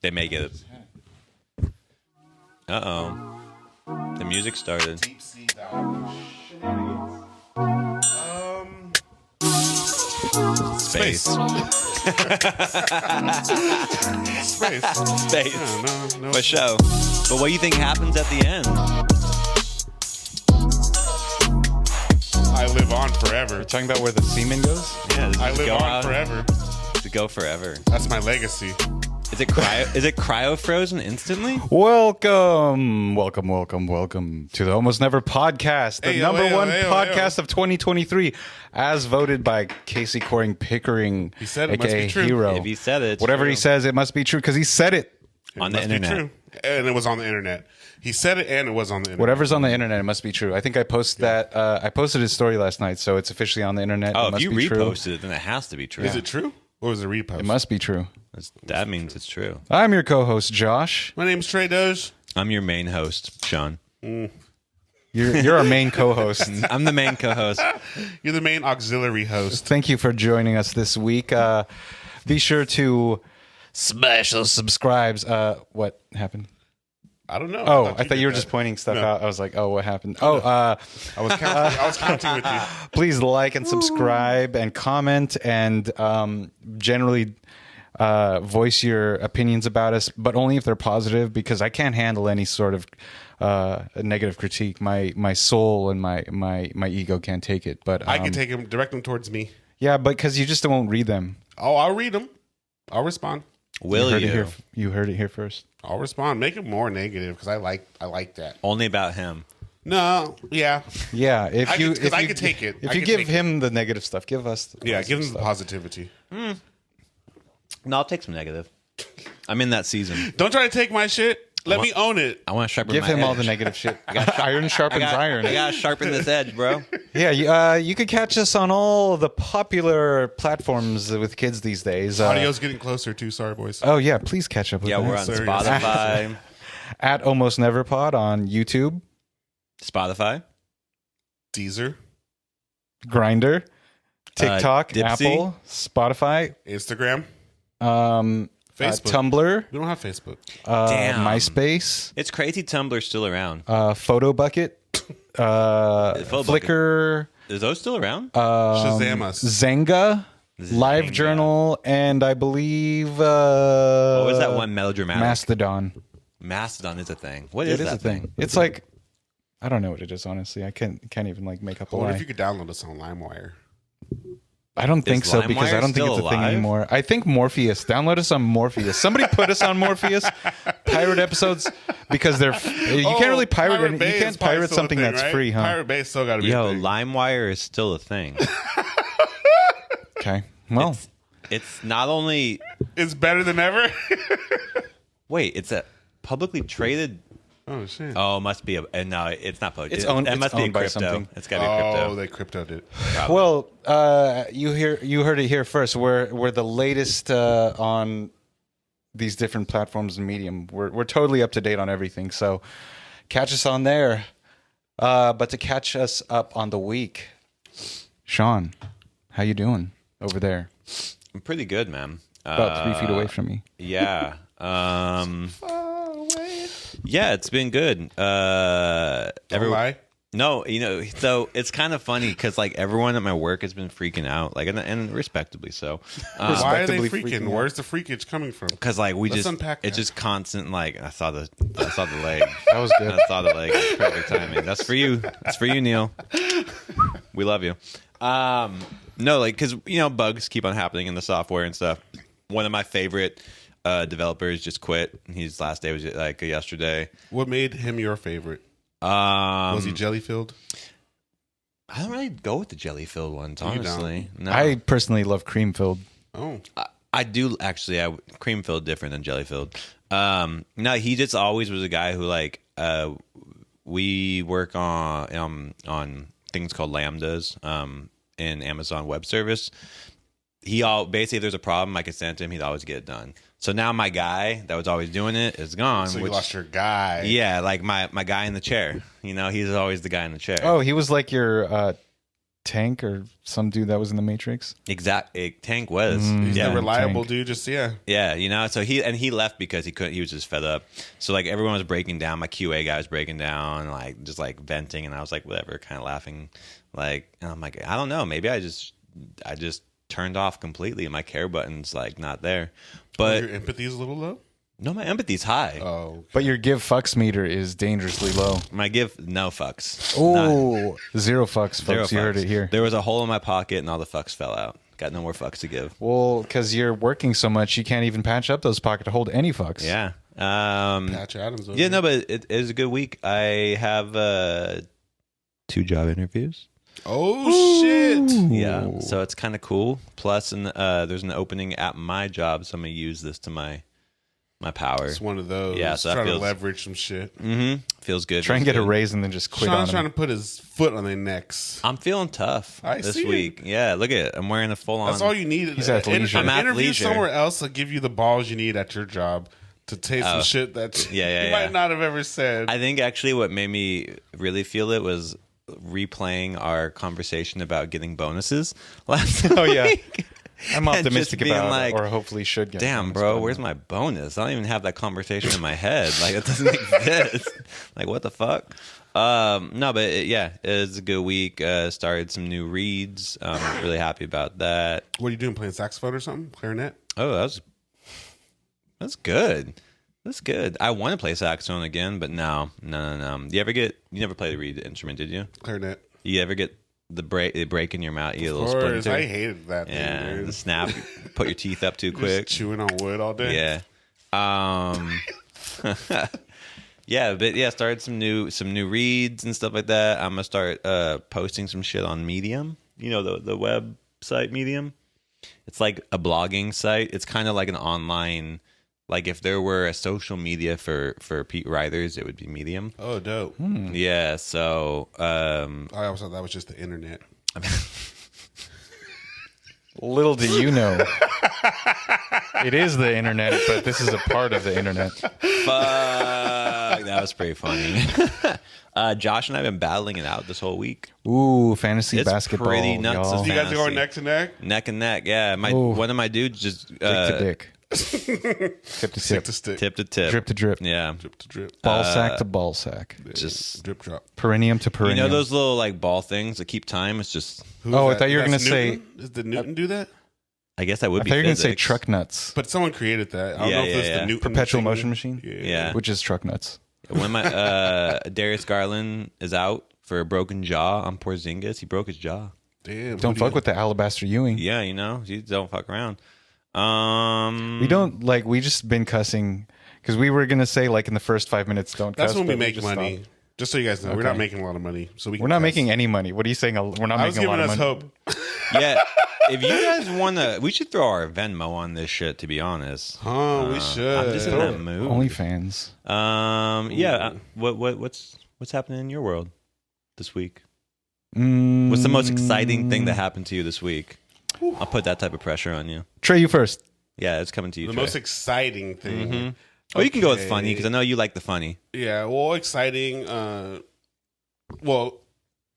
They may get it. Uh-oh. The music started. Deep sea dive shenanigans. Space. Space. Space. Yeah, no. For sure. But what do you think happens at the end? I live on forever. You're talking about where the semen goes? Yeah, I live on forever. To go forever. That's my legacy. Is it cryo frozen instantly? Welcome to the Almost Never podcast, the number one podcast of 2023, as voted by Casey Coring Pickering, He said it aka must be true. Hero. If he said it, it's Whatever true. he says, it must be true because he said it. On the Must be internet. true. And it was on the internet. He said it and it was on the internet. Whatever's on the internet, it must be true. I think I posted that. I posted his story last night, so it's officially on the internet. Oh, it if must you be true. reposted it, then it has to be true. Is it true? Or was it a repost? It must be true. That means it's true. I'm your co-host, Josh. My name's Trey Doge. I'm your main host, Sean. You're our main co-host. I'm the main co-host. You're the main auxiliary host. Thank you for joining us this week. Be sure to smash those subscribes. What happened? I don't know. Oh, I thought did you were that. just pointing stuff No. out. I was like, oh, what happened? Oh, I was counting with you. please like and subscribe and comment and generally voice your opinions about us, but only if they're positive, because I can't handle any sort of negative critique. My soul and my ego can't take it. But I can take him, direct them towards me. yeah, but because you just won't read them. Oh, I'll read them. I'll respond. Will heard you? It here, you heard it here first. I'll respond. Make it more negative because I like that. Only about him. No, yeah, Yeah, if you I could take it. If I you could give take him the negative stuff, give us the yeah. positive Give them the stuff. positivity. No, I'll take some negative. I'm in that season. Don't try to take my shit. Let me own it. I want to sharpen Give my him edge. all the negative shit. Iron sharpens iron. I gotta sharpen this edge, bro. Yeah, you could catch us on all the popular platforms with kids these days. Audio's getting closer too. Sorry, boys. Oh yeah, please catch up with Yeah, that. we're on Sorry. Spotify. At Almost Never Pod on YouTube, Spotify. Deezer, Grinder, TikTok, Dipsy. Apple, Spotify, Instagram, Facebook, Facebook. Tumblr, We don't have Facebook. Damn. MySpace, It's crazy Tumblr's still around. Photo Bucket, Flickr, Is those still around? Shazam us. Zanga, Live Journal, and I believe what was that one melodramatic? Mastodon. Mastodon is a thing. What It is is that a thing. It's like, I don't know what it is, honestly. I can't even like make up a What lie. if you could download us on LimeWire? I don't think so, because I LimeWire don't think still it's a thing alive? anymore. I think Morpheus. Download us on Morpheus. Somebody put us on Morpheus. Pirate episodes because they're you can't really pirate any, you Bay can't is probably pirate still a something thing, that's right? free, huh? Pirate Bay still got to be Yo, a thing. LimeWire is still a thing. Okay. Well, It's not only. It's better than ever. Wait, it's a publicly traded. Oh shit. Oh, it must be a. No, it's not public. It's It owned- It it's must be a owned by crypto. something. It's got to be crypto. Oh, they cryptoed it. Probably. well, you heard it here first. We're the latest on these different platforms and medium. We're totally up to date on everything. So catch us on there. But to catch us up on the week, Sean, how you doing over there? I'm pretty good, man. About 3 feet away from me. Yeah. Yeah, it's been good. Don't lie. No, so it's kind of funny because like everyone at my work has been freaking out, like and respectably so. Why are they Respectably freaking? freaking out. Where's the freakage coming from? Because like Let's unpack it's that. just constant. Like I saw the leg. That was good. I saw the leg. It's perfect timing. That's for you. That's for you, Neil. We love you. No, like because bugs keep on happening in the software and stuff. One of my favorite developers just quit. His last day was like yesterday. What made him your favorite? Was he jelly filled? I don't really go with the jelly filled ones, You don't? honestly. No, I personally love cream filled. Oh, I do actually. Cream filled different than jelly filled. No, he just always was a guy who like we work on things called lambdas in Amazon Web Service. Basically if there's a problem, I could send it to him. He'd always get it done. So now my guy that was always doing it is gone. so you lost your guy. Yeah, like my guy in the chair. He's always the guy in the chair. Oh, he was like your Tank or some dude that was in the Matrix? Tank was. He's yeah. the reliable Tank. dude. Just yeah. Yeah, you know, so he left because he couldn't. He was just fed up. So like everyone was breaking down. My QA guy was breaking down, like just like venting, and I was like, whatever, kind of laughing. Like, and I'm like, I don't know, maybe I just turned off completely. My care button's like not there. But Your empathy is a little low. no, my empathy's high. Oh, But your give fucks meter is dangerously low. My give no fucks. Oh, 0 fucks, Zero folks. You heard fucks. it here. There was a hole in my pocket, and all the fucks fell out. Got no more fucks to give. Well, because you're working so much, you can't even patch up those pockets to hold any fucks. Yeah. Patch Adams. Yeah, no, but it is a good week. I have 2 job interviews. Oh shit! Yeah, so it's kind of cool. Plus, there's an opening at my job, so I'm gonna use this to my power. It's one of those. Yeah, so that trying to feels- leverage some shit. Feels good. Try and feels get a good. raise and then just quit on Sean's him. trying to put his foot on their necks. I'm feeling tough I this see it. week. Yeah, look at it. I'm wearing a full on. That's all you need. He's at leisure. I'm at interview leisure. somewhere else will give you the balls you need at your job to taste some shit that you yeah. might not have ever said. I think actually what made me really feel it was replaying our conversation about getting bonuses last Oh, yeah. week. I'm And optimistic just being about like, it, or hopefully should get. Damn, bonus, bro, but- where's my bonus? I don't even have that conversation in my head. Like, it doesn't exist. Like, what the fuck? No, but it's a good week. Started some new reads. I'm really happy about that. What are you doing? Playing saxophone or something? Clarinet? Oh, that's good. That's good. I want to play saxophone again, but no. You never played the reed instrument, did you? Clarinet. You ever get the break in your mouth? You get a little Of course, splinter. I hated that thing, Yeah, dude. the snap. Put your teeth up too quick. Just chewing on wood all day. Yeah. Yeah, but yeah, started some new reads and stuff like that. I'm gonna start posting some shit on Medium. You know, the website Medium. It's like a blogging site. It's kind of like an online, like if there were a social media for Pete writers, it would be Medium. Oh, dope. Yeah, so I always thought that was just the internet. Little do you know, it is the internet, but this is a part of the internet. fuck, that was pretty funny. Josh and I have been battling it out this whole week. Ooh, fantasy It's basketball. pretty nuts y'all. as You guys are going Fantasy. neck to neck? Neck and neck, yeah. Ooh. One of my dudes just Dick to dick. Tip to Stick tip. to stick. tip to tip, Drip to drip. yeah. Drip to drip. Ball sack to ball sack. Just drip drop. Perineum to you perineum. know those little like ball things that keep time. It's just Who's Oh, I that? thought you were That's gonna say- Newton? Did Newton do that? I guess that would I be. thought you were going to say physics. truck nuts, But someone created that. I don't Yeah, know if it's yeah. the Newton perpetual motion machine, Yeah. which is truck nuts. When my Darius Garland is out for a broken jaw on Porzingis, he broke his jaw. Damn. Don't fuck with the alabaster Ewing. Yeah, you know, you don't fuck around. We don't like. We just been cussing because we were gonna say like in the first 5 minutes don't. That's cuss, when we but make just money. stopped. Just so you guys know, we're Okay. not making a lot of money. So We're not making any money. What are you saying? We're not I was making a giving lot of us money. hope. Yeah, if you guys want to, we should throw our Venmo on this shit. To be honest, Oh, we should. I'm just in that mood. OnlyFans. Yeah. What's happening in your world this week? Mm, What's the most exciting thing that happened to you this week? I'll put that type of pressure on you. Trey, you first. Yeah, it's coming to you. The Trey. most exciting thing. Oh, you can go with Okay. funny because I know you like the funny. Yeah, well, exciting. Well,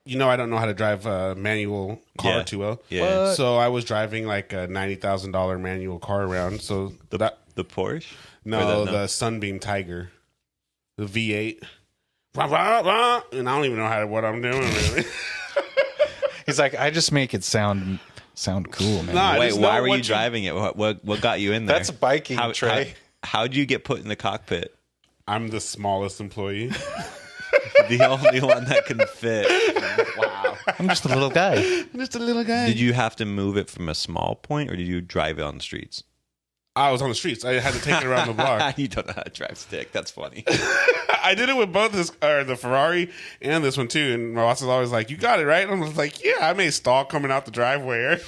you know, I don't know how to drive a manual car Yeah. too well. Yeah, What? So I was driving like a $90,000 manual car around. So that the Porsche. no, Or the Sunbeam Tiger, the V8. Rah, rah, rah, and I don't even know what I'm doing. Really. He's like, I just make it sound cool, man. Nah, I Wait, just know why were what you driving it? What got you in there? That's biking, Trey. How'd you get put in the cockpit? I'm the smallest employee. The only one that can fit. Wow, I'm just a little guy. just a little guy. Did you have to move it from a small point, or did you drive it on the streets? I was on the streets. I had to take it around the block. You don't know how to drive stick. That's funny. I did it with both the Ferrari and this one too. And my boss was always like, "You got it right." And I was like, "Yeah, I made stall coming out the driveway."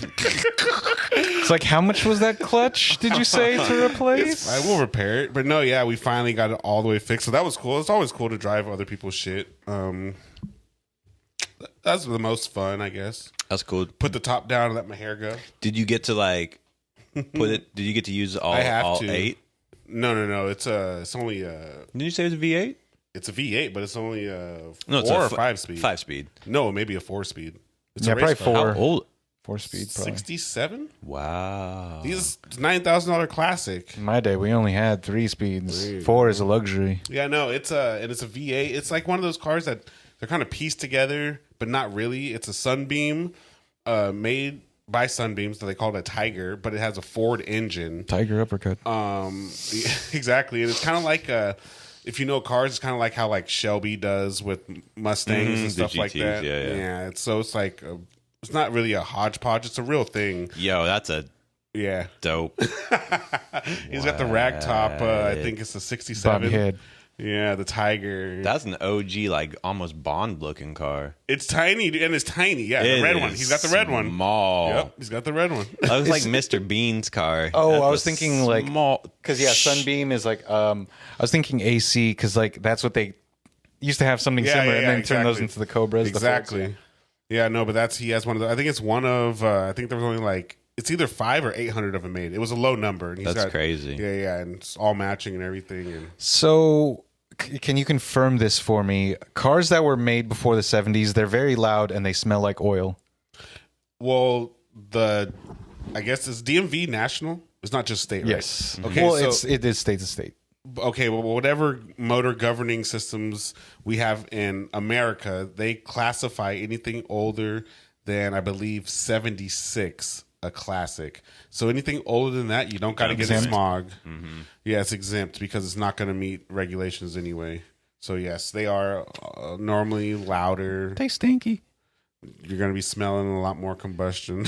It's like, how much was that clutch? Did you say to replace? I will repair it, but no, yeah, we finally got it all the way fixed. So that was cool. It's always cool to drive other people's shit. That's the most fun, I guess. That's cool. Put the top down and let my hair go. Did you get to like put it? Did you get to use I have all to. 8? No. It's only Did you say it was a V8? it's a V8, but it's only a No, it's 4 a or 5 speed. 5 speed. No, maybe a 4 speed. It's Yeah, a race probably car. How old? 4-speed, probably. 67. Wow. These $9,000 classic. In my day, we only had 3 speeds. 4 is a luxury. Yeah, no, it's a V8. It's like one of those cars that they're kind of pieced together, but not really. It's a Sunbeam, made by Sunbeam, so they call it a Tiger, but it has a Ford engine. Tiger uppercut. Exactly, and it's kind of like if you know cars, it's kind of like how like Shelby does with Mustangs and the stuff like GTs, that. yeah. It's like it's not really a hodgepodge; it's a real thing. Yo, that's a Yeah, dope. he's got the rag top. I think it's a '67. Bobby head. Yeah, the Tiger. That's an OG, like almost Bond looking car. It's tiny, and it's tiny. Yeah, the red one. He's got the red one. Small. Yep, he's got the red one. That was like Mr. Bean's car. Oh, That's I was a thinking like small. because Sunbeam is like I was thinking AC because like that's what they used to have something similar and then turn those into the Cobras. Exactly. Yeah, no, but he has one of the. I think it's one of. I think there was only like it's either 500 or 800 of them made. It was a low number. And That's crazy. Yeah, and it's all matching and everything. And So, can you confirm this for me? Cars that were made before the 70s, they're very loud and they smell like oil. well, I guess it's DMV national. It's not just state, right? Yes. Okay. Well, so, it is state to state. okay. Well, whatever motor governing systems we have in America, they classify anything older than I believe 76 a classic. So anything older than that, you don't got to get a Exempt. smog. Yeah, it's exempt because it's not going to meet regulations anyway. So yes, they are normally louder. They stinky. You're going to be smelling a lot more combustion.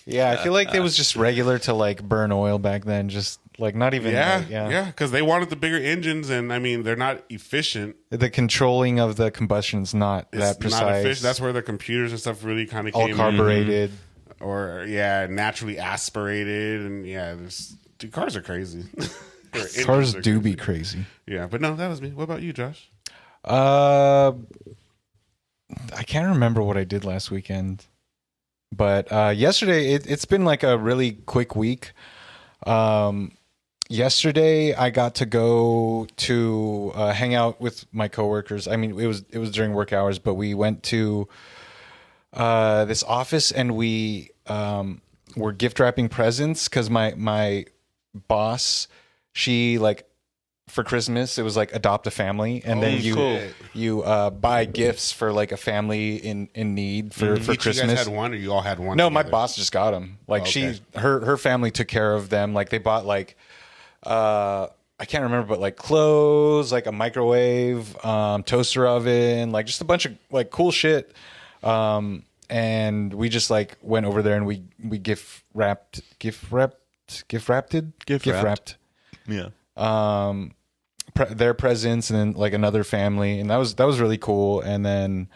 Yeah, I feel like it was just regular to like burn oil back then. Just like not even. yeah, because they wanted the bigger engines, and I mean they're not efficient. The controlling of the combustion's not It's that precise. not efficient. That's where the computers and stuff really kind of all came in. carbureted. Or naturally aspirated, and dude, cars are crazy. Or Cars engines are do crazy. be crazy. Yeah, but no, that was me. What about you, Josh? I can't remember what I did last weekend, but yesterday it's been like a really quick week. Yesterday I got to go to hang out with my coworkers. I mean, it was during work hours, but we went to this office and we were gift wrapping presents because my boss, she like for Christmas it was like adopt a family and then you buy gifts for like a family in need for Christmas. You guys had one, or you all had one? No, my together? boss just got them. Like Okay. her family took care of them. Like they bought like I can't remember, but like clothes, like a microwave, toaster oven, like just a bunch of like cool shit. And we just like went over there and we gift wrapped. Yeah. Their presents and then like another family, and that was really cool. And then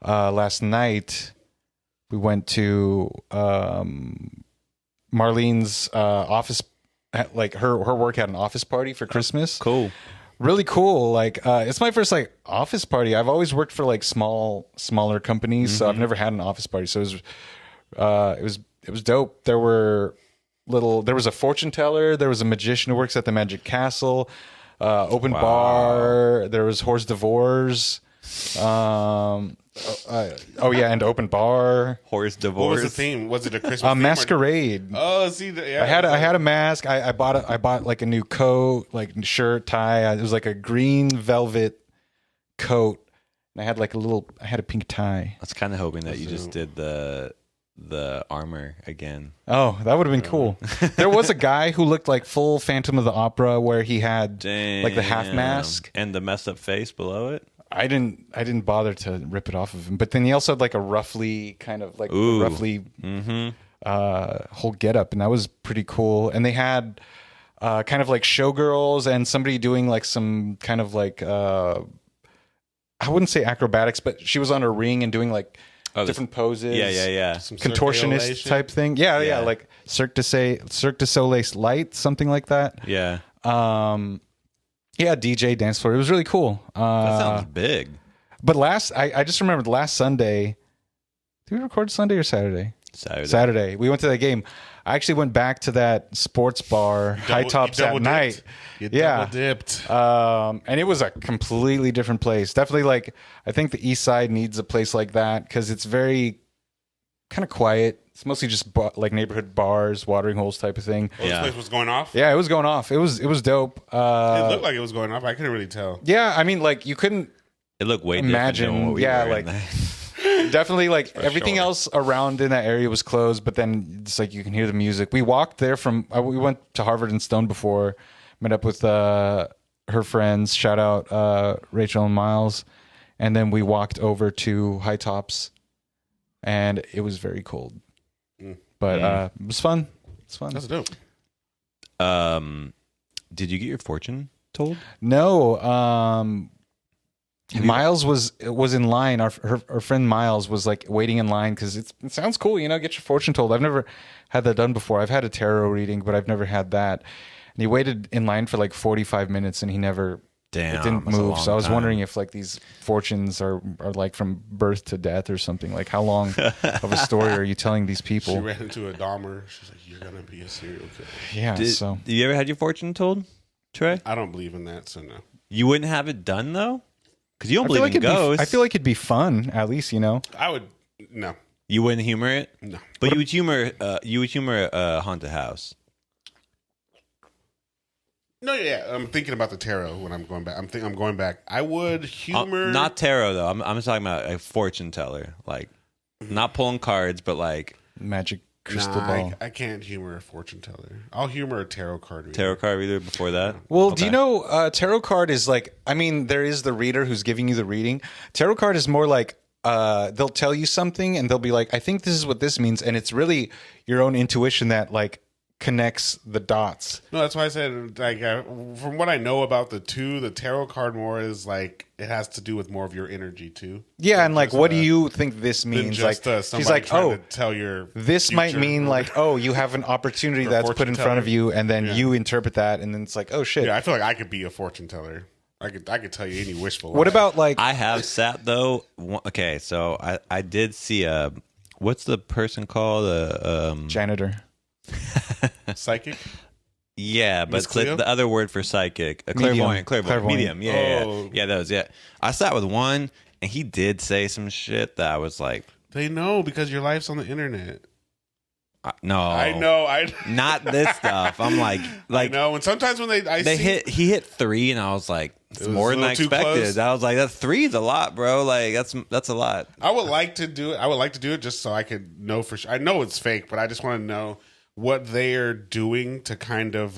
last night we went to Marlene's office. Like her work had an office party for Christmas. Cool. Really cool. Like it's my first like office party. I've always worked for like smaller companies, so I've never had an office party. So it was dope. There was a fortune teller, there was a magician who works at the Magic Castle, open bar, there was Horse Divorce. And open bar. Horse What divorce. was the theme? Was it a Christmas theme or- Masquerade. Oh, see, yeah. I had a mask. I bought like a new coat, like shirt, tie. It was like a green velvet coat, and I had a pink tie. I was kind of hoping that you just did the armor again. Oh, that would have been cool. There was a guy who looked like full Phantom of the Opera, where he had like the half mask and the messed up face below it. I didn't bother to rip it off of him, but then he also had like a roughly kind of like Ooh. roughly whole getup, and that was pretty cool. And they had kind of like showgirls and somebody doing like some kind of like I wouldn't say acrobatics, but she was on a ring and doing like different poses. Yeah. Some Contortionist circulation. type thing. Yeah, like Cirque du Soleil light, something like that. Yeah. Yeah, DJ dance floor. It was really cool. That sounds big. But I just remembered last Sunday. Did we record Sunday or Saturday? Saturday. Saturday. We went to that game. I actually went back to that sports bar, High Tops at night. You double dipped. And it was a completely different place. Definitely, like, I think the East Side needs a place like that because it's very kind of quiet. It's mostly just like neighborhood bars, watering holes type of thing. This place was going off? Yeah, it was going off. It was dope. It looked like it was going off. I couldn't really tell. Yeah, I mean, like, you couldn't It looked way imagine. different than what we Yeah, were like in there. definitely, like, everything else around in that area was closed, but then it's like you can hear the music. We walked there from we went to Harvard and Stone before, met up with her friends, shout out Rachel and Miles, and then we walked over to High Tops, and it was very cold, but it was fun. It's fun. That's dope. Did you get your fortune told? No, Miles was in line. Our friend Miles was like waiting in line because it sounds cool, you know. Get your fortune told. I've never had that done before. I've had a tarot reading, but I've never had that. And he waited in line for like 45 minutes, and he never. Damn, it didn't that's a move. long So I was time. wondering if like these fortunes are like from birth to death or something. Like how long of a story are you telling these She people? ran into a Dahmer. She's like, "You're gonna be a serial killer." Yeah. So Did you ever had your fortune told, Trey? I don't believe in that, so no. You wouldn't have it done though, because you don't I feel believe like in ghosts. I feel like it'd be fun, at least, you know. I would no. You wouldn't humor it. No. But you would humor. You would humor a haunted house. No, yeah, I'm thinking about the tarot when I'm going back. I'm going back. I would humor Not tarot though. I'm talking about a fortune teller, like not pulling cards, but like Magic crystal Nah, ball. I can't humor a fortune teller. I'll humor a tarot card reader. tarot card reader before that. Well, do you Okay. know tarot card is like, I mean, there is the reader who's giving you the reading. Tarot card is more like they'll tell you something and they'll be like, I think this is what this means. And it's really your own intuition that like connects the dots. No, that's why I said, like, from what I know about the tarot card more is like it has to do with more of your energy too. Yeah. And like, just, what do you think this Than means? just, Like, somebody she's like, trying oh, to tell your this might future. mean like, oh, you have an opportunity Or that's fortune put in front teller. of you. And then Yeah. you interpret that. And then it's like, oh, shit. Yeah, I feel like I could be a fortune teller. I could tell you any wishful. What about like, I have sat though. Okay, so I did see a. What's the person called? janitor? psychic? Yeah, Miss but Cleo? the other word for psychic, a Medium. clairvoyant, medium. Yeah, Oh. yeah, those. Yeah, I sat with one, and he did say some shit that I was like, They know because your life's on the internet. no, I know. I not this stuff. I'm like, know. And sometimes when he hit 3, and I was like, it's was more a than I little too expected. close. I was like, that 3 is a lot, bro. Like that's a lot. I would like to do it. I would like to do it just so I could know for sure. I know it's fake, but I just want to know what they are doing to kind of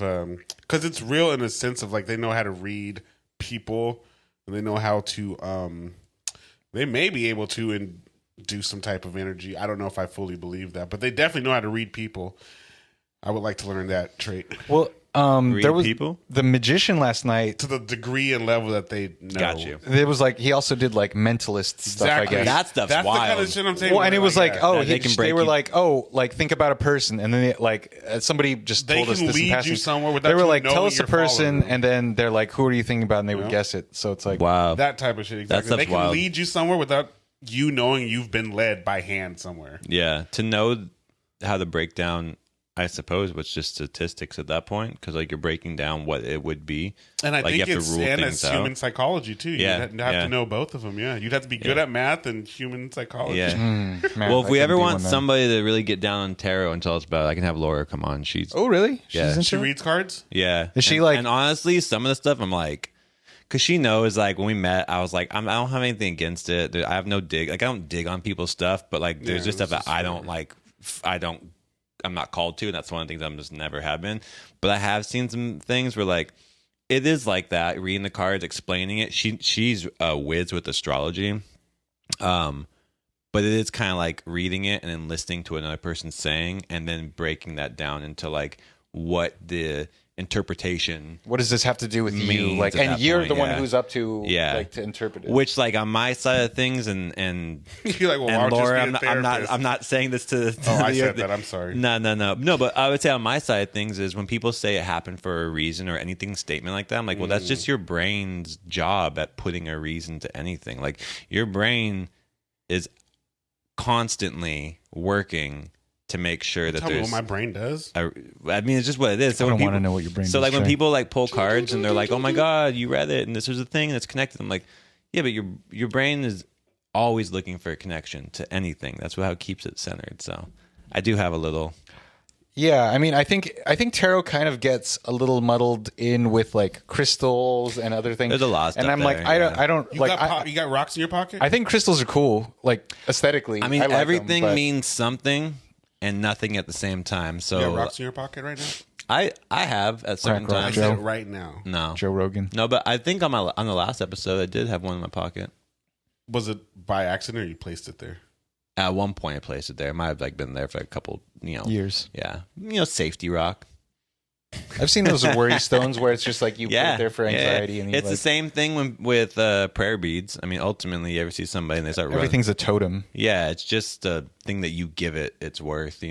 because it's real in a sense of like they know how to read people and they know how to they may be able to do some type of energy. I don't know if I fully believe that, but they definitely know how to read people. I would like to learn that trait Well, Read there was people? the magician last night. to the degree and level that they know. Got you. It was like he also did like mentalist stuff, I Exactly. guess. That stuff's That's the kind wild. of shit I'm saying. Well, and it was like, yeah. oh, Yeah, they can they break were you. like, oh, like think about a person, and then somebody just They told us can this in lead passing. you somewhere without they were you like, tell knowing us a you're person, following. and then they're like, who are you thinking about, and they would guess it. So it's like, Wow. that type of shit. Exactly. stuff's They can wild. lead you somewhere without you knowing you've been led by hand somewhere. Yeah, to know how to break down, I suppose, was just statistics at that point, because like you're breaking down what it would be, And I like, think you have it's to rule and things it's out. human psychology too. Yeah, You'd have yeah. to know both of them. Yeah, you'd have to be good at math and human psychology. Yeah. man, Well, if I we couldn't ever be want one then. somebody to really get down on tarot and tell us about it, I can have Laura come on. She's Oh, really? Yeah. into She it? reads cards. yeah. Is she And- like- And honestly, some of the stuff I'm like, because she knows, like when we met, I was like, I don't have anything against it. I have no dig. Like I don't dig on people's stuff, but like there's Yeah, just stuff it's that I don't like. I'm not called to, and that's one of the things I'm just never have been. But I have seen some things where like it is like that, reading the cards, explaining it. She's a whiz with astrology, but it is kind of like reading it and then listening to another person saying, and then breaking that down into like what the interpretation. What does this have to do with you? Means Like, at and that you're point, the one yeah. who's up to Yeah. like to interpret it. Which, like, on my side of things, and You're like, well, why and would Laura, you just be a therapist? I'm not saying this to. Oh, I the said other- that. I'm sorry. No. But I would say on my side of things is when people say it happened for a reason or anything statement like that, I'm like, well, that's just your brain's job at putting a reason to anything. Like your brain is constantly working to make sure that Tell me there's. what my brain does. I mean, it's just what it is. So I when don't want to people- know what your brain So does, like when Trey. people like pull cards and they're like, "Oh my god, you read it and this was a thing that's connected." I'm like, "Yeah, but your brain is always looking for a connection to anything. That's how it keeps it centered." So I do have a little. Yeah, I mean, I think tarot kind of gets a little muddled in with like crystals and other things. There's a lot of and stuff I'm like, there, I don't You like. got you got rocks in your pocket? I think crystals are cool, like aesthetically. I mean, like them, everything but means something and nothing at the same time. you So got rocks in your pocket right now? I have at certain Crack rock, I times. Joe. said it right now. No, Joe Rogan. no, but I think on the last episode, I did have one in my pocket. Was it by accident or you placed it there? At one point, I placed it there. It might have like been there for a couple, Years. Yeah, safety rock. I've seen those worry stones where it's just like you put it there for anxiety, and you it's the same thing with prayer beads. I mean, ultimately, you ever see somebody and they start running. everything's a totem. Yeah, it's just a thing that you give it its worth,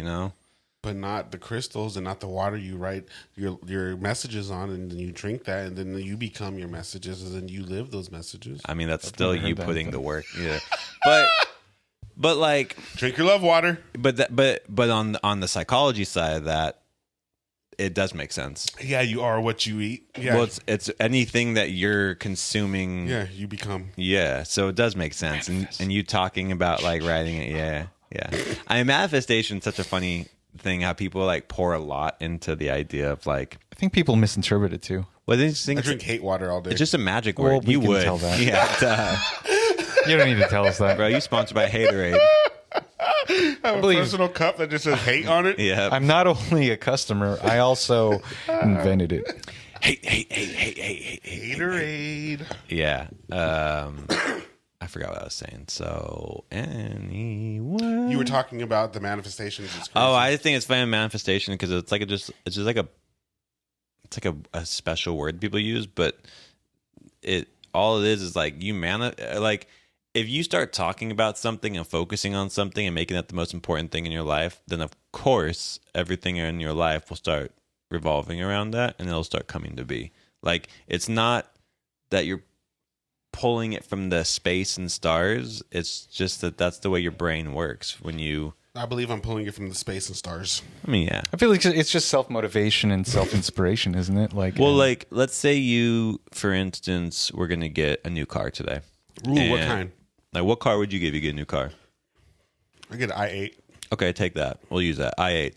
But not the crystals and not the water you write your messages on, and then you drink that, and then you become your messages, and then you live those messages. I mean, that's still never you heard that, putting but- the work. Yeah, but like, Drink your love water. but on the psychology side of that, it does make sense. Yeah, you are what you eat. Yeah, Well, it's anything that you're consuming. yeah, you become. Yeah, so it does make sense. And you talking about like writing it, yeah. I mean, manifestation is such a funny thing. How people like pour a lot into the idea of like, I think people misinterpret it too. well, they just think I it's, drink hate water all day. it's just a magic Well, word. we You can would tell that. yeah, duh. You don't need to tell us that. Bro, you sponsored by Haterade. I have a believe- personal cup that just says hate on it. Yeah. I'm not only a customer, I also invented it. Hate. Haterade. Yeah. I forgot what I was saying. So anyway, You were talking about the manifestations. It's crazy. oh, I think it's funny manifestation because it's just like a special word people use, but all it is like like if you start talking about something and focusing on something and making that the most important thing in your life, then of course everything in your life will start revolving around that and it'll start coming to be. Like it's not that you're pulling it from the space and stars. It's just that's the way your brain works when you. I believe I'm pulling it from the space and stars. I mean, yeah. I feel like it's just self-motivation and self-inspiration, isn't it? Like, Well, like let's say you, for instance, we're gonna get a new car today. Ooh, what And, kind? Like, what car would you give if you get a new car? I get an i8. Okay, take that. We'll use that. i8.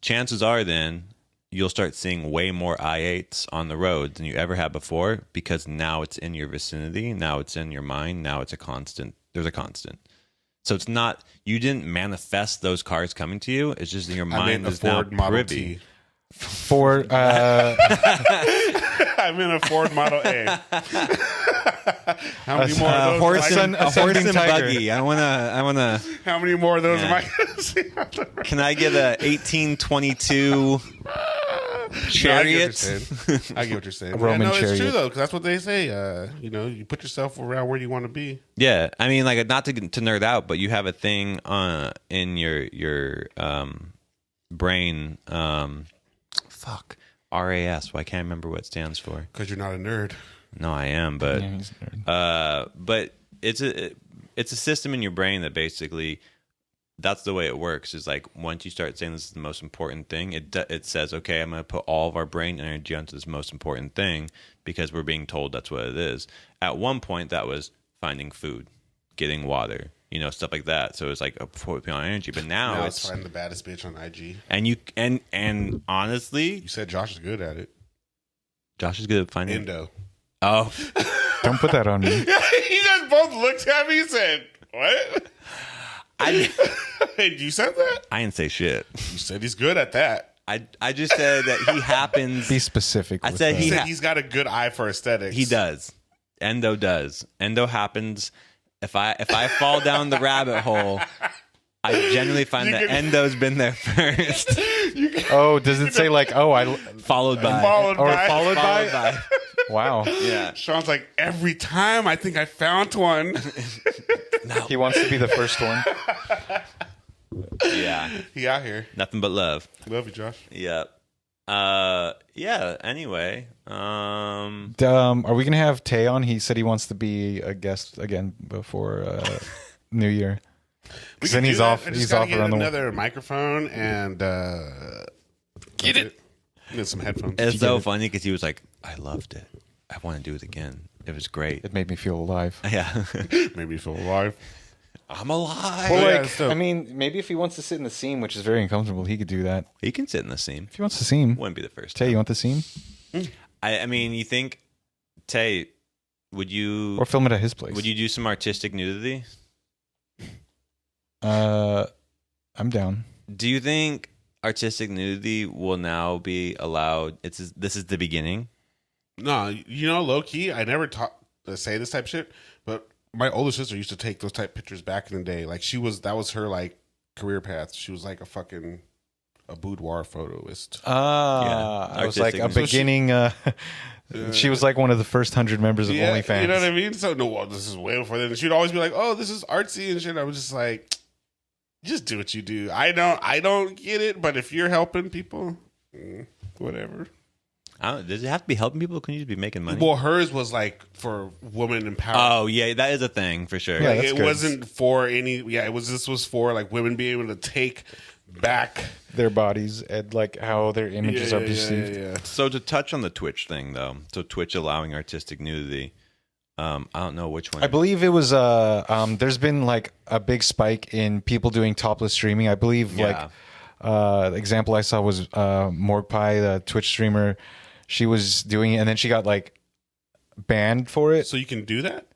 Chances are then you'll start seeing way more i8s on the road than you ever had before because now it's in your vicinity. Now it's in your mind. Now it's a constant. There's a constant. So it's not, you didn't manifest those cars coming to you. It's just in your I mind meant a is now Ford Model privy. T. for I'm in a Ford Model A. How many more of those? Horse am and, I- a horse Ascending and tiger. buggy. I wanna. How many more of those Yeah. am I going to see? Can I get a 1822 chariot? I get what you're saying. Roman no, it's true chariot. though, because that's what they say. You put yourself around where you want to be. Yeah, I mean, like not to nerd out, but you have a thing in your brain. Fuck, RAS. Well, I can't remember what it stands for. Because you're not a nerd. No, I am, but Yeah, he's a nerd. but it's a system in your brain that basically that's the way it works. Is like once you start saying this is the most important thing, it says, okay, I'm going to put all of our brain energy onto this most important thing because we're being told that's what it is. At one point, that was finding food, getting water, stuff like that. So it's like a putting on energy. But now Now it's it's find the baddest bitch on IG. and honestly, You said Josh is good at it. Josh is good at finding. Indo. Oh, Don't put that on me. You guys both looked at me and said, "What?" I You said that. I didn't say shit. You said he's good at that. I just said that he happens. Be specific. I with said that. He he said ha- he's got a good eye for aesthetics. He does. Endo does. Endo happens. If I fall down the rabbit hole, I generally find You that can- Endo's been there first, Oh, does it say like, followed by. Followed by. followed by? Followed by. Wow. Yeah. Sean's like, every time I think I found one. He wants to be the first one. Yeah. He out here. Nothing but love. Love you, Josh. Yep. Yeah. Anyway. Are we gonna have Tay on? He said he wants to be a guest again before New Year. We then can he's do that. off. I just He's gotta off get around the world. another microphone and get it. And some headphones. It's so funny because he was like, I loved it. I want to do it again. It was great. It made me feel alive. Yeah. Made me feel alive. I'm alive. Well, yeah, like, it's dope. I mean, maybe if he wants to sit in the seam, which is very uncomfortable, he could do that. He can sit in the seam. If he wants the seam, Wouldn't be the first Tay, time. you want the seam? I mean, you think, Tay, would you Or film it at his place? would you do some artistic nudity? I'm down. Do you think artistic nudity will now be allowed? This is the beginning. No, you know, low key, I never say this type of shit, but my older sister used to take those type pictures back in the day. Like that was her like career path. She was like a boudoir photoist. I was like Artistic a nudity. beginning. She was like one of the first 100 members of OnlyFans. You know what I mean? So no, well, this is way before then. She'd always be like, "Oh, this is artsy and shit." I was just like, "Just do what you do." I don't get it, but if you're helping people, whatever. Does it have to be helping people? Can you just be making money? Well, hers was like for women empowerment. Oh yeah, that is a thing for sure. Yeah, Like, that's it good. wasn't for any. Yeah, it was. This was for like women being able to take back Their bodies and like how their images are perceived. Yeah. So to touch on the Twitch thing, though, so Twitch allowing artistic nudity, I don't know which one. I believe it was. There's been like a big spike in people doing topless streaming. I believe Yeah. the example I saw was Morgpie, the Twitch streamer. She was doing it, and then she got like banned for it. So you can do that.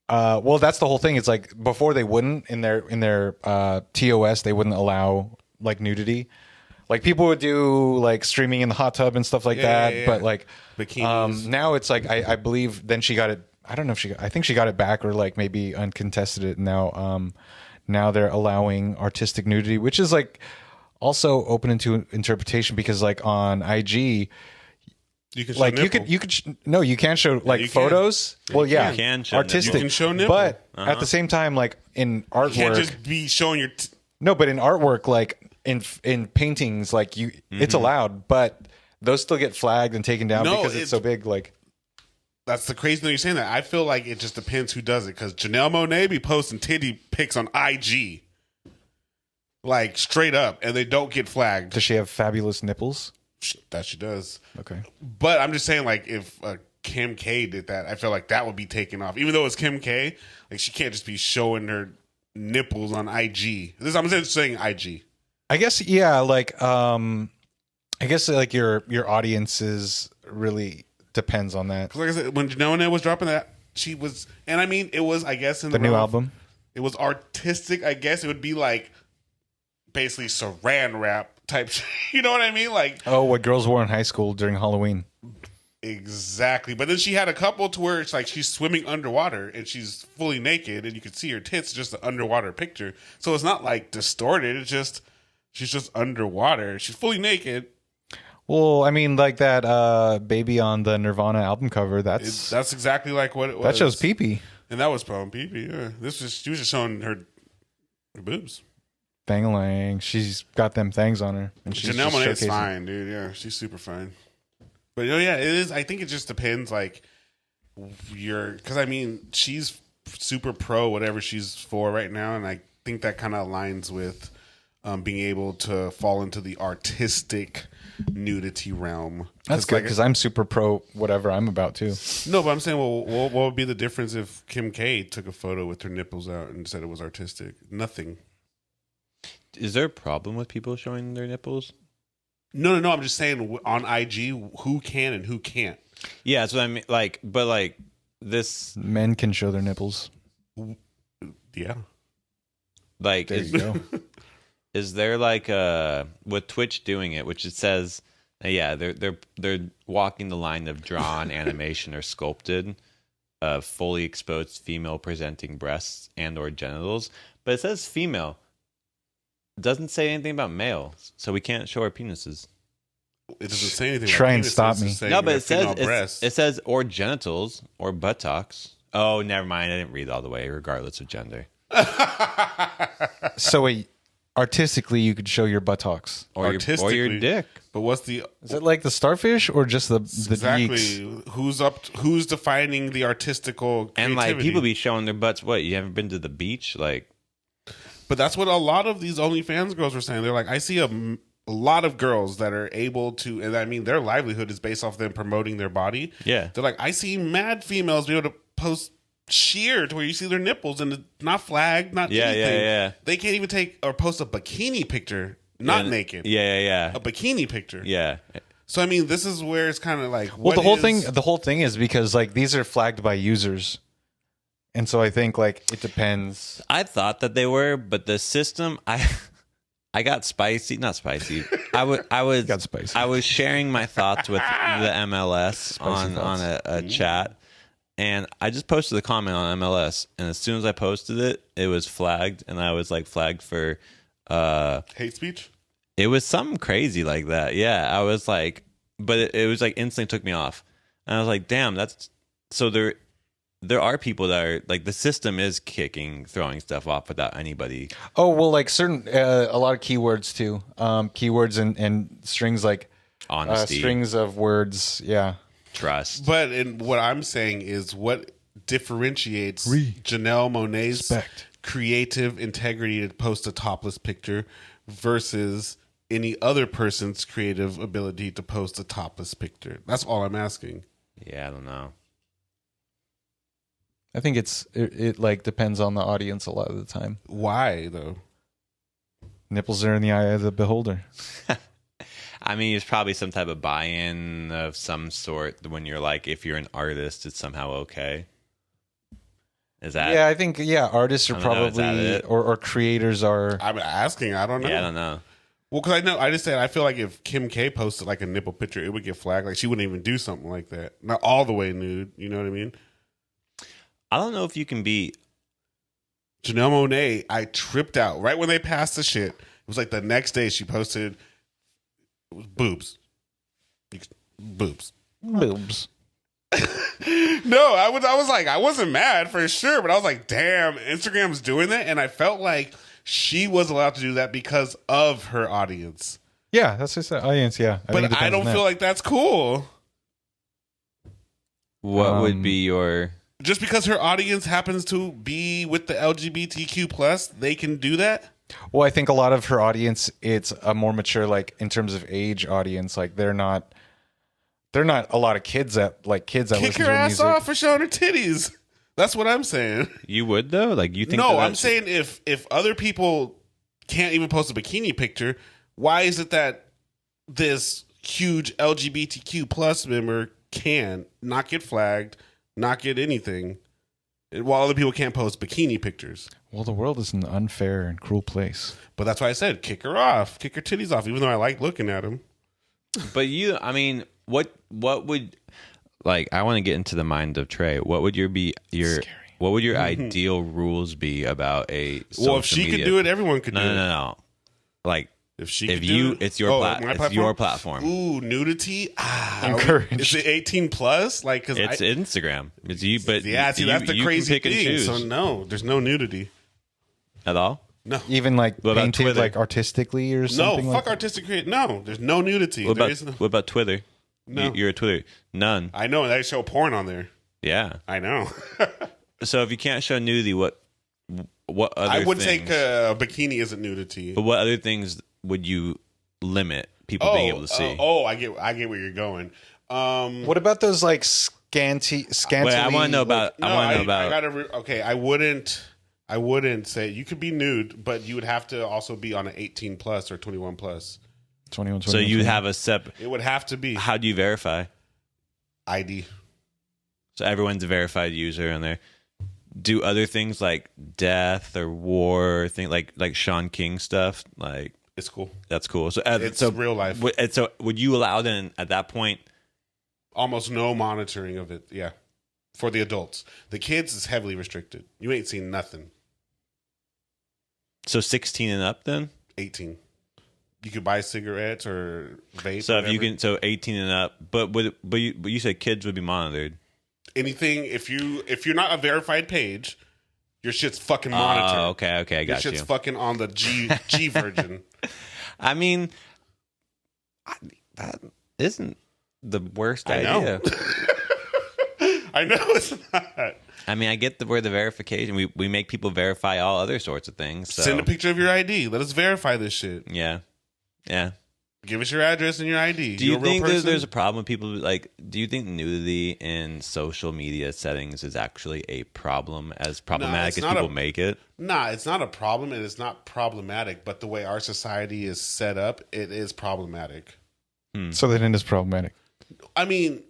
Well, that's the whole thing. It's like before they wouldn't in their TOS they wouldn't allow like nudity. Like people would do like streaming in the hot tub and stuff like that, yeah. but like Bikinis. now it's like I believe then she got it. I don't know if I think she got it back or like maybe uncontested it. Now now they're allowing artistic nudity, which is like also open into interpretation because like on IG. You can show Like nipple. you could no, you can't show like you can. photos. Well, yeah, You can show artistic. nipple. You can show nipple. but at the same time, like in artwork, You can't just be showing your. no, but in artwork, like in paintings, like it's allowed, but those still get flagged and taken down No, because it's so big. Like That's the crazy thing you're saying that. I feel like it just depends who does it because Janelle Monáe be posting titty pics on IG, like straight up, and they don't get flagged. does she have fabulous nipples? That she does. Okay, But I'm just saying, like, if Kim K did that, I feel like that would be taken off. Even though it's Kim K, like, she can't just be showing her nipples on IG. I'm just saying IG. I guess yeah. Like I guess like your audiences really depends on that. 'Cause like I said, when Janelle Monáe was dropping that, she was, and I mean, it was, I guess, in The new realm- album. It was artistic. I guess it would be like basically saran wrap type. You know what I mean? Like Oh, what girls wore in high school during Halloween. exactly. But then she had a couple to where it's like she's swimming underwater and she's fully naked and you can see her tits, just an underwater picture. So it's not like distorted. It's just she's just underwater. She's fully naked. Well, I mean, like that baby on the Nirvana album cover. That's Exactly like what it was. that shows pee-pee. And that was probably pee-pee. Yeah. She was just showing her boobs. Bang-a-lang. She's got them things on her. And she's Janelle just Monáe is showcasing. fine, dude. Yeah, she's super fine. But you know, yeah, it is. I think it just depends, like because I mean, she's super pro whatever she's for right now, and I think that kind of aligns with being able to fall into the artistic nudity realm. That's good because I'm super pro whatever I'm about to. No, but I'm saying, well, what would be the difference if Kim K took a photo with her nipples out and said it was artistic? Nothing. Is there a problem with people showing their nipples? No. I'm just saying on IG, who can and who can't. Yeah, that's what I mean. Like, but like this, Men can show their nipples. Yeah. like, There you go. is there like with Twitch doing it, which it says, yeah, they're walking the line of drawn animation or sculpted, fully exposed female presenting breasts and or genitals, but it says female. It doesn't say anything about male, so we can't show our penises. It doesn't say anything. Try about and penises, stop it's me. saying No, but their it says female breasts. it says or genitals or buttocks. Oh, never mind. I didn't read all the way, regardless of gender. So wait, artistically, you could show your buttocks. Or your Artistically. dick. But what's the Is it like the starfish or just the exactly yeeks? who's defining the artistical creativity? And like people be showing their butts. What, you haven't been to the beach? Like, But that's what a lot of these OnlyFans girls were saying. They're like, I see a lot of girls that are able to, and I mean, their livelihood is based off them promoting their body. Yeah. They're like, I see mad females be able to post sheer to where you see their nipples and it's not flagged, not anything. Yeah. They can't even take or post a bikini picture, not naked. Yeah. A bikini picture. Yeah. So I mean, this is where it's kind of like, Well, the whole thing is because like these are flagged by users, and so I think like it depends. I thought that they were, but the system, I got spicy, not spicy. I was Got spicy. I was sharing my thoughts with the MLS on a chat, and I just posted a comment on MLS, and as soon as I posted it, it was flagged, and I was like flagged for hate speech. it was something crazy like that. Yeah, I was like, but it was like instantly took me off, and I was like, damn, that's so there are people that are like the system is throwing stuff off without anybody. Oh well, like certain a lot of keywords too. Keywords and strings like Honesty, strings of words. Yeah, trust. But what I'm saying is what differentiates Janelle Monáe's creative integrity to post a topless picture versus any other person's creative ability to post a topless picture. That's all I'm asking. Yeah, I don't know. I think it like depends on the audience a lot of the time. Why though? Nipples are in the eye of the beholder. I mean, it's probably some type of buy-in of some sort when you're like, if you're an artist, it's somehow okay. Is that? Yeah, I think artists are probably or creators are. I'm asking. I don't know. Yeah, I don't know. Well, because I just said I feel like if Kim K posted like a nipple picture, it would get flagged. Like she wouldn't even do something like that. Not all the way nude. You know what I mean? I don't know if you can be. Janelle Monáe, I tripped out right when they passed the shit. It was like the next day she posted. It was boobs. Boobs. No, I was like, I wasn't mad for sure, but I was like, damn, Instagram's doing that, and I felt like she was allowed to do that because of her audience. Yeah, that's just the audience. Yeah, But I don't feel like that's cool. What would be your? Just because her audience happens to be with the LGBTQ plus, they can do that. Well, I think a lot of her audience, it's a more mature, like in terms of age audience. Like they're not a lot of kids that kick listen to her her ass music. off for showing her titties. That's what I'm saying. You would though, like you think? No, I'm saying if other people can't even post a bikini picture, why is it that this huge LGBTQ plus member can not get flagged, not get anything, while other people can't post bikini pictures? Well, the world is an unfair and cruel place. But that's why I said kick her off, kick her titties off, even though I like looking at them. But I mean, what would like? I want to get into the mind of Trey. What would your ideal rules be about a? Well, if she media? could do it, everyone could do it. No. Like if she, if could you, do it, it's your platform. Ooh, nudity. Encouraged. Is it 18 plus? Like, because it's Instagram. It's you, but yeah, see, that's the crazy can pick thing. And choose. So no, there's no nudity At all. No, even like what about painted Twitter? like artistically or something. No, like fuck artistic create. No, there's no nudity. What about Twitter? No, you're a Twitter. None. I know they show porn on there. Yeah, I know. So if you can't show nudity, what other? I would things, take a bikini isn't nudity. But what other things would you limit people being able to see? I get where you're going. What about those like scantily? Wait, I want to know about. I wouldn't say you could be nude, but you would have to also be on an 18 plus or 21 plus. 21. So you have a separate. It would have to be. How do you verify? ID. So everyone's a verified user on there. Do other things like death or war, like Sean King stuff, like it's cool. That's cool. So it's real life. So would you allow then at that point? Almost no monitoring of it. Yeah, for the adults. The kids is heavily restricted. You ain't seen nothing. So 16 and up then? 18. You could buy cigarettes or vape. So if you can, so 18 and up, but you said kids would be monitored. Anything if you're not a verified page, your shit's fucking monitored. Oh, okay, I got you. Your shit's fucking on the G version. I mean, that isn't the worst idea. I I know it's not. I mean, I get where the verification. We make people verify all other sorts of things. So. Send a picture of your ID. Let us verify this shit. Yeah. Give us your address and your ID. Do you think there's a problem with people like? Do you think nudity in social media settings is actually a problem, as problematic as people make it? Nah, it's not a problem, and it's not problematic. But the way our society is set up, it is problematic. So then it is problematic. I mean,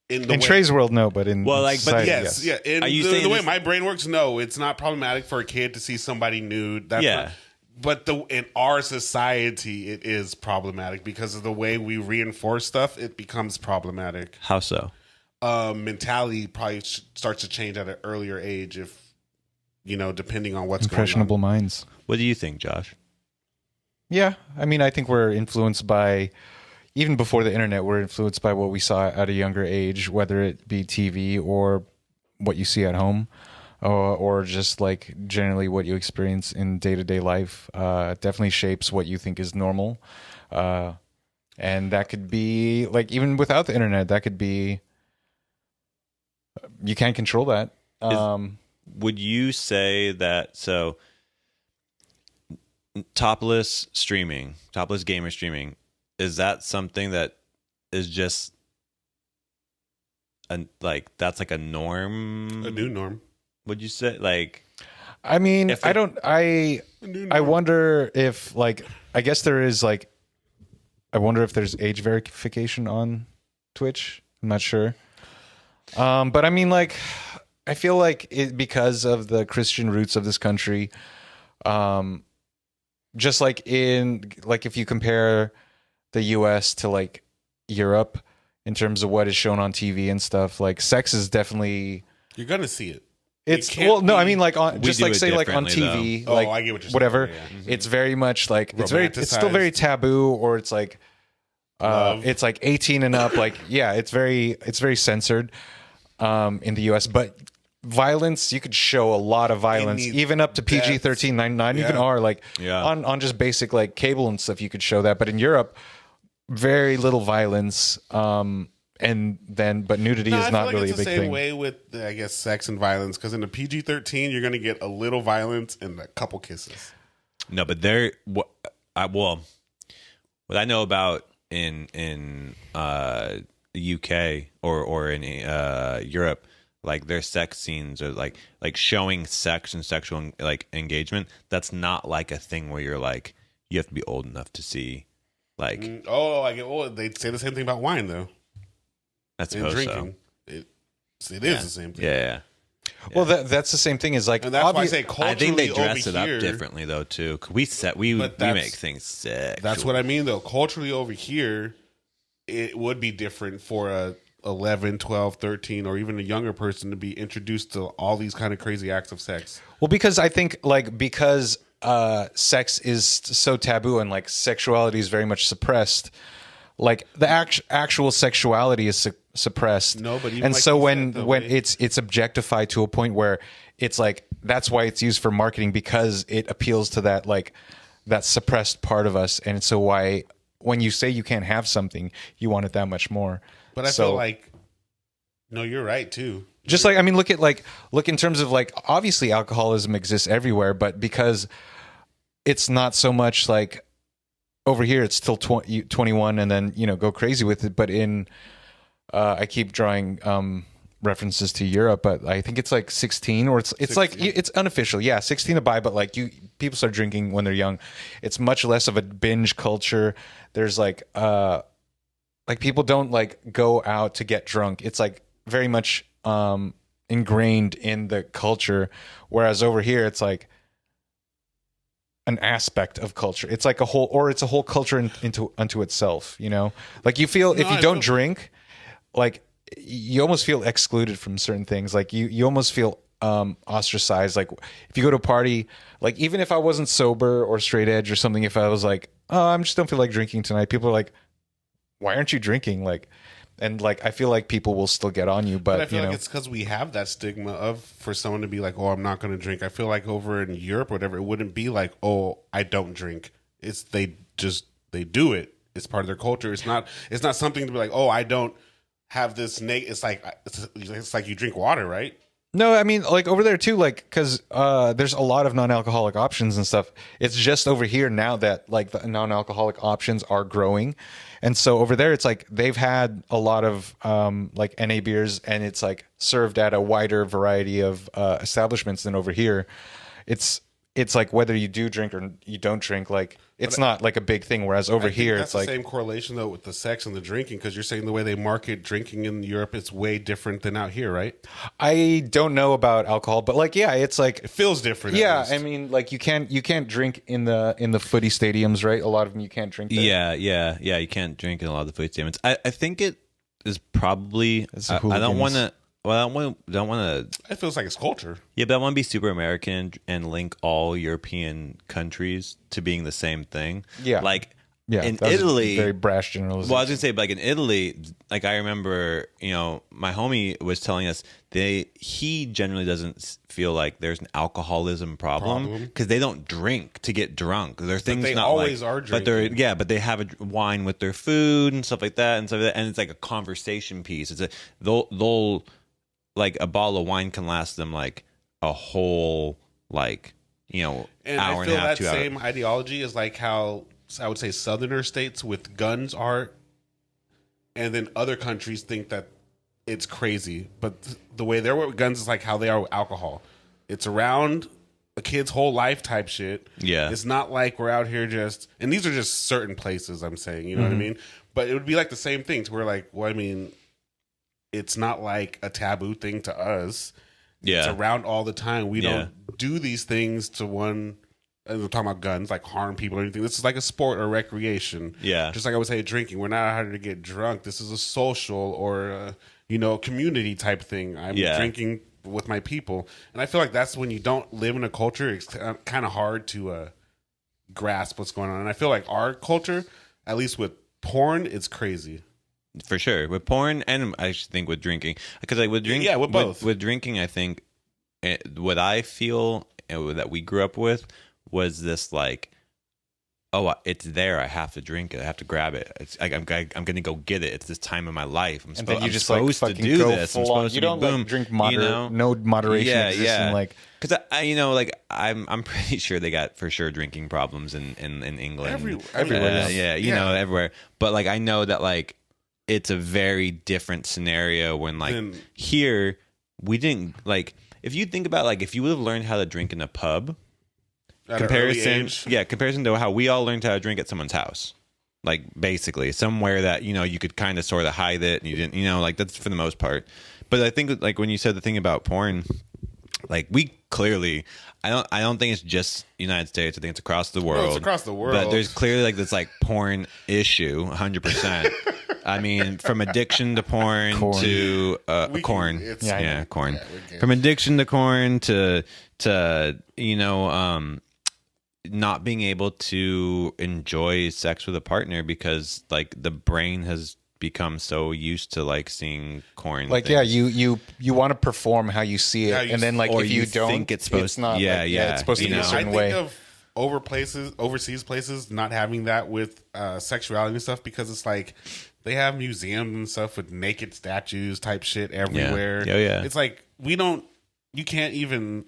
in Trey's world, no, but in society, yes. Yeah. In Are you the saying way my brain works, no, it's not problematic for a kid to see somebody nude. That's not, but in our society, it is problematic because of the way we reinforce stuff. It becomes problematic. How so? Mentality probably starts to change at an earlier age, if depending on what's impressionable going on. minds. What do you think, Josh? Yeah, I mean, I think we're influenced by. Even before the internet, we're influenced by what we saw at a younger age, whether it be TV or what you see at home, or just like generally what you experience in day-to-day life. It definitely shapes what you think is normal. And that could be, like, even without the internet, that could be, you can't control that. Would you say that, so topless gamer streaming, is that something that is just that's like a norm? A new norm. Would you say? Like, I mean, I wonder if, like, I guess there is, like, I wonder if there's age verification on Twitch. I'm not sure. But I mean, like, I feel like because of the Christian roots of this country, just like if you compare the US to like Europe in terms of what is shown on TV and stuff, like sex is definitely, you're gonna see it. I mean, like on just like say like on TV, though. like I get what you're whatever. saying, yeah. It's very much like it's still very taboo, or it's like it's like 18 and up. Like it's very censored in the US, but violence, you could show a lot of violence, even up to PG-13, not even R, like on just basic like cable and stuff, you could show that. But in Europe, very little violence, but nudity is not really a big thing. It's the same way with, I guess, sex and violence, because in the PG-13, you're going to get a little violence and a couple kisses. No, but what I know about in the UK or in Europe, like their sex scenes are like showing sex and sexual like engagement. That's not like a thing where you're like, you have to be old enough to see. Like, I get. Well, they say the same thing about wine, though. That's drinking. It is the same thing. Yeah. Well, that's the same thing as like. And that's why I say culturally, I think they dress it up here, differently though too. We make things sick. That's what I mean though. Culturally over here, it would be different for a 11, 12, 13, or even a younger person to be introduced to all these kind of crazy acts of sex. Well, because I think because sex is so taboo and like sexuality is very much suppressed, like the actual sexuality is suppressed. No, but even and like so when it's objectified to a point where it's like, that's why it's used for marketing, because it appeals to that, like that suppressed part of us. And so why when you say you can't have something, you want it that much more. But I feel like, no, you're right too. Just like, I mean, look in terms of like, obviously alcoholism exists everywhere, but because it's not so much like over here, it's still 21 and then, go crazy with it. But I keep drawing references to Europe, but I think it's like 16 or it's 16. Like, it's unofficial. Yeah. 16 to buy, but like people start drinking when they're young. It's much less of a binge culture. There's like people don't like go out to get drunk. It's like very much ingrained in the culture, whereas over here it's like an aspect of culture. It's like a whole culture unto itself. Like you feel if you don't drink, like you almost feel excluded from certain things. Like you almost feel ostracized. Like if you go to a party, like even if I wasn't sober or straight edge or something, if I was like, oh, I just don't feel like drinking tonight, people are like, why aren't you drinking? Like, and like I feel like people will still get on you, but I feel like it's because we have that stigma for someone to be like, oh, I'm not going to drink. I feel like over in Europe or whatever, it wouldn't be like, oh, I don't drink. It's they do it. It's part of their culture. It's not something to be like, oh, I don't have this it's like you drink water, right? No, I mean, like over there too, like because there's a lot of non-alcoholic options and stuff. It's just over here now that like the non-alcoholic options are growing, and so over there it's like they've had a lot of like NA beers, and it's like served at a wider variety of establishments than over here. It's like whether you do drink or you don't drink, like it's not like a big thing. Whereas over here, that's it's the like same correlation though with the sex and the drinking, because you're saying the way they market drinking in Europe is way different than out here, right? I don't know about alcohol, but like yeah, it's like It feels different. at yeah. least. I mean, like you can't drink in the footy stadiums, right? A lot of them you can't drink there. Yeah. You can't drink in a lot of the food statements. I think it is probably. It's a I don't want hooligans. to. Well, I don't want to. It feels like it's culture. Yeah, but I want to be super American and link all European countries to being the same thing. Yeah. like Yeah, in that was a Italy. very brash generalization. Well, I was gonna say, like in Italy, like I remember, my homie was telling us he generally doesn't feel like there's an alcoholism problem because they don't drink to get drunk. Their things they not always like, are but they're drinking. but they have a wine with their food and stuff like that, and it's like a conversation piece. They'll like a bottle of wine can last them like a whole like And hour I and feel a half, that 2 hours. same ideology is like how I would say southerner states with guns are, and then other countries think that it's crazy. But the way they're with guns is like how they are with alcohol. It's around a kid's whole life type shit. Yeah. It's not like we're out here and these are just certain places I'm saying, you know what I Mm-hmm. mean? But it would be like the same thing to where like, well, I mean, it's not like a taboo thing to us. Yeah. It's around all the time. We Yeah. don't do these things to one. We're talking about guns, like harm people or anything. This is like a sport or recreation. Yeah. Just like I would say, drinking. We're not out here to get drunk. This is a social or community type thing. I'm Yeah. drinking with my people, and I feel like that's when you don't live in a culture. It's kind of hard to grasp what's going on. And I feel like our culture, at least with porn, it's crazy. For sure, with porn, and I should think with drinking, because like with drinking, Yeah, with both. With drinking, I think what I feel that we grew up with was this like, oh, it's there. I have to drink it. I have to grab it. It's like I'm gonna go get it. It's this time in my life. and then you I'm just like supposed to fucking do go this. I'm full on. supposed You to don't be boom. like drink No moderation Yeah, exists yeah. in like because I'm pretty sure they got for sure drinking problems in England, Everywhere. yeah, everywhere. But like I know that like it's a very different scenario when like here we didn't like if you think about like if you would have learned how to drink in a pub At an early comparison age. comparison to how we all learned how to drink at someone's house, like basically somewhere that you could kind of sort of hide it and you didn't like that's for the most part. But I think like when you said the thing about porn, like we clearly I don't think it's just United States. I think it's across the world. it's across the world. But there's clearly like this like porn issue 100%. I mean, from addiction to porn. To corn. Corn. Yeah, we can. From addiction to corn to not being able to enjoy sex with a partner because like the brain has become so used to like seeing corn. like things. you want to perform how you see it, Yeah, you- and then like or if you, you don't, think it's supposed- not yeah, like, yeah, it's supposed to you be a know. I certain think way. of overseas places not having that with sexuality and stuff because it's like they have museums and stuff with naked statues type shit everywhere. Yeah. It's like you can't even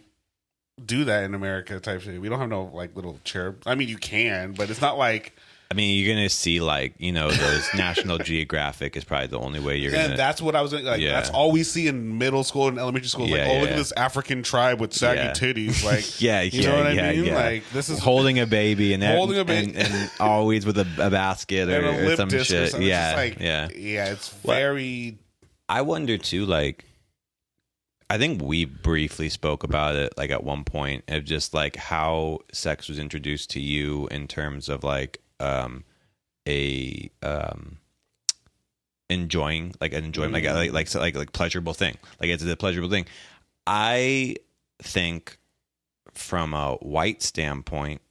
do that in America type shit. We don't have no like little cherub. I mean, you can, but it's not like. I mean, you're gonna see like those National Geographic is probably the only way you're And gonna. that's what I was like. Yeah. That's all we see in middle school and elementary school. Like, Yeah, look yeah. at this African tribe with saggy Yeah. titties. Like, Yeah, you know what I mean? yeah. Like, this is holding a baby and Holding a baby. and always with a basket and a or lip some disc or shit. something. Yeah, It's just like, yeah. It's very. I wonder too, like, I think we briefly spoke about it, like at one point, of just like how sex was introduced to you in terms of like a enjoying, like an enjoyment, like pleasurable thing. Like it's a pleasurable thing. I think from a white standpoint,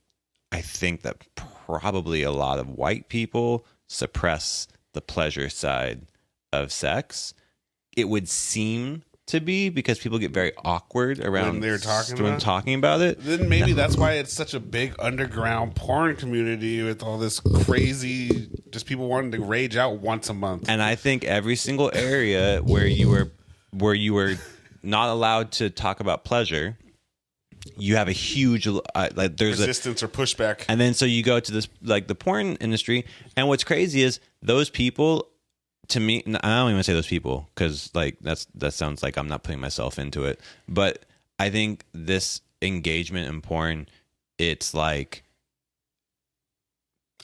I think that probably a lot of white people suppress the pleasure side of sex. It would seem to be because people get very awkward around When they're talking about it. Then maybe that's why it's such a big underground porn community with all this crazy, just people wanting to rage out once a month. And I think every single area where you were not allowed to talk about pleasure, you have a huge like there's resistance or pushback. And then so you go to this like the porn industry, and what's crazy is those people. To me, I don't even say those people because like that sounds like I'm not putting myself into it. But I think this engagement in porn, it's like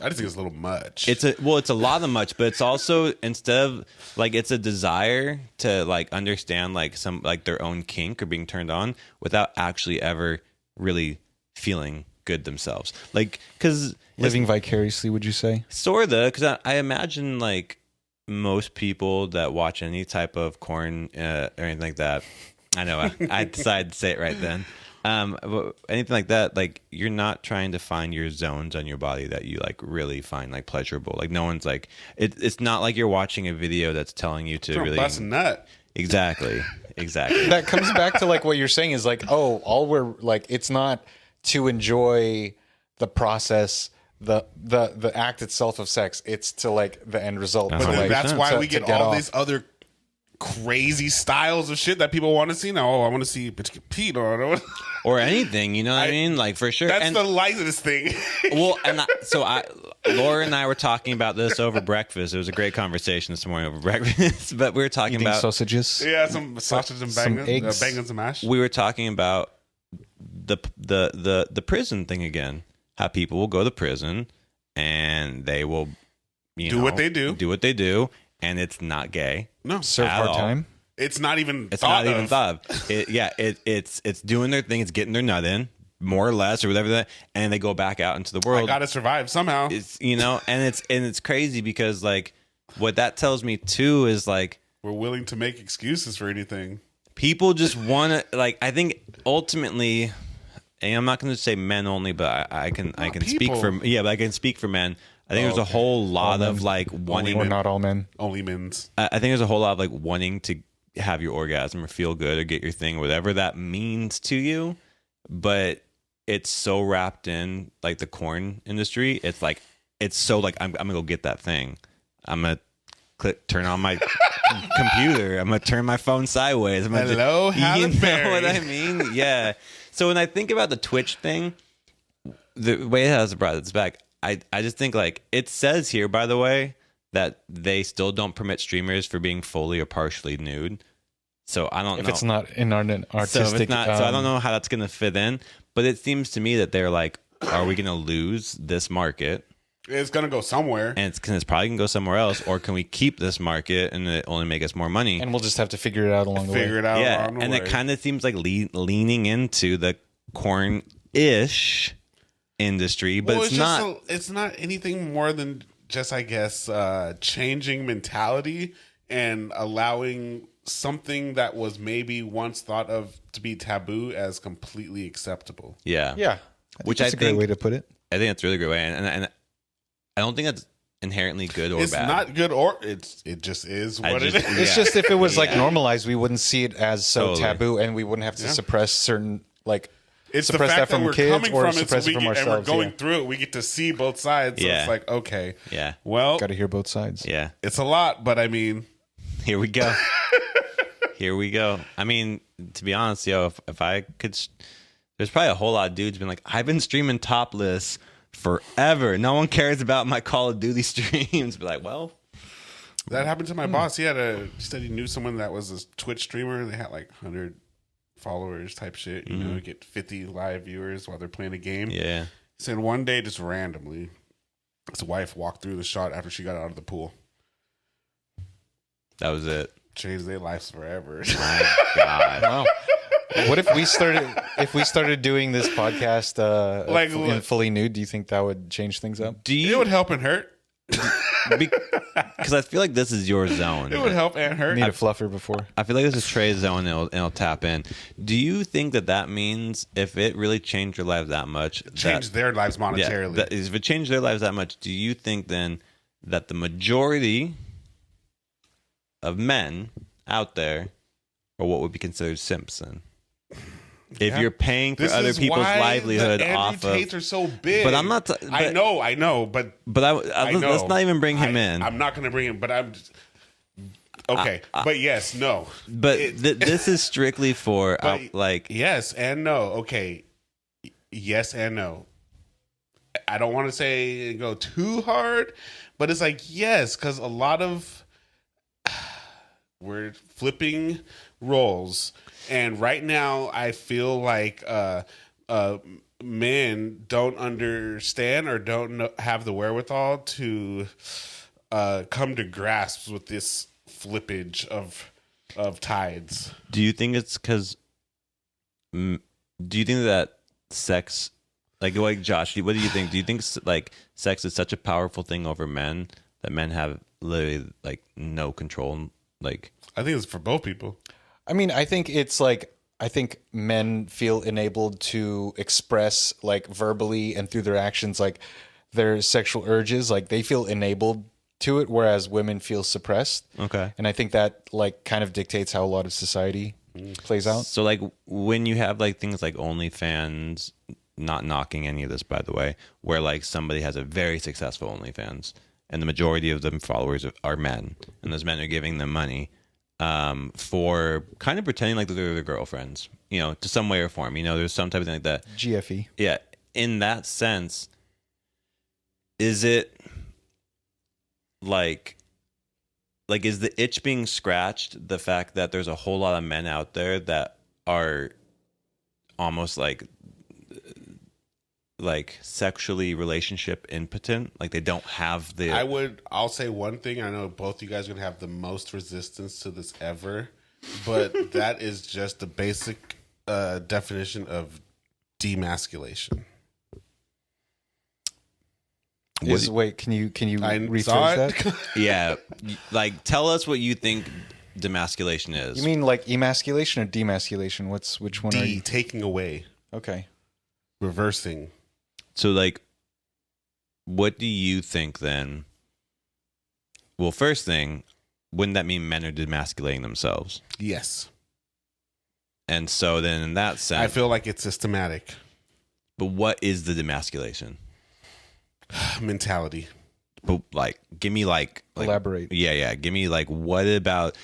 I just think it's a little much. It's a lot of much, but it's also instead of like it's a desire to like understand like some like their own kink or being turned on without actually ever really feeling good themselves. Like because living vicariously, would you say? Sorta, because I imagine like. Most people that watch any type of porn or anything like that, I know I decided to say it right then. But anything like that, like you're not trying to find your zones on your body that you like really find like pleasurable. Like no one's like it's not like you're watching a video that's telling you to really bust a nut. Exactly. That comes back to like what you're saying is like, oh, all we're like, it's not to enjoy the process. The act itself of sex, it's to like the end result. But like, that's why we get all these other crazy styles of shit that people want to see now. Oh, I want to see bitch get peed on or anything, you know what I mean? Like for sure. That's the lightest thing. Well, and Laura and I were talking about this over breakfast. It was a great conversation this morning over breakfast. But we were talking about sausages. Yeah, some sausage and bangers, bangers and mash. We were talking about the prison thing again. How people will go to prison and they will do what they do, and it's not gay. No, serve hard time. It's not even. It's not even thought of. It's doing their thing. It's getting their nut in, more or less, or whatever that, and they go back out into the world. I gotta survive somehow. It's and it's crazy because like what that tells me too is like we're willing to make excuses for anything. People just want to like. I think ultimately. And I'm not going to say men only, but I can speak for but I can speak for men. I think there's a whole lot of like wanting, or not all men, only men's. I think there's a whole lot of like wanting to have your orgasm or feel good or get your thing, whatever that means to you. But it's so wrapped in like the porn industry. It's like it's so like I'm gonna go get that thing. I'm gonna turn on my computer. I'm gonna turn my phone sideways. Hello, you know what I mean? Yeah. So when I think about the Twitch thing, the way it has brought this back, I just think like it says here, by the way, that they still don't permit streamers for being fully or partially nude. So I don't know if it's not in our artistic. So, if it's not, so I don't know how that's going to fit in. But it seems to me that they're like, are we going to lose this market? It's going to go somewhere. And it's probably going to go somewhere else. Or can we keep this market and it only make us more money? And we'll just have to figure it out along the way. Yeah, and it kind of seems like leaning into the corn-ish industry, but it's not. It's not anything more than just, I guess, changing mentality and allowing something that was maybe once thought of to be taboo as completely acceptable. Yeah. Which I think a great way to put it. I think that's a really great way, and I don't think that's inherently good or it's bad. It's not good or it just is what it is. It's just if it was like normalized, we wouldn't see it as so taboo, and we wouldn't have to suppress certain like. It's suppress the fact that from we're kids coming or from suppress it, it from ourselves. and we're going through it. We get to see both sides. So it's like, okay, well, got to hear both sides. Yeah, it's a lot, but I mean, here we go. Here we go. I mean, to be honest, if I could, there's probably a whole lot of dudes been like, I've been streaming topless forever. No one cares about my Call of Duty streams. Be like, well, that happened to my boss. He said he knew someone that was a Twitch streamer. And they had like 100 followers type shit. You know, get 50 live viewers while they're playing a game. Yeah. He said one day, just randomly, his wife walked through the shot after she got out of the pool. That was it. Changed their lives forever. My God. Wow. What if we started doing this podcast in fully nude? Do you think that would change things up? It would help and hurt. Because I feel like this is your zone. It would help and hurt. Need a fluffer before. I feel like this is Trey's zone and it'll tap in. Do you think that means if it really changed your lives that much, changed their lives monetarily? If it changed their lives that much, do you think then that the majority of men out there or what would be considered simps then? If Yeah. you're paying for This other is people's why livelihood the off Andrew of, Tates are so big. but I'm not. I know, but I know. Let's not even bring him in. I'm not going to bring him, but I'm just, okay. But yes, no. But this is strictly for But yes and no. Okay, yes and no. I don't want to say go too hard, but it's like yes, because a lot of we're flipping roles, and right now I feel like men don't understand or don't have the wherewithal to come to grasps with this flippage of tides. Do you think it's because? Do you think that sex, like Josh? What do you think? Do you think like sex is such a powerful thing over men that men have literally like no control? Like, I think it's for both people. I mean, I think it's like, I think men feel enabled to express like verbally and through their actions, like their sexual urges, like they feel enabled to it, whereas women feel suppressed. okay. And I think that like kind of dictates how a lot of society plays out. So like when you have like things like OnlyFans, not knocking any of this by the way, where like somebody has a very successful OnlyFans and the majority of them followers are men, and those men are giving them money for kind of pretending like they're their girlfriends, you know, to some way or form. You know, there's some type of thing like that. GFE. Yeah. In that sense, is it like is the itch being scratched the fact that there's a whole lot of men out there that are almost like sexually relationship impotent, like they don't have the I'll say one thing. I know both you guys are gonna have the most resistance to this ever, but that is just the basic definition of demasculation. Wait, can you I rephrase saw it. that? yeah, like tell us what you think demasculation is. You mean like emasculation or demasculation? Which one are you? Taking away, Okay. reversing. So like what do you think then? Well, first thing, wouldn't that mean men are demasculating themselves? Yes, And so then in that sense, I feel like it's systematic but what is the demasculation? mentality. But like give me like Elaborate. Yeah, give me like what about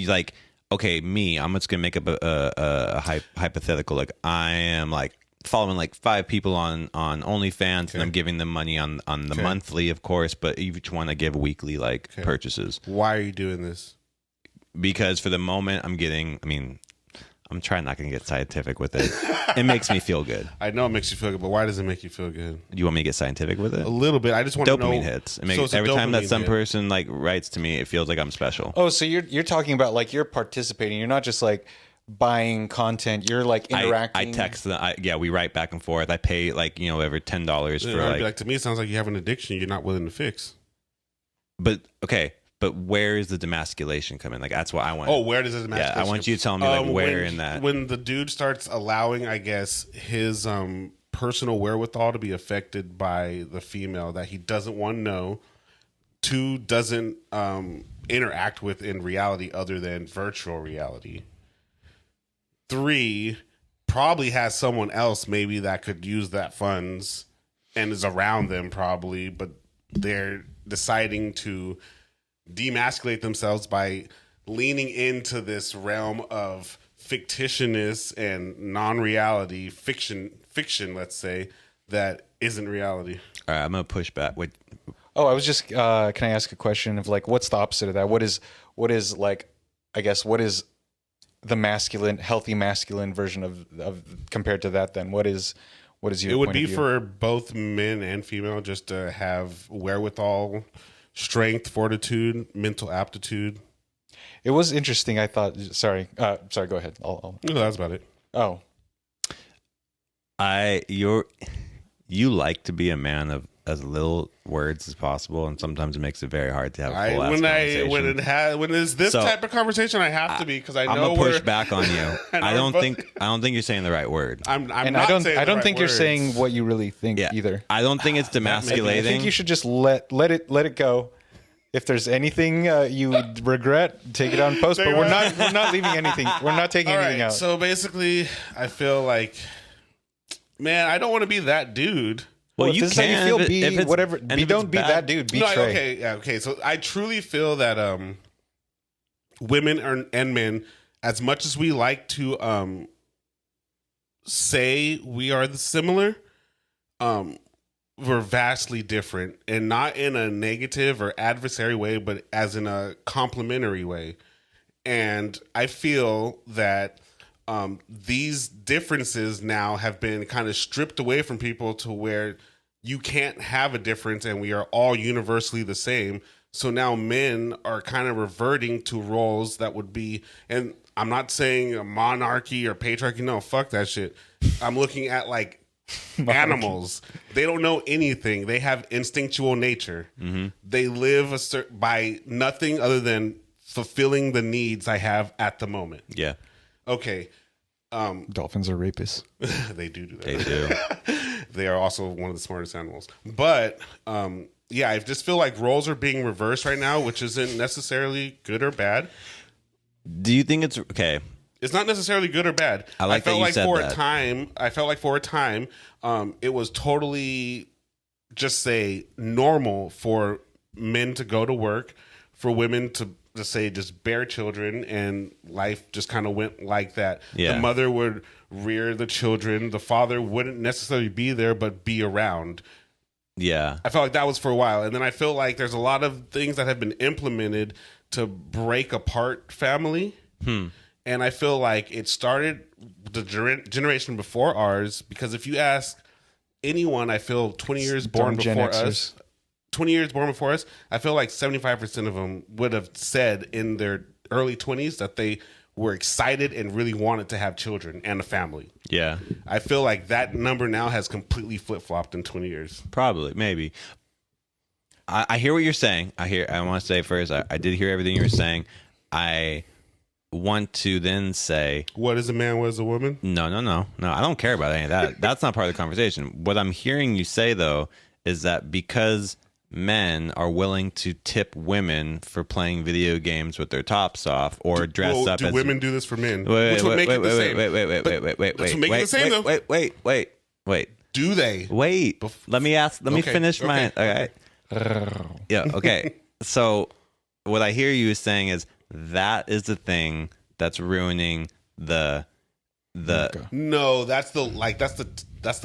like okay, me, I'm just gonna make up a hypothetical. Like I am like following like 5 people on OnlyFans, and I'm giving them money on the monthly, of course, but each one I give weekly purchases. Why are you doing this? Because for the moment I'm trying not going to get scientific with it. It makes me feel good. I know it makes you feel good, but why does it make you feel good? Do you want me to get scientific with it? A little bit. I just want to know. Dopamine hits. It makes, So it's a every time that dopamine some hit. person like writes to me, it feels like I'm special. Oh, so you're talking about like you're participating. You're not just like buying content. You're like interacting. I text them. We write back and forth. I pay every $10 for I'd be like, to me, it sounds like you have an addiction you're not willing to fix. But okay. But where is the demasculation coming? Like that's what I want. Oh, where does it? Yeah, I want you to tell me like where in that. When the dude starts allowing, I guess, his personal wherewithal to be affected by the female that he doesn't want to know, 2 doesn't interact with in reality other than virtual reality, 3 probably has someone else maybe that could use that funds and is around them probably, but they're deciding to demasculate themselves by leaning into this realm of fictitiousness and non-reality fiction, let's say, that isn't reality. All right, I'm gonna push back. Wait, Oh, I was just can I ask a question of like what's the opposite of that? What is like, I guess, what is the healthy masculine version of compared to that then? What is your It would point be of view? for both men and female just to have wherewithal, strength, fortitude, mental aptitude. It was interesting. I thought. Sorry. Go ahead. I'll. No, that's about it. Oh, you like to be a man of as little words as possible, and sometimes it makes it very hard to have a full conversation. When there's this So, type of conversation, I have to be because I I'm know gonna push back on you. I don't think you're saying the right word. I'm and not I don't. saying I the don't right think words. you're saying what you really think Yeah, either. I don't think it's demasculating. I think you should just let it go, If there's anything you regret, take it on post. But we're not leaving anything. We're not taking anything out. So basically, I feel like, man, I don't want to be that dude. Well, if you this is how can you feel, if be it's- whatever. and Be if don't it's be bad- that dude. Be No, Trey. okay. So I truly feel that women and men, as much as we like to say we are similar, we're vastly different, and not in a negative or adversary way, but as in a complementary way. And I feel that these differences now have been kind of stripped away from people to where you can't have a difference and we are all universally the same. So now men are kind of reverting to roles that would be, and I'm not saying a monarchy or patriarchy. No, fuck that shit. I'm looking at like animals. They don't know anything. They have instinctual nature. Mm-hmm. They live by nothing other than fulfilling the needs I have at the moment. Yeah. Okay. Dolphins are rapists. They do that. They do. They are also one of the smartest animals. But yeah, I just feel like roles are being reversed right now, which isn't necessarily good or bad. Do you think it's okay? It's not necessarily good or bad. I felt like for a time, it was totally just say normal for men to go to work, for women to say just bear children, and life just kind of went like that. Yeah. The mother would rear the children. The father wouldn't necessarily be there, but be around. Yeah. I felt like that was for a while. And then I feel like there's a lot of things that have been implemented to break apart family. And I feel like it started the generation before ours, because if you ask anyone, I feel 20 years born before us, 20 years born before us, I feel like 75% of them would have said in their early 20s that they were excited and really wanted to have children and a family. Yeah. I feel like that number now has completely flip-flopped in 20 years. Probably, maybe. I hear what you're saying. I want to say first, I did hear everything you were saying. I want to then say, what is a man, what is a woman? No. I don't care about any of that. That's not part of the conversation. What I'm hearing you say, though, is that because men are willing to tip women for playing video games with their tops off or dress up do as women do this for men? Which would make it the same. Wait. Do they? Wait. Let me finish my. Okay. Yeah. Okay. So what I hear you saying is that is the thing that's ruining the. No, that's the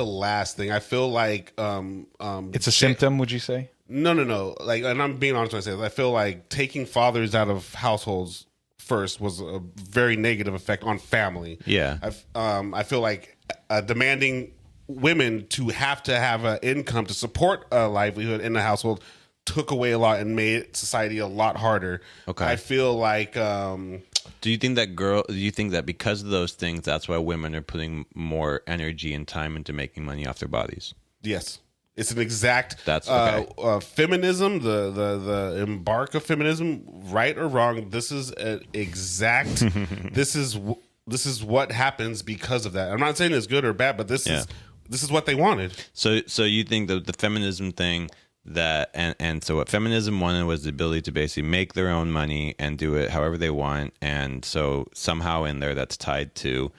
last thing. I feel like it's a symptom. Would you say? No. Like, and I'm being honest when I say this. I feel like taking fathers out of households first was a very negative effect on family. Yeah. I feel like demanding women to have an income to support a livelihood in the household took away a lot and made society a lot harder. Okay. I feel like do you think that because of those things, that's why women are putting more energy and time into making money off their bodies? Yes. It's an exact that's okay. Feminism, the embark of feminism, right or wrong, this is an exact this is what happens because of that. I'm not saying it's good or bad, but this is what they wanted. So you think that the feminism thing that and so what feminism wanted was the ability to basically make their own money and do it however they want, and so somehow in there that's tied to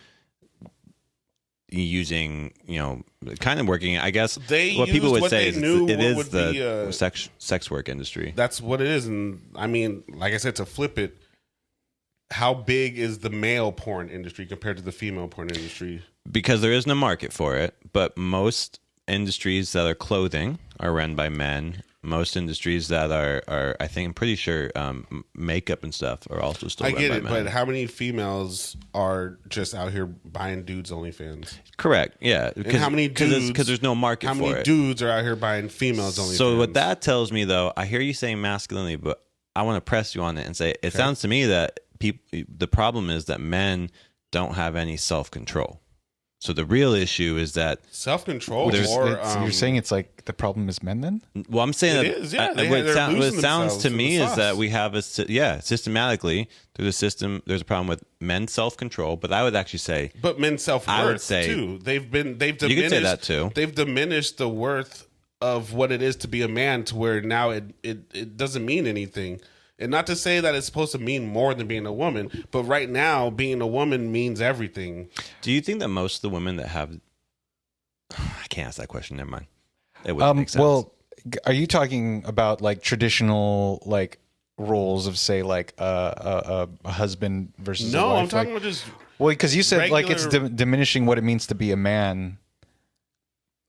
using, kind of working, I guess. What people would say is it is the sex work industry. That's what it is. And I mean, like I said, to flip it, how big is the male porn industry compared to the female porn industry? Because there is no market for it, but most industries that are clothing are run by men. Most industries that are I think I'm pretty sure makeup and stuff are also still run by men. I get it, but how many females are just out here buying dudes OnlyFans? Correct, yeah. And how many dudes? Because there's no market for it. How many dudes are out here buying females OnlyFans? So what that tells me, though, I hear you saying masculinity, but I want to press you on it and say it sounds to me that the problem is that men don't have any self-control. So the real issue is that self-control. You're saying it's like the problem is men then? Well, I'm saying it is. Yeah, what it sounds to me is that we have systematically through the system. There's a problem with men's self-control, but I would actually say, but men's self-worth too. They've diminished. You could say that too. They've diminished the worth of what it is to be a man to where now it doesn't mean anything. And not to say that it's supposed to mean more than being a woman, but right now being a woman means everything. Do you think that most of the women that have I can't ask that question, never mind. It wouldn't make sense. Well, are you talking about like traditional like roles of say like a husband versus a No, wife? I'm talking about just well, because you said like it's regular- diminishing what it means to be a man.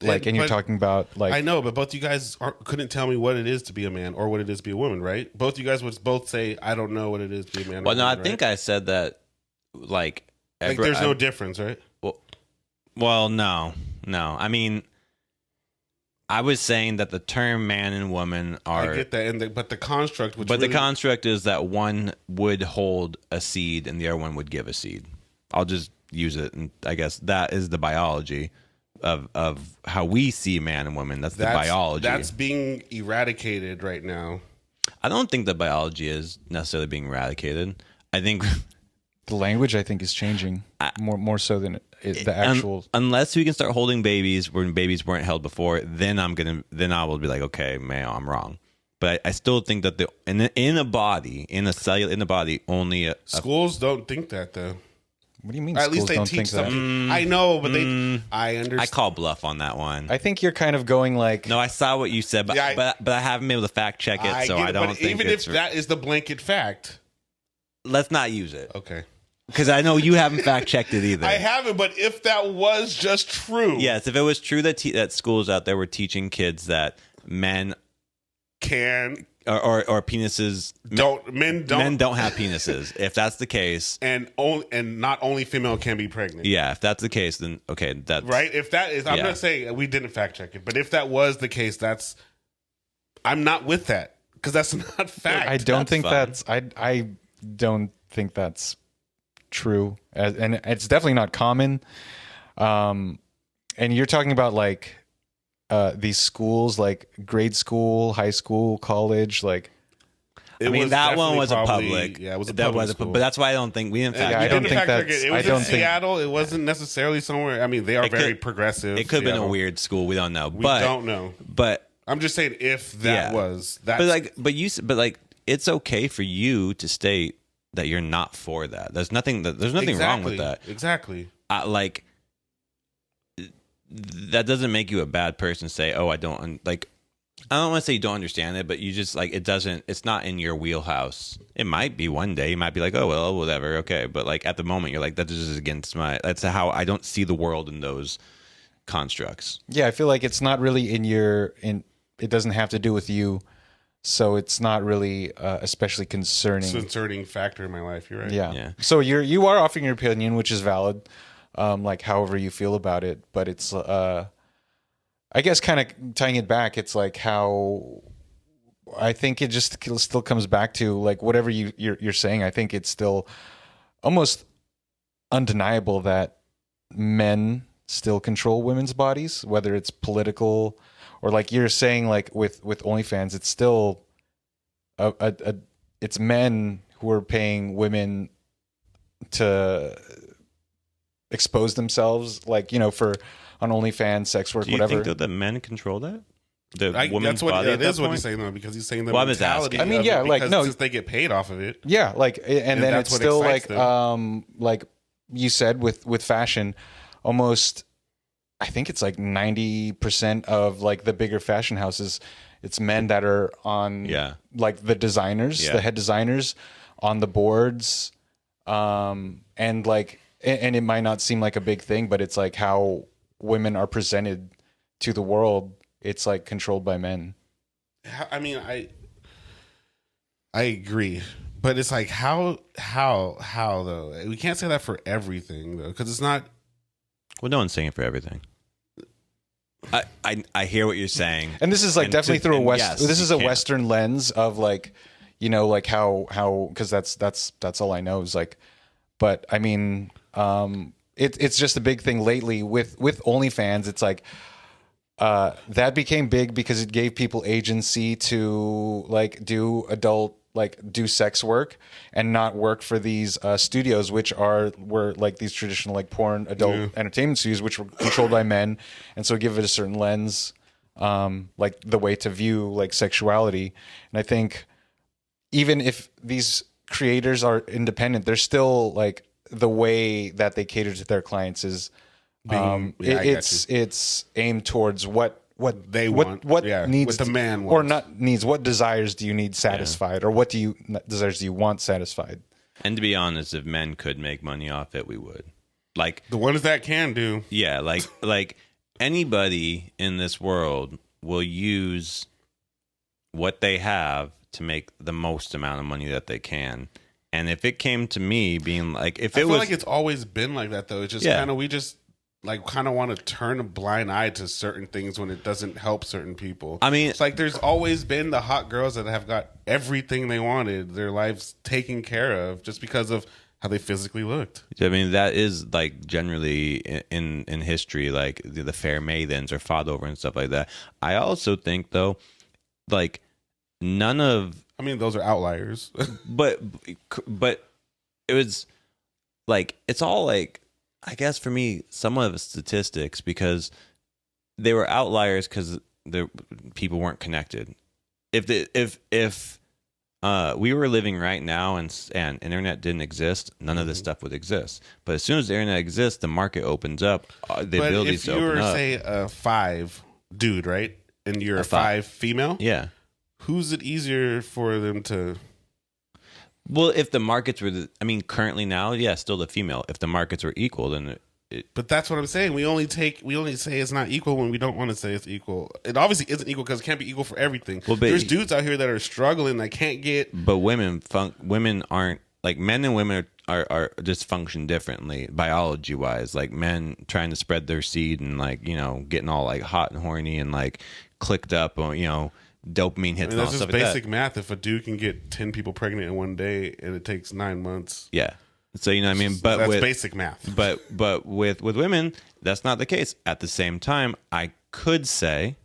Like, and you're But talking about like I know, but both you guys couldn't tell me what it is to be a man or what it is to be a woman, right? Both you guys would both say, "I don't know what it is to be a man." Well, no, I woman, think right? I said that like There's no difference, right? Well, no. I mean, I was saying that the term man and woman are. I get that, but the construct, the construct is that one would hold a seed and the other one would give a seed. I'll just use it, and I guess that is the biology of how we see man and woman. That's the biology. That's being eradicated right now. I don't think the biology is necessarily being eradicated. I think the language I think is changing more so than the actual. Unless we can start holding babies when babies weren't held before, then I will be like, okay, man, I'm wrong. But I still think that in a body, only schools don't think that though. What do you mean? Or at least they teach something. I know, but I understand. I call bluff on that one. I think you're kind of going like. No, I saw what you said, but but I haven't been able to fact check it, so I don't think. Even if that is the blanket fact, let's not use it. Okay. Because I know you haven't fact checked it either. I haven't, but if that was just true, yes, if it was true that that schools out there were teaching kids that men can or penises men don't have penises. If that's the case, and not only female can be pregnant. Yeah, if that's the case, then okay, that's right. If that is, I'm not saying we didn't fact check it, but if that was the case, I'm not with that because that's not fact. I don't think that's I don't think that's true, and it's definitely not common. And you're talking about like these schools, like grade school, high school, college, like. I mean, that one was a public. Yeah, it was a public school. But that's why I don't think we didn't fact. I don't think that's. It was in Seattle. It wasn't necessarily somewhere. I mean, they are very progressive. It could have been a weird school. We don't know. We don't know. But I'm just saying, if that was that, but it's okay for you to state that you're not for that. There's nothing wrong with that. Exactly. That doesn't make you a bad person to say, oh, I don't like. I don't want to say you don't understand it, but you just like it's not in your wheelhouse. It might be one day. You might be like, oh well, whatever, okay. But like at the moment, you're like, that is against that's how I don't see the world in those constructs. Yeah, I feel like it's not really it doesn't have to do with you, so it's not really especially concerning factor in my life. You're right. Yeah. So you are offering your opinion, which is valid. Like however you feel about it, but it's I guess kind of tying it back, it's like how I think it just still comes back to like whatever you're saying. I think it's still almost undeniable that men still control women's bodies, whether it's political or like you're saying, like with OnlyFans, it's still it's men who are paying women to expose themselves, like, you know, for on OnlyFans, sex work, whatever. Do you think that the men control that? The that's woman's what body. That is what he's saying though, because he's saying the mentality. I mean, yeah, like no, since they get paid off of it. Yeah, like, and then it's still like, like you said with fashion, almost. I think it's like 90% of like the bigger fashion houses, it's men that are on, like the designers, the head designers on the boards, and like, and it might not seem like a big thing, but it's like how women are presented to the world. It's like controlled by men. I mean, I agree, but it's like how though? We can't say that for everything though, because it's not. Well, no one's saying it for everything. I hear what you're saying, and this is like definitely through a West. This is a Western lens of like, you know, like how because that's all I know is like, but I mean, it's just a big thing lately with OnlyFans. It's like that became big because it gave people agency to like do sex work and not work for these studios, which were like these traditional like porn adult entertainment studios, which were controlled by men, and so give it a certain lens. like the way to view like sexuality. And I think even if these creators are independent, they're still like the way that they cater to their clients is it's aimed towards what they want, what what needs the man or wants. not needs, what desires do you need satisfied, or what desires do you want satisfied. And to be honest, if men could make money off it, we would. Like The ones that can do. yeah, like anybody in this world will use what they have to make the most amount of money that they can. And if it came to me being like, if I it feel was like it's always been like that though. It's just kind of we just like kind of want to turn a blind eye to certain things when it doesn't help certain people. I mean, it's like there's always been the hot girls that have got everything they wanted, their lives taken care of, just because of how they physically looked. I mean, that is like generally in history, like the fair maidens are fought over and stuff like that. I also think though, like none of, I mean, those are outliers. but it was like, it's all like, I guess for me, somewhat of statistics, because they were outliers because the people weren't connected. If we were living right now and internet didn't exist, none of this stuff would exist. But as soon as the internet exists, the market opens up, the abilities to open up. But if you were, say, a 5 dude, right, and you're a 5 female, yeah, who's it easier for them to? Well, if the markets were, currently now, yeah, still the female. If the markets were equal, then But that's what I'm saying. We only say it's not equal when we don't want to say it's equal. It obviously isn't equal because it can't be equal for everything. Well, there's dudes out here that are struggling that can't get. But women aren't like men, and women are just function differently biology wise. Like men trying to spread their seed and like getting all like hot and horny and like clicked up on dopamine hits. And all that's stuff just like basic that. math. If a dude can get 10 people pregnant in one day and it takes 9 months, yeah. So you know what I mean, but that's basic math. But with women, that's not the case. At the same time, I could say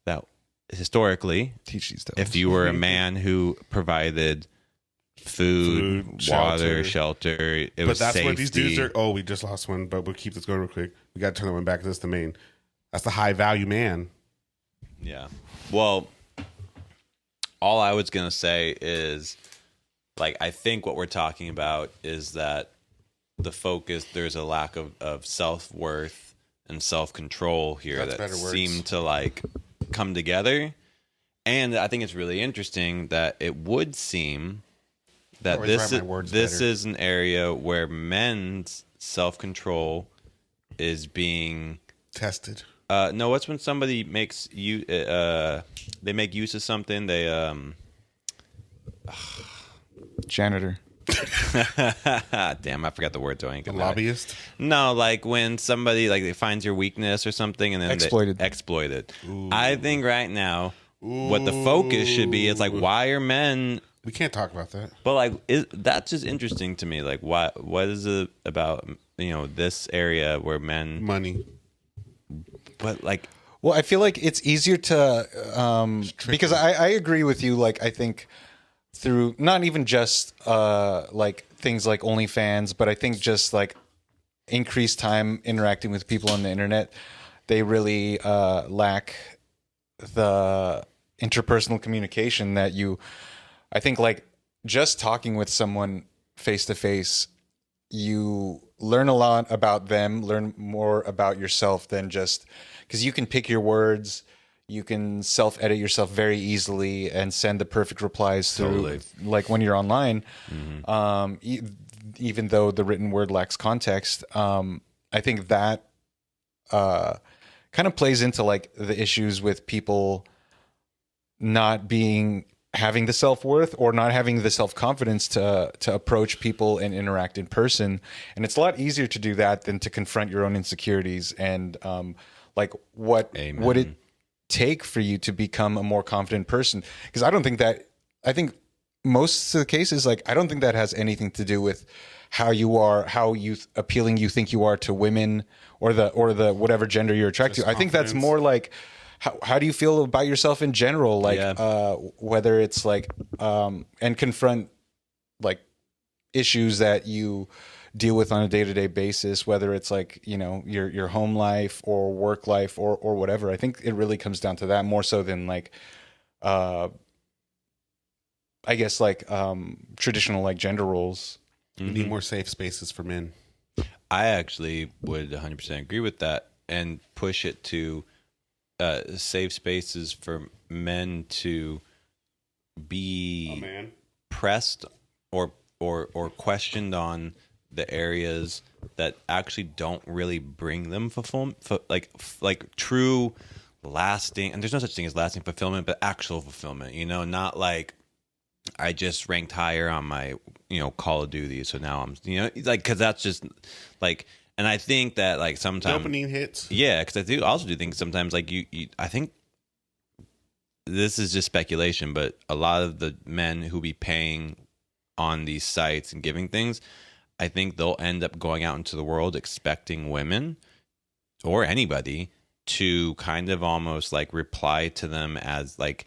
that historically, if you were a man who provided food, water, shelter, it was that's safety. what these dudes are. Oh, we just lost one, but we'll keep this going real quick. We got to turn that one back. That's the main. That's the high value man. Yeah. Well, all I was gonna say is, like, I think what we're talking about is that the focus, there's a lack of self-worth and self-control here that seem to like come together. And I think it's really interesting that it would seem that this is an area where men's self-control is being tested. No, what's when somebody makes you they make use of something, they janitor. Damn, I forgot the word. Lobbyist? No, like when somebody like they finds your weakness or something and then they exploit it. I think right now what the focus should be is like, why are men? We can't talk about that. But like, that's just interesting to me. Like, what is it about this area where men money? But like, well, I feel like it's easier to because I agree with you. Like, I think through not even just like things like OnlyFans, but I think just like increased time interacting with people on the internet, they really lack the interpersonal communication that I think like just talking with someone face to face, you learn a lot about them, learn more about yourself than just because you can pick your words. You can self-edit yourself very easily and send the perfect replies through, like when you're online. Mm-hmm. Even though the written word lacks context, I think that kind of plays into like the issues with people not having the self-worth or not having the self-confidence to approach people and interact in person. And it's a lot easier to do that than to confront your own insecurities and like what would it take for you to become a more confident person? Because I think most of the cases, like, I don't think that has anything to do with how you are, how appealing you think you are to women or the whatever gender you're attracted to. I think that's more like, how do you feel about yourself in general? Like, whether it's like, and confront like issues that you deal with on a day-to-day basis, whether it's like, you know, your home life or work life or whatever. I think it really comes down to that more so than like I guess like traditional like gender roles. We need more safe spaces for men. I actually would 100% agree with that and push it to safe spaces for men to be pressed or questioned on the areas that actually don't really bring them fulfillment, like true lasting, and there's no such thing as lasting fulfillment, but actual fulfillment, you know, not like I just ranked higher on my, you know, Call of Duty, so now I'm, you know, like, because that's just like, and I think that like sometimes dopamine hits. Yeah, because I also do think sometimes like you, I think this is just speculation, but a lot of the men who be paying on these sites and giving things, I think they'll end up going out into the world expecting women or anybody to kind of almost like reply to them as like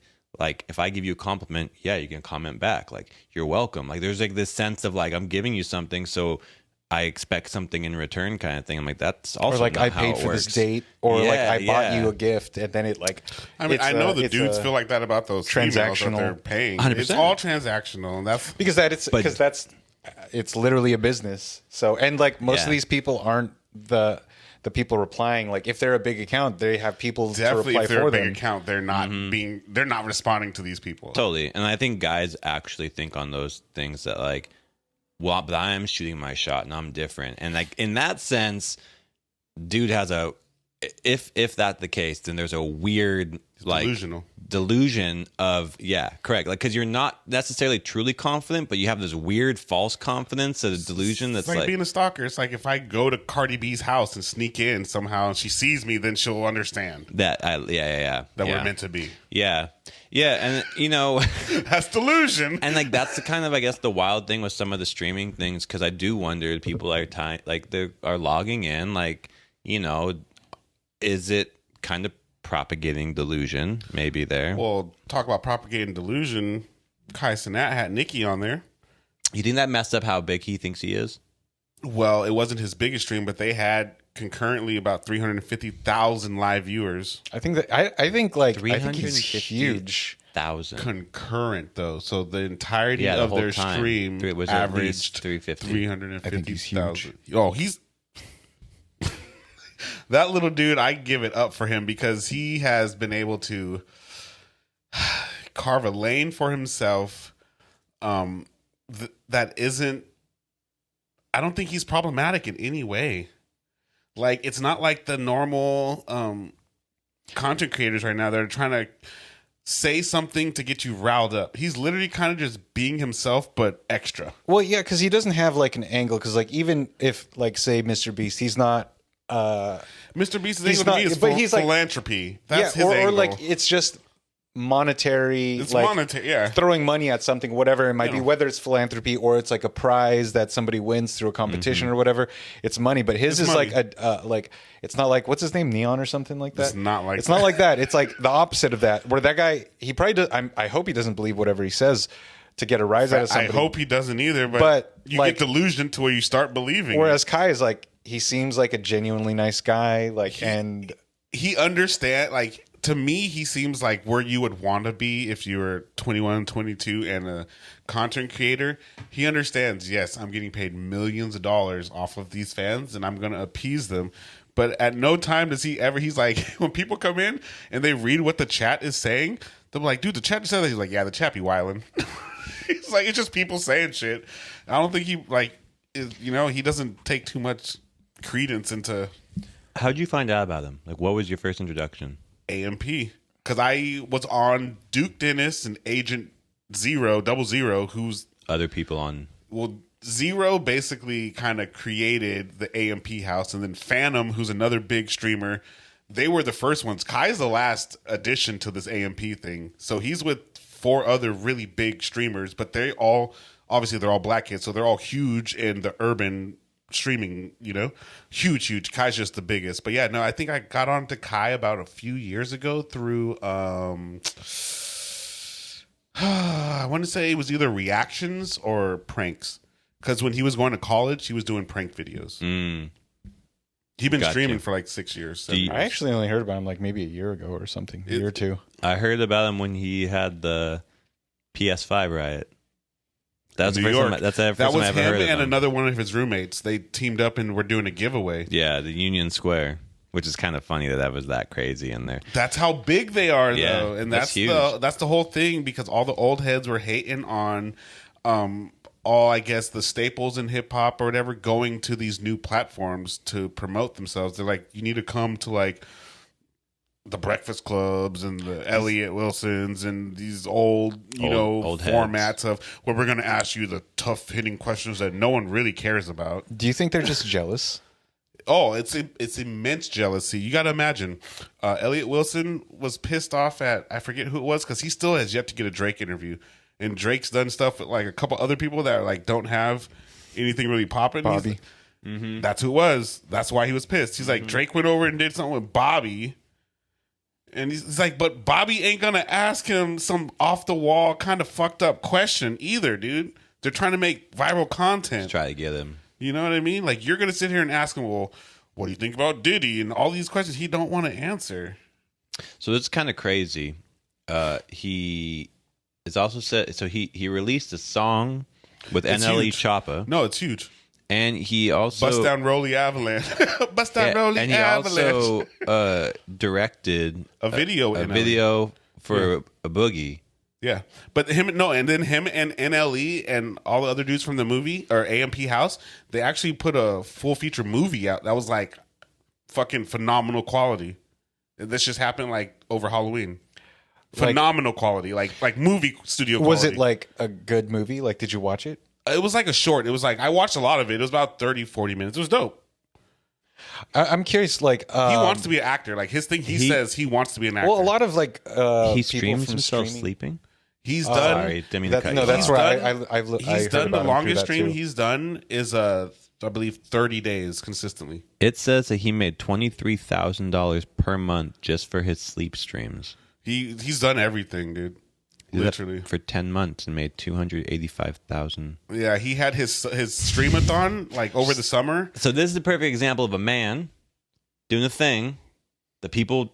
if I give you a compliment, yeah, you can comment back like you're welcome. Like there's like this sense of like I'm giving you something, so I expect something in return kind of thing. I'm like, that's also or like not I how paid it for works. this date, or like I bought you a gift, and then it like. I mean, I know the dudes feel like that about those transactional that they're paying. 100%. It's all transactional, and that's because it's literally a business. So and like most of these people aren't the people replying. Like if they're a big account, they have people definitely to reply if they're for a big them. account, they're not responding to these people. Totally. And I think guys actually think on those things that like, well, but I am shooting my shot and I'm different. And like in that sense, dude has if that's the case, then there's a weird like delusion of correct. Like because you're not necessarily truly confident, but you have this weird false confidence, a delusion that's it's like being a stalker. It's like if I go to Cardi B's house and sneak in somehow and she sees me, then she'll understand that we're meant to be. Yeah, and you know that's delusion. And like that's the kind of I guess the wild thing with some of the streaming things, because I do wonder people are they are logging in, like, you know, is it kind of propagating delusion maybe there? Well, talk about propagating delusion. Kai Cenat had Nikki on there. You think that messed up how big he thinks he is? Well, it wasn't his biggest stream, but they had concurrently about 350,000 live viewers. I think he's huge. Concurrent though, so the entirety of whole their time, stream was averaged 350,000. Oh, he's that little dude. I give it up for him because he has been able to carve a lane for himself. That isn't. I don't think he's problematic in any way. Like it's not like the normal content creators right now that are trying to say something to get you riled up. He's literally kind of just being himself, but extra. Well, yeah, because he doesn't have like an angle. Because like even if like say Mr. Beast, he's not. Mr. Beast's angle to me is philanthropy. That's his angle. Or like it's just monetary. It's like monetary, throwing money at something, whatever it might be, whether it's philanthropy or it's like a prize that somebody wins through a competition or whatever. It's money, but his is money. Like a like it's not like what's his name, Neon or something like that. It's not like that. It's like the opposite of that. Where that guy, he probably does. I hope he doesn't believe whatever he says to get a rise out of somebody. I hope he doesn't either. But you like, get delusion to where you start believing. Whereas Kai is like. He seems like a genuinely nice guy, like, he understand. Like to me, he seems like where you would want to be if you were 21, 22 and a content creator. He understands. Yes, I'm getting paid millions of dollars off of these fans, and I'm going to appease them. But at no time does he ever. He's like when people come in and they read what the chat is saying, they're like, "Dude, the chat just said that." He's like, "Yeah, the chat be wildin'." He's like, it's just people saying shit. I don't think he like, he doesn't take too much credence into. How'd you find out about him? Like, what was your first introduction? AMP, because I was on Duke Dennis and Agent 00, who's other people on. Well, Zero basically kind of created the AMP house, and then Phantom, who's another big streamer, they were the first ones. Kai's the last addition to this AMP thing, so he's with 4 other really big streamers, but they're all black kids, so they're all huge in the urban streaming, huge. Kai's just the biggest. But yeah, no, I think I got on to Kai about a few years ago through I want to say it was either reactions or pranks, Because when he was going to college, he was doing prank videos. He'd been streaming for like 6 years. I actually only heard about him like maybe a year ago or something, a year or two. I heard about him when he had the PS5 riot. That's the first time. That's the first time I ever heard of him. That was him and another one of his roommates. They teamed up and were doing a giveaway. Yeah, the Union Square, which is kind of funny that was that crazy in there. That's how big they are, though, and that's huge. That's the whole thing, because all the old heads were hating on all, I guess, the staples in hip hop or whatever going to these new platforms to promote themselves. They're like, you need to come to like the Breakfast Clubs and the Elliott Wilsons and these old formats heads. Of where we're going to ask you the tough hitting questions that no one really cares about. Do you think they're just jealous? Oh, it's immense jealousy. You got to imagine. Elliott Wilson was pissed off at, I forget who it was, because he still has yet to get a Drake interview. And Drake's done stuff with like a couple other people that like don't have anything really popping. Bobby. That's who it was. That's why he was pissed. He's like, Drake went over and did something with Bobby. And he's like, but Bobby ain't going to ask him some off the wall kind of fucked up question either, dude. They're trying to make viral content. Just try to get him. You know what I mean? Like, you're going to sit here and ask him, well, what do you think about Diddy? And all these questions he don't want to answer. So it's kind of crazy. He is also said, so he released a song with NLE Choppa. No, it's huge. And he also Bust Down Rolly Avalanche. Bust Down Rolly and he Avalanche. also directed a video for a Boogie. Yeah, but him and NLE and all the other dudes from the movie or AMP House, they actually put a full feature movie out that was like fucking phenomenal quality. This just happened like over Halloween. Phenomenal quality, like movie studio quality. Was it like a good movie? Like, did you watch it? It was like a short. It was like, I watched a lot of it. It was about 30, 40 minutes. It was dope. I'm curious, like... he wants to be an actor. Like, his thing, he says he wants to be an actor. Well, a lot of, like, he streams himself sleeping? He's done... Sorry, didn't mean to cut you. No, that's right. He's done the longest stream he's done is, I believe, 30 days consistently. It says that he made $23,000 per month just for his sleep streams. He's done everything, dude. Literally for 10 months and made $285,000. Yeah, he had his streamathon like over the summer. So this is the perfect example of a man doing a thing that people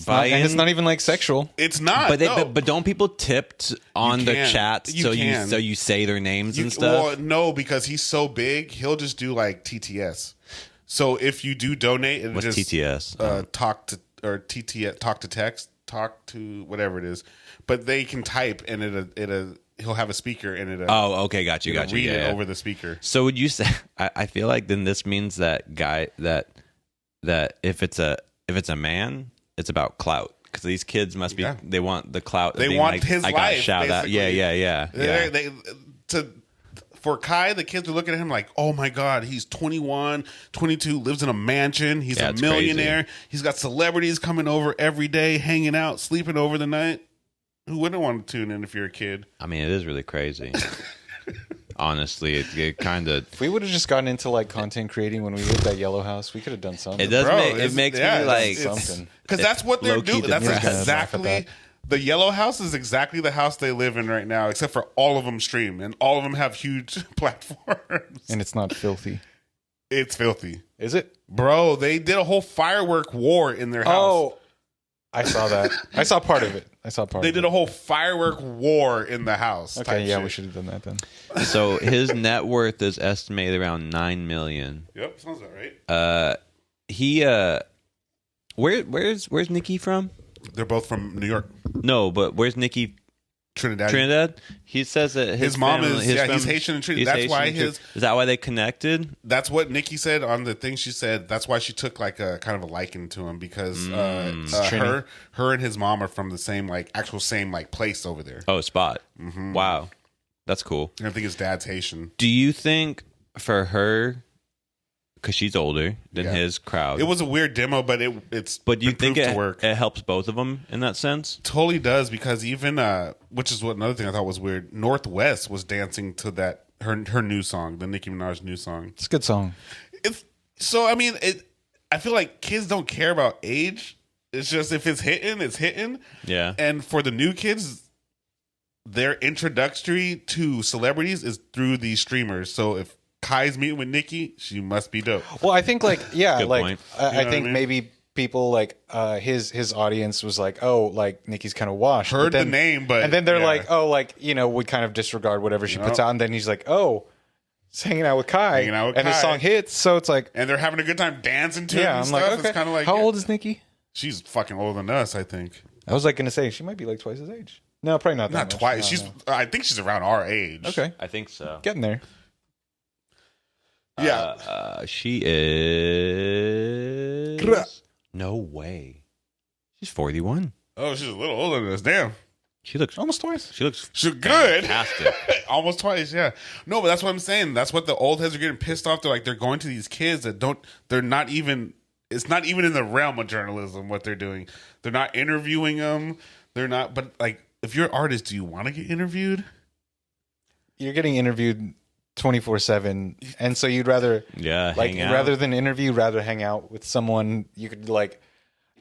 buy in. And it's not even like sexual. It's not. But don't people tipped on their chats so you say their names and stuff? Well, no, because he's so big, he'll just do like TTS. So if you do donate, what's just TTS? Talk to or TTS, talk to text. Talk to whatever it is, but they can type and he'll have a speaker and it. Oh, okay, got you. Read it over the speaker. So would you say? I feel like then this means that if it's a man, it's about clout because these kids must be they want the clout. They want like, his I life. Gotta shout out. Yeah. For Kai, the kids are looking at him like, oh my God, he's 21, 22, lives in a mansion. He's a millionaire. Crazy. He's got celebrities coming over every day, hanging out, sleeping over the night. Who wouldn't want to tune in if you're a kid? I mean, it is really crazy. Honestly, it kind of... If we would have just gotten into like content creating when we lived at Yellow House, we could have done something. It does it makes me like... something. Because that's what they're doing. That's exactly... The Yellow House is exactly the house they live in right now, except for all of them stream, and all of them have huge platforms. And it's not filthy. It's filthy. Is it? Bro, they did a whole firework war in their house. Oh, I saw that. I saw part of it. They did a whole firework war in the house. Okay, yeah, we should have done that then. So his net worth is estimated around $9 million. Yep, sounds about right. Where's Nikki from? They're both from New York. No, but where's Nikki? Trinidad. He says that his mom family, he's Haitian and Trinidad. That's why is that why they connected? That's what Nikki said on the thing. She said that's why she took like a kind of a liking to him because her and his mom are from the same same place over there. Oh, spot. Mm-hmm. Wow, that's cool. I think his dad's Haitian. Do you think for her? Because she's older than his crowd. It was a weird demo, but it's. But do you think it helps both of them in that sense? Totally does, because even which is what another thing I thought was weird. Northwest was dancing to that her new song, the Nicki Minaj new song. It's a good song. I feel like kids don't care about age. It's just if it's hitting, it's hitting. Yeah. And for the new kids, their introductory to celebrities is through these streamers. So if Kai's meeting with Nikki, she must be dope. Well, I think like Good point. I think maybe people like his audience was like, oh, like Nikki's kind of washed. Heard the name, but and then they're like, oh, like would kind of disregard whatever she puts out, and then he's like, oh, he's hanging out with Kai, and the song hits, so it's like, and they're having a good time dancing to it. Yeah, and I'm stuff. like, okay. It's kind of like, how old is Nikki? She's fucking older than us, I think. I was like gonna say she might be like twice his age. No, probably not. Not that much. twice. No. I think she's around our age. Okay, I think so. getting there. Yeah. She is. No way. She's 41. Oh, she's a little older than us. Damn. She looks Almost twice. She looks She's good. fantastic. Almost twice, yeah. No, but that's what I'm saying. That's what the old heads are getting pissed off. They're going to these kids that they're not even, it's not even in the realm of journalism what they're doing. They're not interviewing them. They're not, but like, if you're an artist, do you want to get interviewed? You're getting interviewed 24/7, and so you'd rather hang out. rather than interview, rather hang out with someone you could like.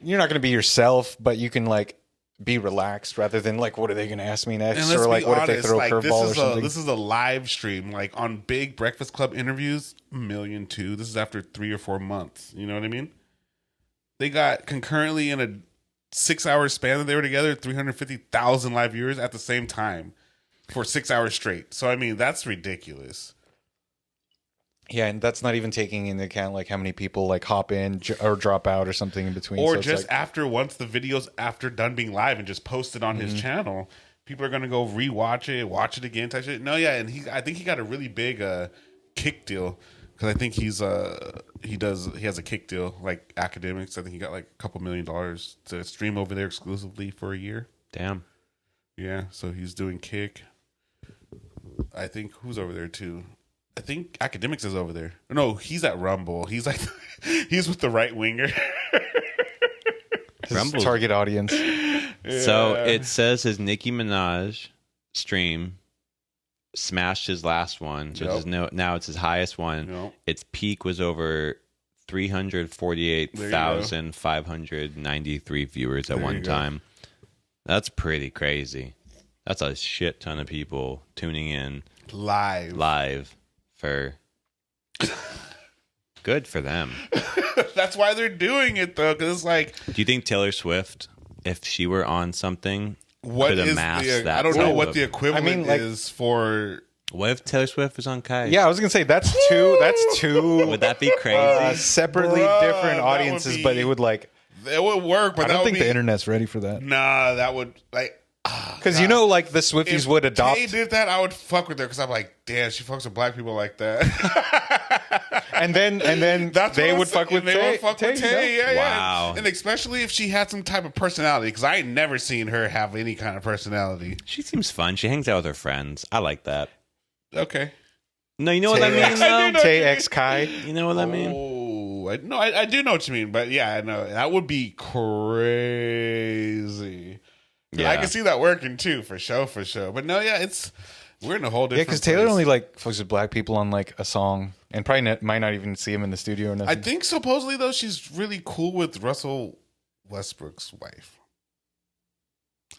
You're not going to be yourself, but you can like be relaxed rather than like, what are they going to ask me next, or like, what if they throw a curveball or something? This is a live stream, like on big Breakfast Club interviews, 1.2 million. This is after 3 or 4 months. You know what I mean? They got concurrently in a 6-hour span that they were together, 350,000 live viewers at the same time for 6 hours straight. So I mean, that's ridiculous. Yeah, and that's not even taking into account like how many people like hop in or drop out or something in between. Or so it's just like, after, once the video's after done being live and just posted on his channel, people are gonna go rewatch it, watch it again, type shit. No, yeah, and I think he got a really big kick deal because I think he has a kick deal like academics. I think he got like a couple $1 million to stream over there exclusively for a year. Damn. Yeah, so he's doing kick. I think who's over there too. I think Academics is over there. No, he's at Rumble. He's like, he's with the right winger. his target audience. So it says his Nicki Minaj stream smashed his last one. So now it's his highest one. Yep. Its peak was over 348,593 viewers at one time. That's pretty crazy. That's a shit ton of people tuning in live. Good for them. That's why they're doing it though, because it's like, do you think Taylor Swift, if she were on something, what could is amass the? that? I don't know what the equivalent is for. What if Taylor Swift was on Kai? Yeah, I was gonna say that's two. Would that be crazy? Separately different audiences, but it would like. It would work, but I don't think the internet's ready for that. Nah, that would like. Because like the Swifties If would adopt. Tay did that, I would fuck with her because I'm like, damn, she fucks with black people like that. and then they would fuck with Tay. They would fuck with Tay, yeah. Wow. And especially if she had some type of personality, because I ain't never seen her have any kind of personality. She seems fun. She hangs out with her friends. I like that. Okay. No, you know what I mean, though? Tay X Kai. You know what I mean? Oh, I do know what you mean, but yeah, I know that would be crazy. Yeah, I can see that working too, for sure. But no, yeah, we're in a whole different. Yeah, because Taylor only like fucks with black people on like a song, and probably might not even see him in the studio or nothing. I think supposedly though she's really cool with Russell Westbrook's wife.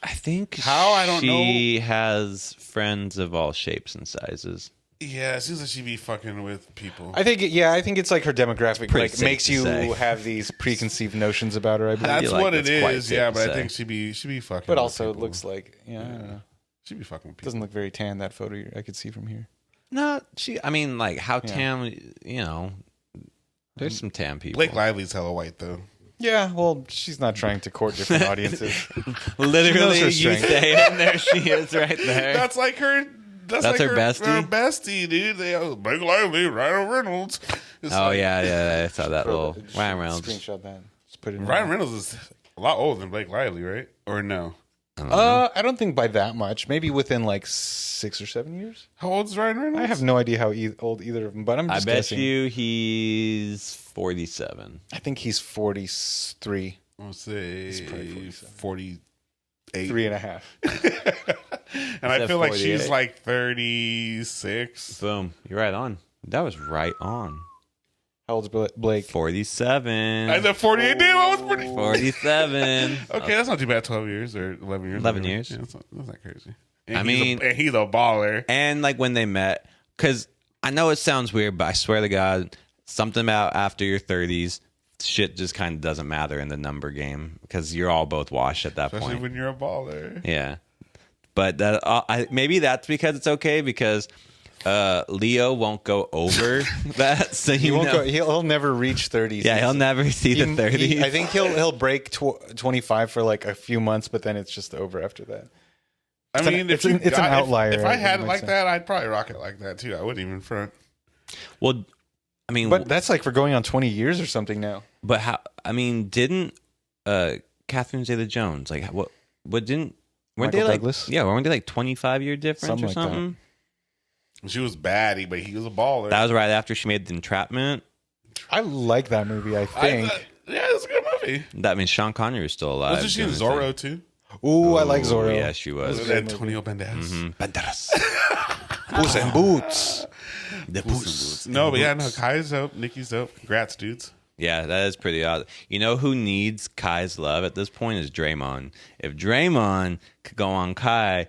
I think I don't know. She has friends of all shapes and sizes. Yeah, it seems like she'd be fucking with people. I think it's like her demographic Pretty like safe makes to you say. have these preconceived notions about her. I believe. That's like what it that's quite is, safe yeah. to But I say. think she'd be fucking. But with also, it people. looks like I don't know. She'd be fucking with people. Doesn't look very tan, that photo I could see from here. No, I mean, like, how tan, there's some tan people. Blake Lively's hella white though. Yeah, well, she's not trying to court different audiences. Literally, her you strength. say it, and there she is right there. That's like her. That's like her bestie? Her bestie, dude. Blake Lively, Ryan Reynolds. It's like, yeah, I saw that little Ryan Reynolds. Screenshot that. Just put it in Ryan Reynolds is a lot older than Blake Lively, right? Or no? I don't think by that much. Maybe within like 6 or 7 years. How old is Ryan Reynolds? I have no idea how old either of them, but I'm I just bet guessing. you he's 47. I think he's 43. I'll say probably 48. 3.5. And I feel like she's 48. like 36. Boom. You're right on. That was right on. How old's Blake? 47. I said 48. Damn, I was pretty. 47. Okay, that's not too bad. 12 years or 11 years. 11 whatever. years. Yeah, that's not crazy. And he's a baller. And like when they met, because I know it sounds weird, but I swear to God, something about after your 30s, shit just kind of doesn't matter in the number game because you're all both washed at that Especially point. when you're a baller. Yeah. But maybe that's because it's okay because Leo won't go over that. So He won't go. He'll never reach 30. Yeah, he'll never see the 30s. I think he'll break 25 for like a few months, but then it's just over after that. I mean, it's an outlier. If I had it like sense. that, I'd probably rock it like that too. I wouldn't even front. Well, I mean, But that's like for going on 20 years or something now. but how? I mean, didn't Catherine Zeta-Jones like what? Weren't Michael they like? Douglas? Yeah, weren't they like 25-year difference Something or like that. something? She was bad, but he was a baller. That was right after she made the entrapment. I like that movie, I think. Yeah, it's a good movie. That means Sean Connery was still alive. Wasn't she in doing Zorro his too? Ooh, I like thing. Zorro. Yeah, she was. Was it Antonio Banderas? Banderas. Puss in Boots. The Puss. No, but yeah, no. Kai's dope. Nikki's dope. Congrats, dudes. Yeah, that is pretty odd. You know who needs Kai's love at this point is Draymond. If Draymond could go on Kai,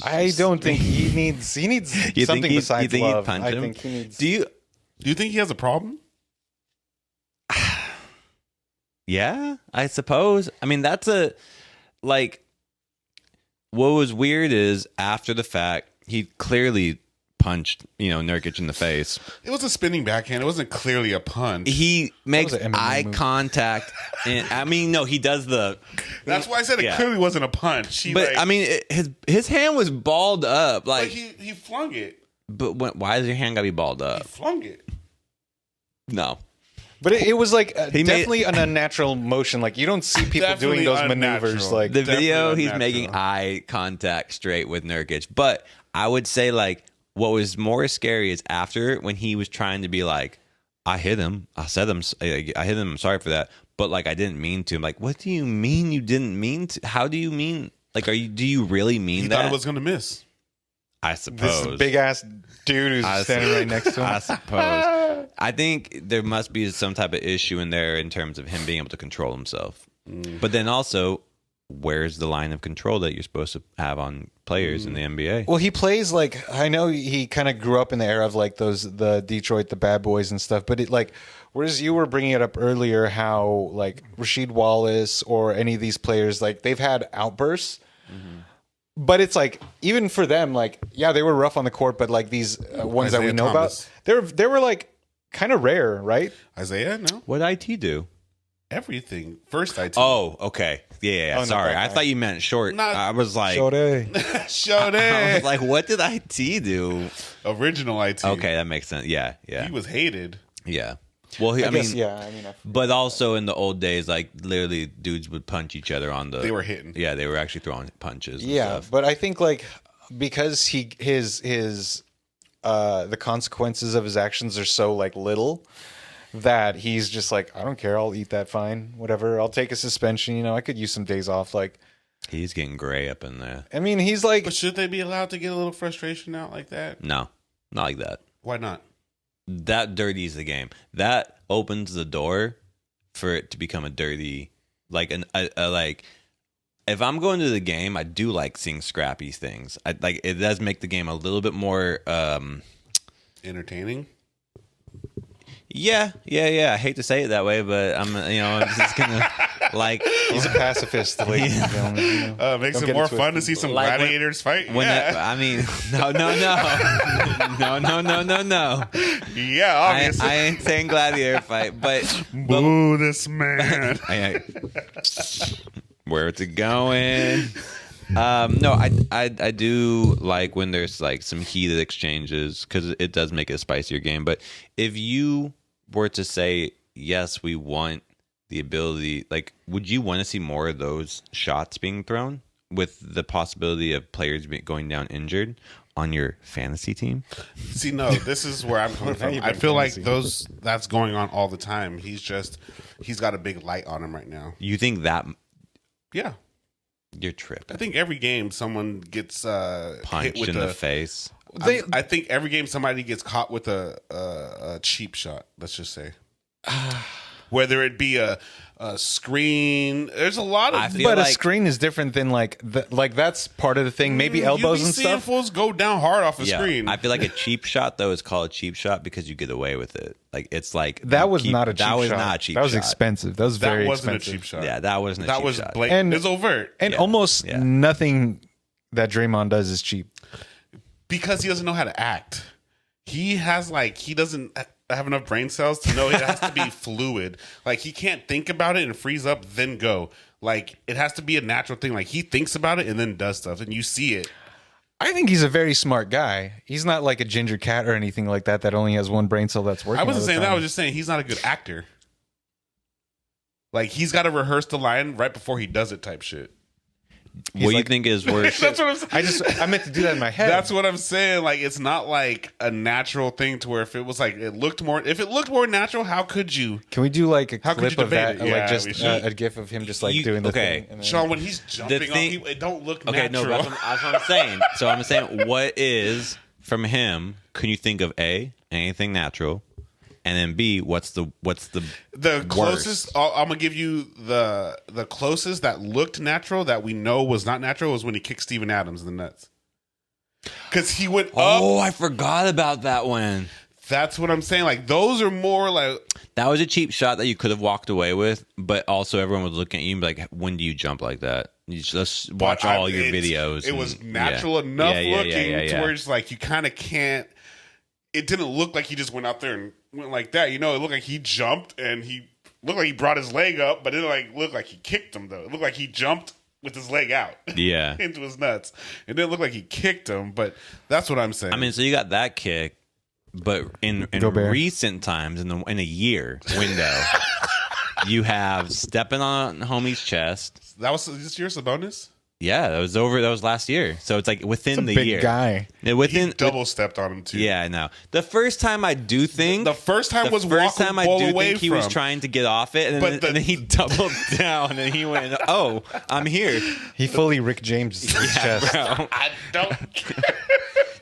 I don't think he needs something besides he'd love. punch I him? think he needs. Do you? Do you think he has a problem? Yeah, I suppose. I mean, that's like. What was weird is after the fact, he clearly punched Nurkic in the face. It was a spinning backhand. It wasn't clearly a punch. He makes an MMA eye move. contact, and I mean, no, he does the. That's why I said it clearly wasn't a punch. But I mean, his hand was balled up, but like. he flung it. But why does your hand gotta be balled He up? flung it. No. But it was like He definitely an unnatural motion. Like you don't see people Definitely doing those unnatural. maneuvers. Like The Definitely video, he's unnatural. making eye contact straight with Nurkic. But I would say, like, what was more scary is after when he was trying to be like, I hit him. I hit him. I'm sorry for that. But, like, I didn't mean to. I'm like, what do you mean you didn't mean to? How do you mean? Like, do you really mean He that? thought it was going to miss. I suppose. this big ass dude who's standing right next to him. I suppose. I think there must be some type of issue in there in terms of him being able to control himself. But then also, where's the line of control that you're supposed to have on players in the NBA? Well, he plays like I know he kind of grew up in the era of like the Detroit, the Bad Boys and stuff. But it like, whereas you were bringing it up earlier, how like Rasheed Wallace or any of these players, like they've had outbursts. But it's like even for them, like yeah, they were rough on the court, but like these ones that we Isaiah know Thomas. about, they were like kind of rare, right? Isaiah, no. What did IT do? Everything. First IT. Oh, okay. Yeah. Oh, not Sorry. that I guy. thought you meant short. Not- I was like, Showed Showed I it. was like, what did IT do? Original IT. Okay, that makes sense. Yeah. He was hated. Yeah. Well, I guess, mean, yeah. I mean, but also in the old days, like literally, dudes would punch each other on the. They were hitting. Yeah, they were actually throwing punches. And yeah, stuff. but I think like because his the consequences of his actions are so like little that he's just like I don't care, I'll eat that fine, whatever. I'll take a suspension. I could use some days off. Like He's getting gray up in there. I mean, he's like But should they be allowed to get a little frustration out like that? No, not like that. Why not? That dirties the game. That opens the door for it to become a dirty, like like. If I'm going to the game, I do like seeing scrappy things. It does make the game a little bit more. Entertaining? Yeah. I hate to say it that way, but I'm just gonna like. he's a pacifist, ladies and gentlemen. Makes Don't it get more it fun to twisted. see some Like when- gladiators fight. When Yeah, I mean, no. yeah, obviously. I ain't saying gladiator fight, but Boo this man. where's it going? No, I do like when there's like some heated exchanges because it does make it a spicier game. But if you were to say yes, we want the ability, like, would you want to see more of those shots being thrown with the possibility of players going down injured on your fantasy team? See, no, this is where I'm coming from. you I been feel like fantasy. that's going on all the time. He's got a big light on him right now. You think that Yeah. you're tripping? I think every game someone gets hit Punched with in the face. I think every game somebody gets caught with a cheap shot. Let's just say, whether it be a a screen. There's a lot of. But a screen is different than like that's part of the thing. Maybe elbows and stuff. Fools go down hard off a screen. I feel like a cheap shot though is called a cheap shot because you get away with it. Like it's like that was not a cheap shot. That was not a cheap shot. That was expensive. That was very wasn't expensive. a cheap shot. Yeah, that wasn't a cheap shot. That was blatant. It's overt. And almost nothing that Draymond does is cheap. Because he doesn't know how to act. He doesn't have enough brain cells to know it has to be fluid. Like he can't think about it and freeze up, then go. Like it has to be a natural thing. Like he thinks about it and then does stuff, and you see it. I think he's a very smart guy. He's not like a ginger cat or anything like that only has one brain cell that's working. I wasn't saying that. I was just saying he's not a good actor. Like he's got to rehearse the line right before he does it type shit. What do you think is worse? That's what I'm saying. I meant to do that in my head. That's what I'm saying. Like it's not like a natural thing to where if it was like if it looked more natural, how could you? Can we do like a How could clip you of that? debate it? Like Yeah, just we should. a gif of him just like doing the thing. And then, Sean, when he's jumping on people, it don't look Okay, natural. no, that's what I'm saying. So I'm saying, what is from him? Can you think of A, anything natural, and then B, what's the closest? I'm gonna give you the closest that looked natural that we know was not natural was when he kicked Steven Adams in the nuts. Because he went up. Oh, I forgot about that one. That's what I'm saying. Like those are more like that was a cheap shot that you could have walked away with, but also everyone was looking at you and be like, "When do you jump like that?" You just watch all your videos. It was natural enough looking to where it's like you kind of can't. It didn't look like he just went out there and went like that. You know, it looked like he jumped and he looked like he brought his leg up, but it didn't look like he kicked him though. It looked like he jumped with his leg out. Yeah. Into his nuts. It didn't look like he kicked him, but that's what I'm saying. I mean, so you got that kick, but in recent times, in a year window, you have stepping on homie's chest. Is this your Sabonis? Yeah, that was over. That was last year. So it's like within the big year. Guy. Yeah, he double stepped on him too. Yeah, I know. The first time I do think he was trying to get off it, and then he doubled down and he went, "Oh, I'm here." He fully Rick James his chest. Bro. I don't.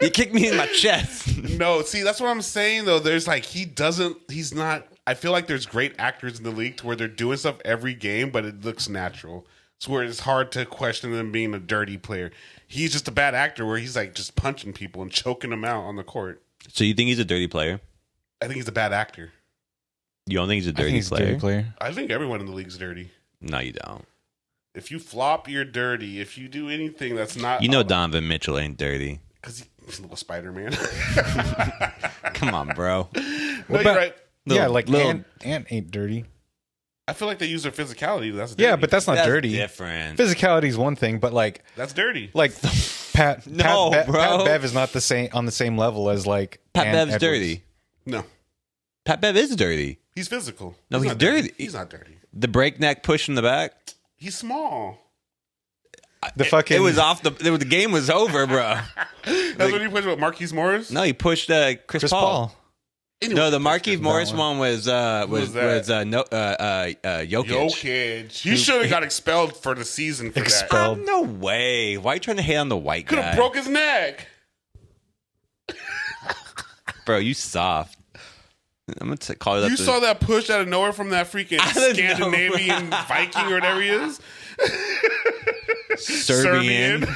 You kicked me in my chest. No, see, that's what I'm saying though. There's like he's not. I feel like there's great actors in the league to where they're doing stuff every game, but it looks natural. It's where it's hard to question them being a dirty player. He's just a bad actor where he's like just punching people and choking them out on the court. So you think he's a dirty player? I think he's a bad actor. You don't think he's a dirty player? I think everyone in the league's dirty. No, you don't. If you flop, you're dirty. If you do anything that's not... You know Donovan Mitchell ain't dirty. Because he's a little Spider-Man. Come on, bro. No, you're right. Ant ain't dirty. I feel like they use their physicality. That's dirty. Yeah, but that's not dirty. Different. Physicality is one thing, but like that's dirty. Like Pat Bev is not on the same level as like Pat Bev's dirty. No, Pat Bev is dirty. He's physical. No, he's dirty. He's not dirty. The breakneck push in the back. He's small. It was off the game was over, bro. That's when he pushed with Marquise Morris. No, he pushed Chris Paul. Anyway, no, the Marquise Morris one was Jokic. Jokic. He should have got expelled for the season for that. No way. Why are you trying to hate on the white guy? Could have broke his neck. Bro, you soft. I'm gonna call it. You saw that push out of nowhere from that freaking Scandinavian Viking or whatever he is. Serbian.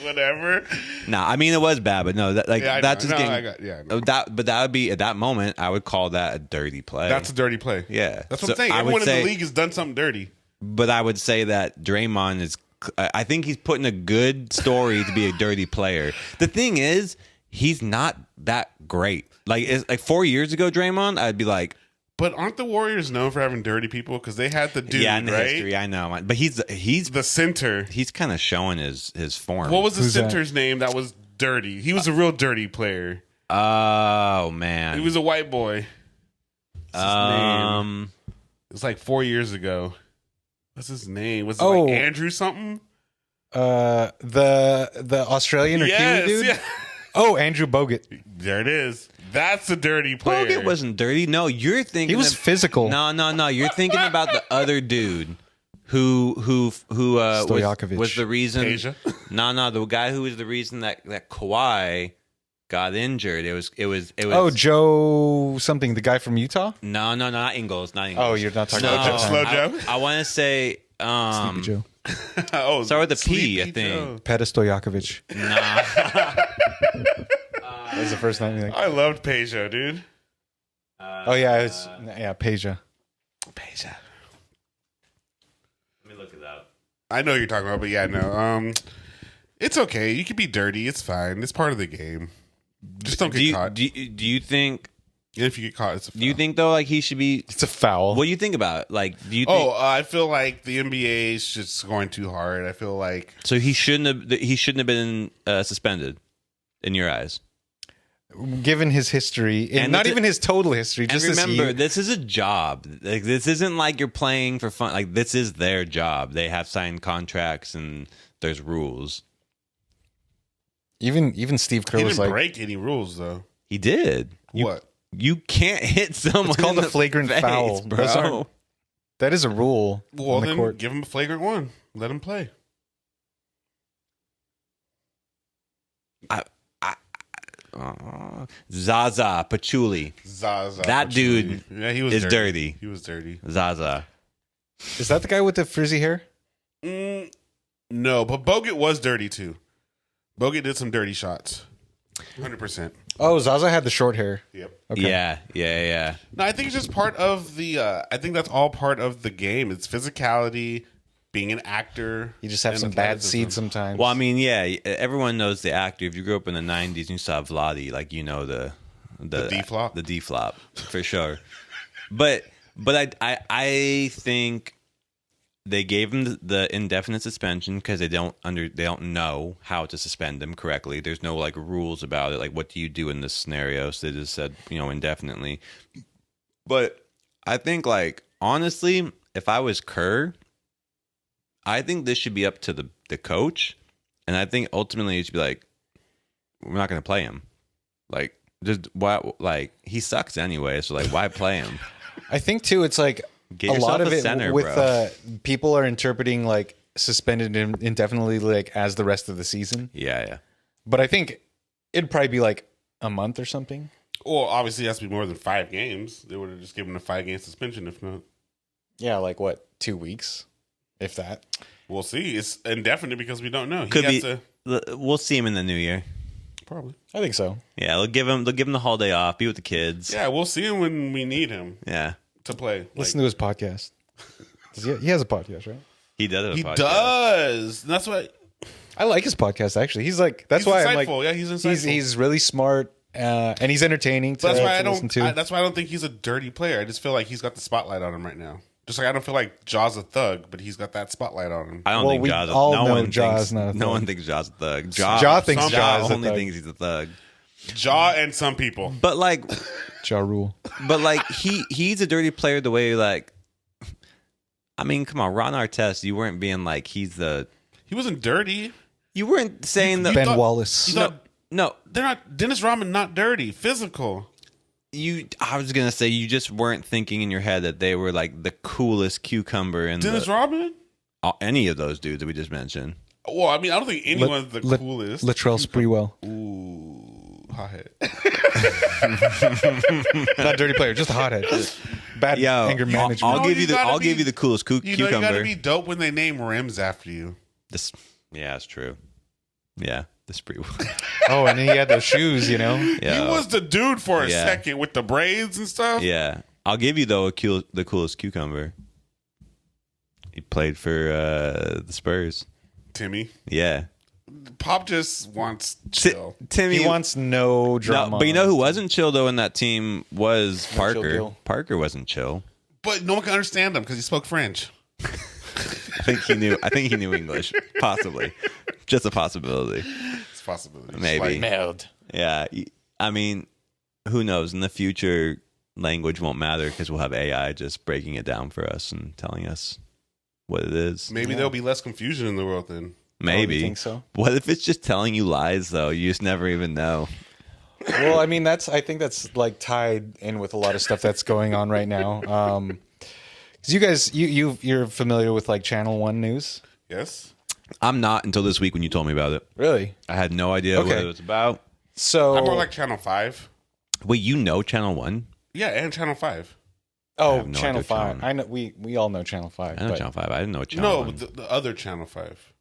Whatever. Nah, I mean it was bad, but no, that's just But that would be at that moment. I would call that a dirty play. That's a dirty play. Yeah, that's what I'm saying. Everyone in the league has done something dirty. But I would say that Draymond is. I think he's putting a good story to be a dirty player. The thing is, he's not that great. Like 4 years ago, Draymond, I'd be like. But aren't the Warriors known for having dirty people? Because they had the dude, in the right? history, I know. But he's the center. He's kind of showing his form. What was the center's name that was dirty? He was a real dirty player. Oh, man. He was a white boy. What's his name? It was like 4 years ago. What's his name? Was it like Andrew something? The Australian or Kiwi dude? Yeah. Oh, Andrew Bogut. There it is. That's a dirty player. Bogut wasn't dirty. No, you're thinking he was physical. No. You're thinking about the other dude who was the reason. Asia? No, the guy who was the reason that Kawhi got injured. It was. Oh, Joe something, the guy from Utah. No, not Ingles. Not Ingles. Oh, you're not talking Slow about Joe. Slow Joe. I want to say. Sleepy Joe. Oh, Start with a P, Sleepy I think. Joe. Petr Stojakovic. Nah. That was the first name. Like, I loved Peja, dude. oh yeah, it's Peja. Peja. Let me look it up. I know what you're talking about, but yeah, no. It's okay. You can be dirty. It's fine. It's part of the game. Just don't get caught. Do you think? If you get caught, it's a foul. Do you think though, like he should be? It's a foul. What do you think about it? Like, do you think? I feel like the NBA is just going too hard. I feel like So he shouldn't have been suspended, in your eyes. Given his history, and not even his total history. And Just remember, this is a job. Like, this isn't like you're playing for fun. Like, this is their job. They have signed contracts and there's rules. even Steve Kerr he was didn't like, break any rules, though. He did. What? You can't hit someone. it's called in a the flagrant face, foul, bro. That is a rule Well, on the then court. give him a flagrant one. Let him play. Zaza Pachulia. Zaza. That dude yeah, he was is dirty. He was dirty. Zaza. Is that the guy with the frizzy hair? No, but Bogut was dirty too. Bogut did some dirty shots. 100%. Oh, Zaza had the short hair. Yep. Okay. Yeah. No, I think it's just part of the. I think that's all part of the game. It's physicality, being an actor. You just have and some bad athleticism. seeds sometimes. Well, I mean, yeah, everyone knows the actor. If you grew up in the 90s and you saw Vladi, like, you know the D-flop? The D-flop, for sure. But I think they gave him the indefinite suspension because they don't know how to suspend him correctly. There's no like rules about it. Like, what do you do in this scenario? So they just said, indefinitely. But I think, like, honestly, if I was Kerr, I think this should be up to the coach, and I think ultimately it should be like, we're not going to play him. Like, just why? Like, he sucks anyway, so like, why play him? I think too, it's like Get a yourself lot of a it center, with bro. People are interpreting like suspended indefinitely like as the rest of the season. Yeah. But I think it'd probably be like a month or something. Well, obviously, it has to be more than 5 games. They would have just given him a 5-game suspension if not. Yeah, like what, 2 weeks, if that. We'll see. It's indefinite because we don't know. He Could has be. to We'll see him in the new year. probably. I think so. Yeah, they'll give him the holiday off. Be with the kids. Yeah, we'll see him when we need him Yeah. to play. Listen to his podcast. He has a podcast, right? He does have a He podcast. does. And that's why I like his podcast actually. He's like that's he's why I'm like insightful. Yeah, he's insightful. he's really smart and he's entertaining to, But that's why I to listen don't. to. That's why I don't think he's a dirty player. I just feel like he's got the spotlight on him right now. Just like I don't feel like Jaw's a thug, but he's got that spotlight on him. I don't Well, think we Jaw's. all No know one Jaw thinks. is not a No thug. one thinks Jaw's a thug. Jaw thinks some Jaw is a only thug. thinks he's a thug. Jaw and some people. But like, Ja Rule. he's a dirty player the way like. I mean, come on, Ron Artest. You weren't being like he's the. He wasn't dirty. You weren't saying that. Ben thought- Wallace. You thought No, they're not. Dennis Rodman not dirty. Physical. I was gonna say you just weren't thinking in your head that they were like the coolest cucumber in Dennis Rodman. any of those dudes that we just mentioned. Well, I mean, I don't think anyone's the coolest. Latrell Sprewell. Ooh, hothead. Not dirty player, just a hothead. Bad anger management. I'll No, give you you the gotta I'll be- give you the coolest You know, you cucumber. gotta be dope when they name rims after you. Yeah, it's true. Yeah, the spree. Oh, and then he had those shoes, you know? Yeah, He was the dude for a Yeah. second with the braids and stuff. yeah. I'll give you though the coolest cucumber. He played for the Spurs. Timmy. Yeah, Pop just wants chill. Timmy He wants no drama. No, but you know who wasn't chill though in that team was Parker. Gil. Parker wasn't chill. But no one can understand him because he spoke French. I think he knew English, possibly, just a possibility. It's a possibility. Maybe. Meld. Yeah, I mean, who knows? In the future, language won't matter because we'll have AI just breaking it down for us and telling us what it is. Maybe there'll be less confusion in the world then. Maybe. Oh, you think so? What if it's just telling you lies though? You just never even know. Well, I mean, I think that's like tied in with a lot of stuff that's going on right now. Because you guys, you're familiar with like Channel One News, Yes. I'm not until this week when you told me about it. really? I had no idea what Okay. it was about. So I more like Channel 5. Wait, you know Channel 1? Yeah, and Channel 5. oh, no Channel idea 5. Channel. I know we all know Channel 5. I know but, Channel 5. I didn't know Channel No, 1. the other Channel 5.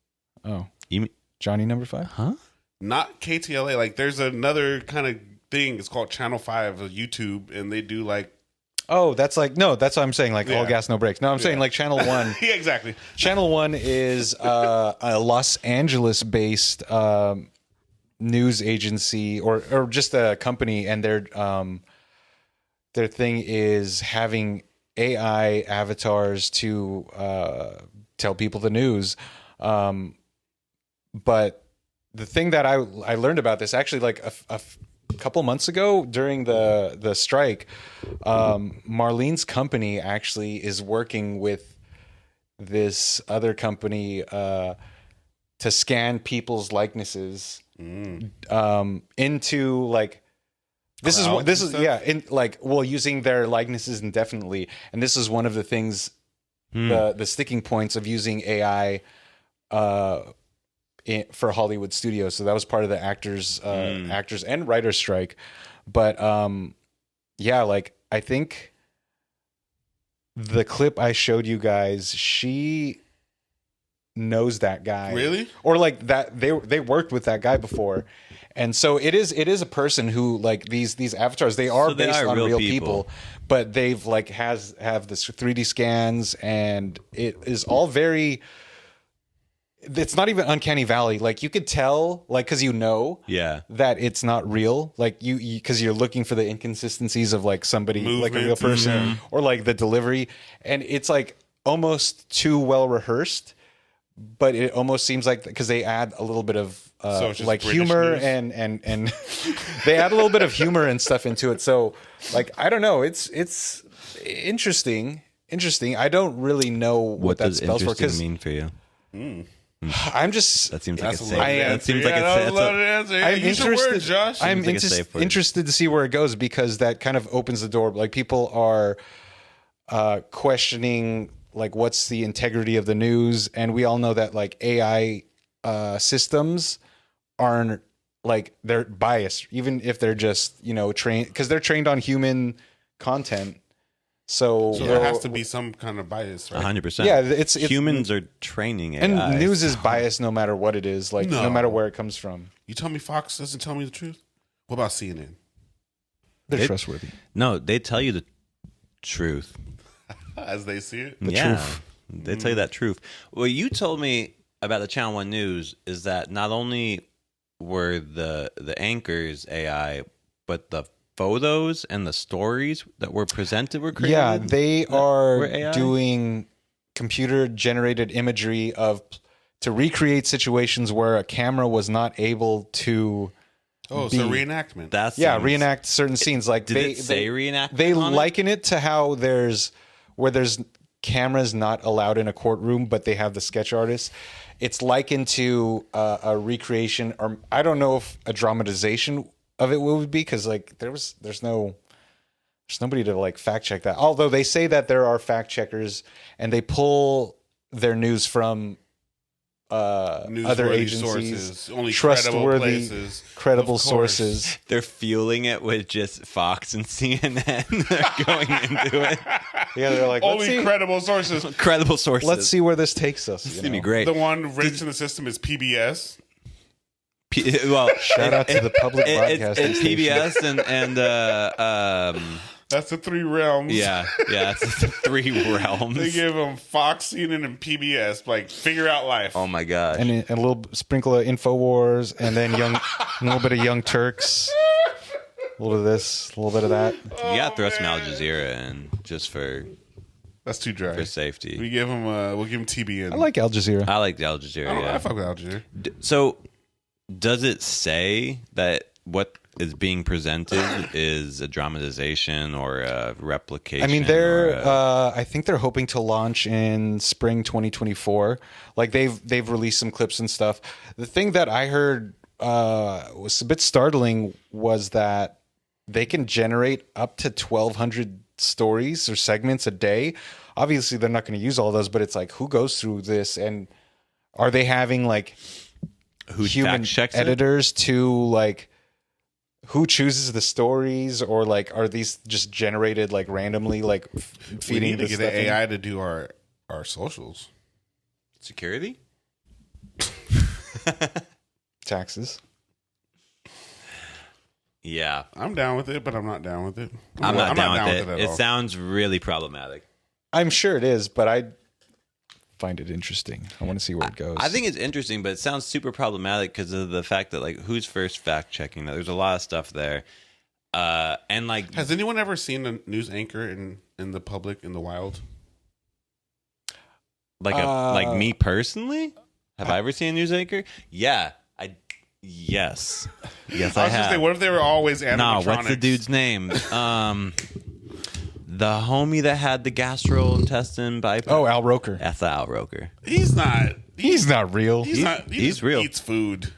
Oh, You mean, Johnny number 5? huh? Not KTLA. Like, there's another kind of thing. It's called Channel 5 of YouTube, and they do like... Oh, that's like no. That's what I'm saying. Like all Yeah. gas, no brakes. No, I'm saying like Channel 1. Yeah, exactly. Channel 1 is a Los Angeles-based news agency or just a company, and their thing is having AI avatars to tell people the news. But the thing that I learned about this actually like a couple months ago during the strike, Marlene's company actually is working with this other company to scan people's likenesses into like this Clouds is and stuff? yeah in like using their likenesses indefinitely, and this is one of the things the sticking points of using AI for Hollywood studios. So that was part of the actors and writers strike. But yeah, like I think the clip I showed you guys, she knows that guy. Really? Or like that they worked with that guy before. And so it is a person who like these avatars, they are based on real people, but they've like have this 3D scans, and it is all very, it's not even uncanny valley. Like you could tell, like, cause Yeah. that it's not real. Like you cause you're looking for the inconsistencies of like somebody, like a real Movement, person or like the delivery. And it's like almost too well rehearsed, but it almost seems like, cause they add a little bit of So it's just like British humor news? and they add a little bit of humor and stuff into it. So like, I don't know. It's interesting. I don't really know what that does spells for. interesting Cause mean for you? I'm just, That seems like That's a a safe. loaded That answer. seems like Yeah, that was it's a loaded answer. Hey, I'm use your interested, words, Josh. I'm Seems like a safe word. interested to see where it goes, because that kind of opens the door. Like people are questioning like what's the integrity of the news, and we all know that like AI systems aren't like, they're biased, even if they're just trained, because they're trained on human content. So there has to be some kind of bias, right? 100%. Yeah, it's humans are training AI. and news is biased no matter what it is, like no No. matter where it comes from. You tell me Fox doesn't tell me the truth? What about CNN? They're It- trustworthy. No, they tell you the truth. As they see it? truth. They tell you that truth. What you told me about the Channel 1 News is that not only were the anchors AI, but the photos and the stories that were presented were created. Yeah, they were are AI? doing computer generated imagery to recreate situations where a camera was not able to Oh, be- so reenactment. That's reenact certain scenes. Like Did it say reenactment They on it? liken it to how there's cameras not allowed in a courtroom, but they have the sketch artists. It's likened to a recreation, or I don't know if a dramatization of it would be, because like there's nobody to like fact check that. Although they say that there are fact checkers and they pull their news from other Newsworthy agencies, sources, only trustworthy, credible of course. sources. They're fueling it with just Fox and CNN. They're going into it. Yeah, they're like, Only credible sources. Credible sources. let's see where this takes us. It's you gonna be know? great. The one wrench in the system is PBS. Well, Shout out to the public it's broadcasting station. PBS and That's the three realms. yeah, it's the three They realms. give them Fox, CNN, and PBS. Like, figure out life. Oh my gosh. And a little sprinkle of Infowars, and then a little bit of Young Turks, a little bit of this, a little bit of that. You gotta throw some Al Jazeera in just for That's too dry. safety. We'll give him TBN. I like Al Jazeera. I like the Al Jazeera. I Yeah. fuck with Al Jazeera. So, does it say that what is being presented is a dramatization or a replication? I mean, I think they're hoping to launch in spring 2024. Like they've released some clips and stuff. The thing that I heard was a bit startling was that they can generate up to 1,200 stories or segments a day. Obviously, they're not going to use all those, but it's like, who goes through this, and are they having like who human fact checks editors to like who chooses the stories, or like are these just generated like randomly, like We feeding need to this get stuff an in? AI to do our socials. Security? Taxes. Yeah. I'm down with it, but I'm not down with it. I'm not down with it. at It all. sounds really problematic. I'm sure it is, but I find it interesting. I want to see where it goes. I think it's interesting, but it sounds super problematic because of the fact that, like, who's first fact checking that? There's a lot of stuff there. And, like, Has anyone ever seen a news anchor in the public, in the wild? like me personally? Have I ever seen a news anchor? Yeah. Yes. Yes, I I was have. just saying, what if they were always animatronics? No, what's the dude's name? The homie that had the gastrointestinine bypass. Oh, Al Roker. That's Al Roker. He's not. He's not real. He's not. He he's just real. Eats food,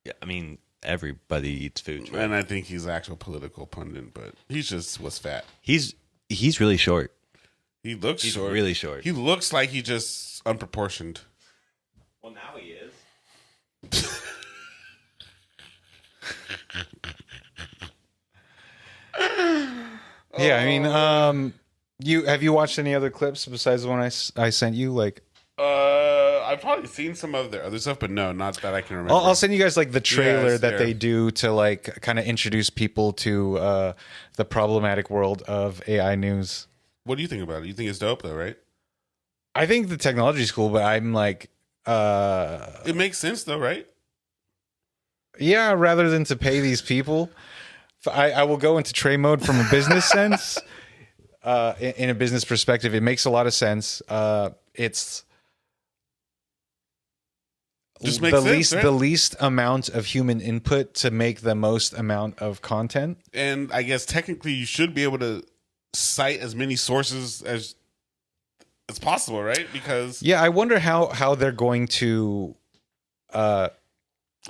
Yeah, I mean, everybody eats food. Right? and I think he's an actual political pundit, but he just was fat. He's really short. He looks He's short. really short. He looks like he just unproportioned. Well, now he is. Yeah, I mean, have you watched any other clips besides the one I sent you? Like, I've probably seen some of their other stuff, but no, not that I can remember. I'll send you guys like the trailer Yes, that yeah. they do to like kind of introduce people to the problematic world of AI news. What do you think about it? You think it's dope, though, right? I think the technology's cool, but I'm like, It makes sense, though, right? yeah, rather than to pay these people, I will go into Trey mode from a business sense. In a business perspective, it makes a lot of sense. It's Just makes sense, right? the least amount of human input to make the most amount of content. And I guess technically you should be able to cite as many sources as possible, right? Because Yeah, I wonder how they're going to or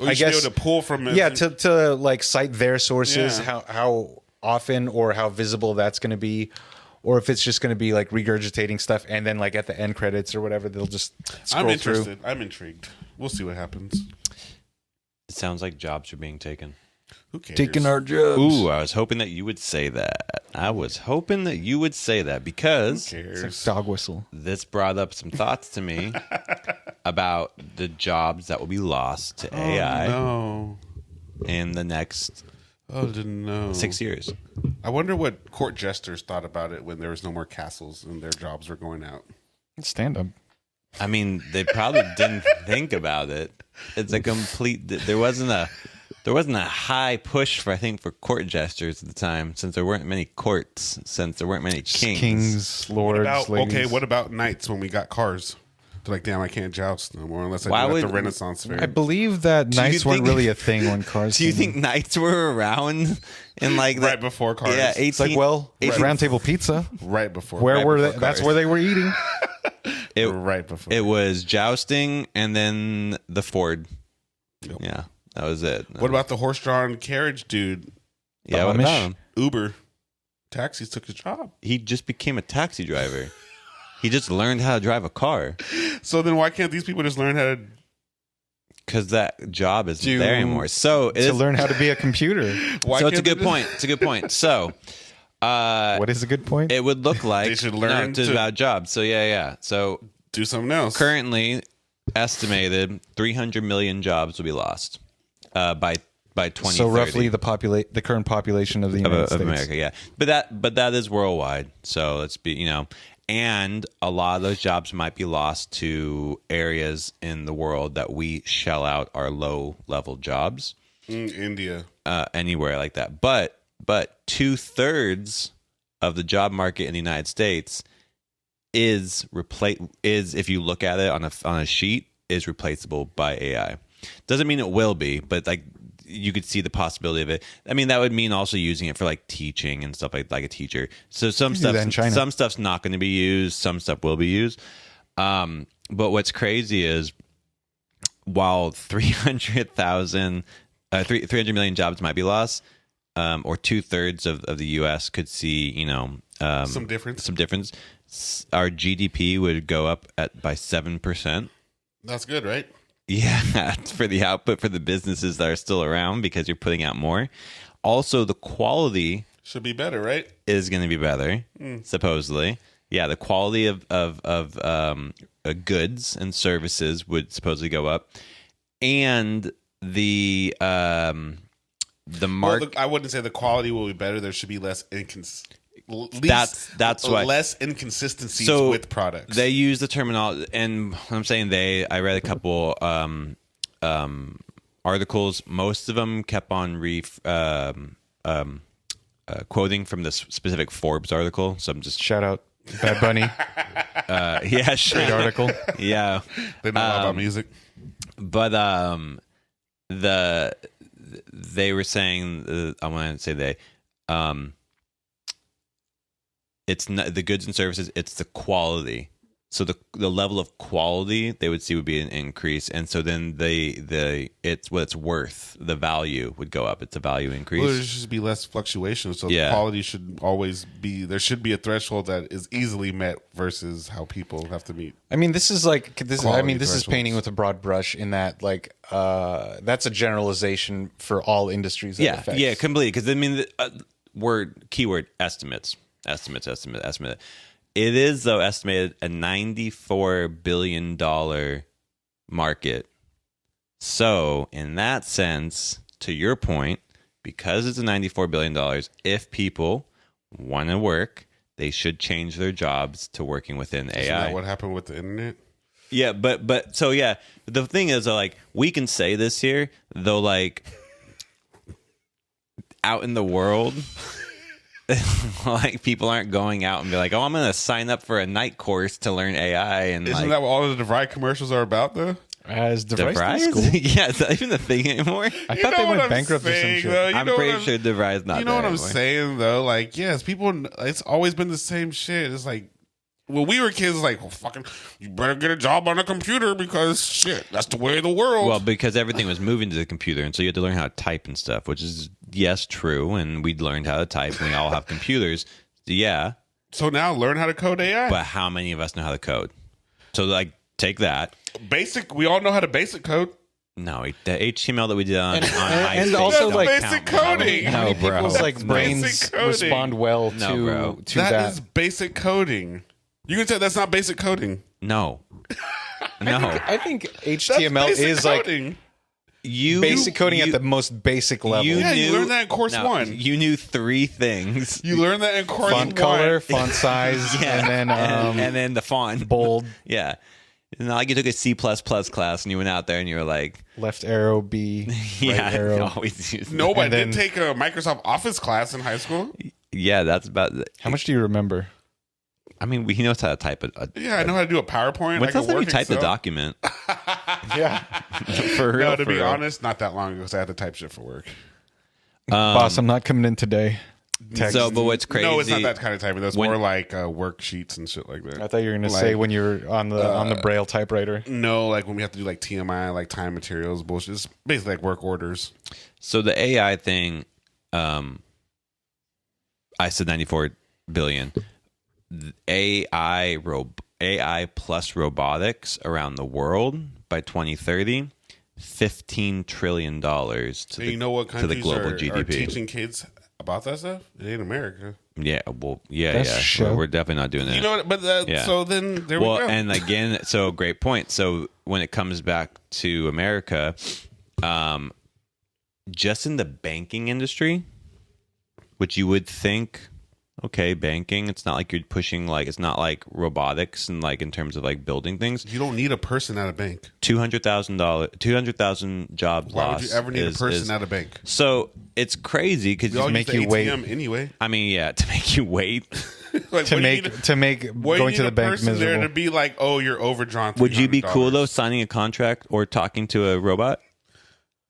you I should be guess- able to pull from it. yeah to like cite their sources, Yeah. how often or how visible that's going to be, or if it's just going to be like regurgitating stuff and then like at the end credits or whatever they'll just scroll I'm interested. through. I'm intrigued. We'll see what happens. It sounds like jobs are being taken. Who cares? Taking our jobs. Ooh, I was hoping that you would say that. Who It's cares? like dog whistle. This brought up some thoughts to me about the jobs that will be lost to AI No. in the next Oh, didn't know. 6 years. I wonder what court jesters thought about it when there was no more castles and their jobs were going out. Stand up. I mean, they probably didn't think about it. It's a complete. There wasn't a high push for court jesters at the time, since there weren't many courts, since there weren't many kings. Lords, ladies. What about knights when we got cars? They're like, damn, I can't joust no more unless I Why do it at would- the Renaissance fair. I believe that you knights weren't think- really a thing when cars. Do you came. think knights were around in like Right before cars. Yeah, It's like, well, Round Table Pizza. Right before. Where right were before they? That's cars. where they were eating. Right before. It was jousting and then the Ford. Yep. Yeah, that was it. What about the horse-drawn carriage dude? Yeah, what Amish? about him? Uber. Taxis took his job. He just became a taxi driver. He just learned how to drive a car So then why can't these people just learn how to... because that job isn't To- there anymore. So it To is, learn how to be a computer. Why so it's a can't they good point. It's a good point. So What is a good point? it would look like They should learn to to- about jobs. So yeah. So do something else? currently estimated 300 million jobs will be lost by 2030. So roughly the current population of the United of States. America, yeah. But that is worldwide. So let's be, and a lot of those jobs might be lost to areas in the world that we shell out our low level jobs India. anywhere like that. But 2/3 of the job market in the United States is if you look at it on a sheet, is replaceable by AI. Doesn't mean it will be, but like you could see the possibility of it. I mean, that would mean also using it for like teaching and stuff like a teacher. So some do that in China. stuff's not going to be used. Some stuff will be used. But what's crazy is while 300 million jobs might be lost, or 2/3 of the U.S. could see, Some difference. Our GDP would go up by 7%. That's good, right? Yeah, for the output for the businesses that are still around because you're putting out more. Also, the quality Should be better, right? is going to be better, supposedly. Yeah, the quality of goods and services would supposedly go up, and the market. Well, I wouldn't say the quality will be better. There should be less That's why less inconsistencies with products. They use the terminology, and when I'm saying I read a couple articles. Most of them kept on quoting from this specific Forbes article. So I'm just Shout out Bad Bunny. yeah, sure. Great article. Yeah, They know a lot about music. but they were saying I want to say it's not the goods and services, it's the quality. So the level of quality they would see would be an increase, and so then it's what it's worth, the value would go up. It's a value increase. Well, there should be less fluctuation, so the quality should always be. There should be a threshold that is easily met versus how people have to meet. I mean, this is Thresholds. painting with a broad brush in that, like, that's a generalization for all industries. That affects. Yeah, completely. Because I mean, keyword estimates. It is, though, estimated a $94 billion market. So, in that sense, to your point, because it's a $94 billion, if people want to work, they should change their jobs to working within AI. Isn't that what happened with the internet? Yeah, but so, yeah. The thing is, though, like, we can say this here, though, like, out in the world... like people aren't going out and be like, oh, I'm going to sign up for a night course to learn AI. And Isn't that what all the DeVry commercials are about, though? As DeVry school? Yeah, is that even the thing anymore? I thought they went bankrupt or some shit. I'm pretty sure DeVry's not. You know what I'm anymore. saying, though? Like, yes, people. It's always been the same shit. It's like when we were kids, like, well, fucking, you better get a job on a computer because shit, that's the way of the world. Well, because everything was moving to the computer, and so you had to learn how to type and stuff, which is yes, true. And we learned how to type, and we all have computers. Yeah. So now learn how to code AI. But how many of us know how to code? So like, take that. Basic. We all know how to basic code. No, the HTML that we did on MySpace and also, don't like, basic count. coding. No, bro. People's like brains basic coding. respond well No, to bro. that. That is basic coding. You can say that's not basic coding. No. No. I think That's HTML basic is coding. like basic coding at the most basic level. You learned that in course one. You knew three things. You learned that in course font one. color, font size, and then and then the font. bold, Yeah. It's not like you took a C++ class and you went out there and you were like, left arrow B, yeah, right arrow. always use No, but I And did then- take a Microsoft Office class in high school. Yeah, that's about. How much do you remember? I mean, he knows how to type it. Yeah, I know how to do a PowerPoint. When's I the last can time you work typed a Excel. document? Yeah, For real. No, to for be real. honest, not that long ago because I had to type shit for work. boss, I'm not coming in today. Text. So, but what's crazy? No, it's not that kind of typing. That's When- more like worksheets and shit like that. I thought you were gonna Like, say when you're on the Braille typewriter. No, like when we have to do like TMI, like time materials, bullshit. It's basically like work orders. So the AI thing, I said 94 billion. AI plus robotics around the world by 2030, $15 trillion to And you know what to the countries global are GDP. teaching kids about that stuff? It ain't America. Yeah, well, yeah, That's yeah. show. We're definitely not doing that. You know what? But Yeah. so then there Well, we go. and again, so great point. So when it comes back to America, just in the banking industry, which you would think, okay, banking, it's not like you're pushing, like, it's not like robotics and like in terms of like building things. you don't need a person at a bank. $200,000 jobs Why lost. would you ever need a person at a bank? So it's crazy because We all make use the you wait. ATM anyway. I mean, yeah, to make you wait. Like, To what do you make need- to make what do you going to need the a bank person there miserable. to be like, oh, you're overdrawn. Would you be cool $300? though signing a contract or talking to a robot?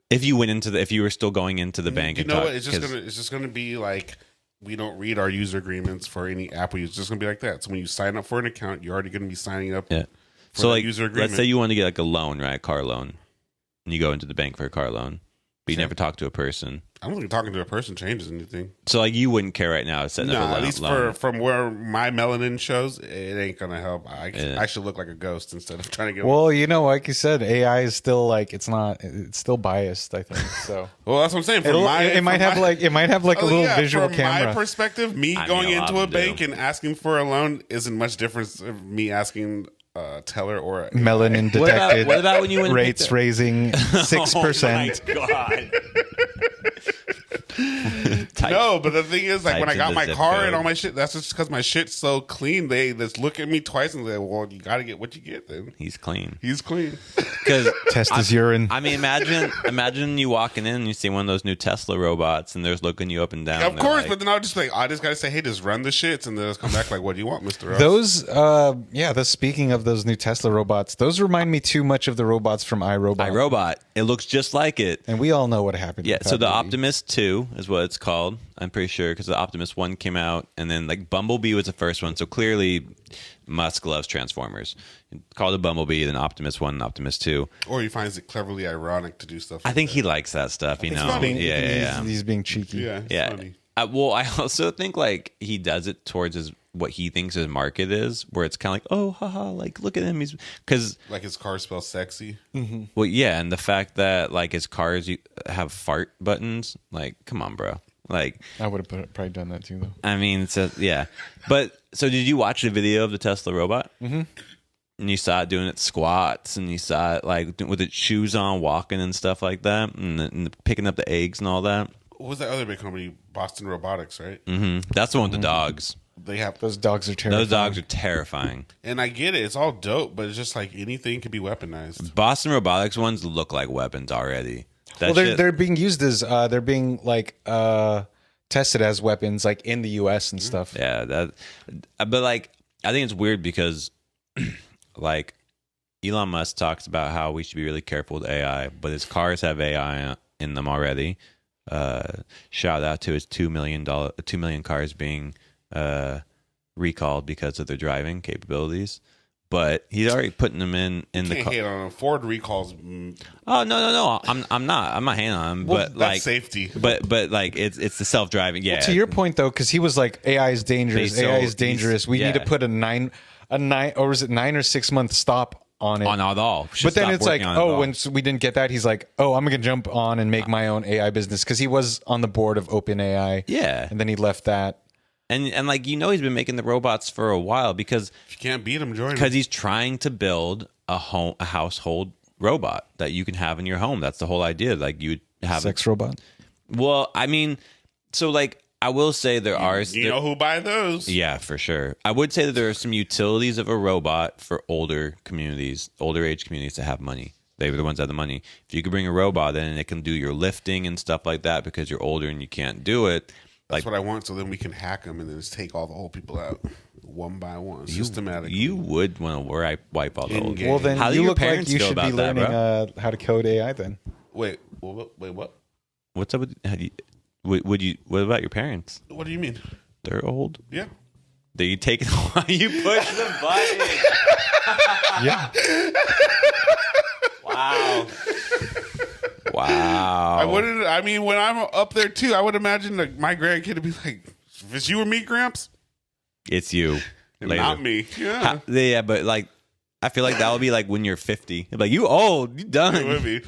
If you went into if you were still going into the bank, You and know talk, what? It's just gonna be like we don't read our user agreements for any app we use. It's just gonna be like that. So when you sign up for an account, you're already gonna be signing up. yeah. For So that like, user let's agreement. say you want to get like a loan, right, a car loan, and you go into the bank for a car loan. but you never talk to a person. I don't think talking to a person changes anything. So like you wouldn't care right now setting No, up a at least from where my melanin shows, it ain't gonna help. I should look like a ghost instead of trying to get. Well, like you said, AI is still like it's still biased. I think so. Well, that's what I'm saying. It might have like a little visual from camera. My perspective, going into a bank and asking for a loan isn't much different from me asking a teller or a melanin detected. What about when you went rates raising 6%? Oh my God. No, but the thing is, like when I got my car code. and all my shit, that's just because my shit's so clean. They just look at me twice and say, "Well, you got to get what you get." Then He's clean. he's clean. Because Test his urine. I mean, imagine you walking in and you see one of those new Tesla robots, and they're looking you up and down. Of and course, like, but then I just gotta say, "Hey, just run the shits," and then just come back like, "What do you want, Mister?" Those, speaking of those new Tesla robots, those remind me too much of the robots from iRobot. It looks just like it. And we all know what happened. Yeah, with that so the movie. Optimus 2 is what it's called. I'm pretty sure because the Optimus 1 came out, and then like Bumblebee was the first one. So clearly, Musk loves Transformers. Called it Bumblebee, then Optimus 1 and Optimus 2. Or he finds it cleverly ironic to do stuff. I like think that. he likes that stuff, you know. funny. Yeah. He's being cheeky. Yeah, it's Yeah. funny. Well, I also think like he does it towards what he thinks his market is, where it's kind of like, oh, haha, like look at him, he's because Like his car smells sexy. well, yeah, and the fact that like his cars have fart buttons, like, come on, bro, like, I would have probably done that too, though. I mean, so yeah, but so did you watch the video of the Tesla robot? Mm-hmm. And you saw it doing its squats, and you saw it like with its shoes on, walking and stuff like that, and picking up the eggs and all that. What was that other big company? Boston Robotics, right? Mm-hmm. That's the one with the dogs. They have Those dogs are terrifying. Those dogs are terrifying. and I get it. It's all dope, but it's just like anything can be weaponized. Boston Robotics ones look like weapons already. That Well, shit- they're being used as they're being like tested as weapons, like in the U.S. and stuff. yeah, but like I think it's weird because like Elon Musk talks about how we should be really careful with AI, but his cars have AI in them already. Shout out to his $2 million cars being recalled because of their driving capabilities. But he's already putting them in the Can't car. hate on him. Ford recalls. Oh no! I'm not hating on him. Well, but that's like safety. But like it's the self driving. Yeah. To your point, though, because he was like, AI is dangerous. They AI sold is dangerous. these- We need to yeah. put a 9 or was it 9 or 6 month stop on it. on all. But then it's like, when we didn't get that, he's like, oh, I'm going to jump on and make my own AI business because he was on the board of OpenAI. Yeah. And then he left that. And like he's been making the robots for a while because If you can't beat him, join him. he's trying to build a household robot that you can have in your home. That's the whole idea. Like you have Sex robot. Well, I mean, so like I will say there are You know who buy those? yeah, for sure. I would say that there are some utilities of a robot for older age communities to have money. They were the ones that have the money. If you could bring a robot in and it can do your lifting and stuff like that because you're older and you can't do it. That's what I want. So then we can hack them and then just take all the old people out one by one, systematically. You would want to wipe all the old. In-game. Well, then How do you your look like parents you feel should be about that, learning how to code AI then. Wait, what? What's up with? Would you? What about your parents? What do you mean? They're old. Yeah. Do you take it while you push the button? Yeah. Wow. Wow. I wouldn't. I mean, when I'm up there too, I would imagine like my grandkid would be like, "If it's you or me, Gramps, It's you. and Later. not me." Yeah, Yeah, but like, I feel like that would be like when you're 50. Like you old, you done. It would be.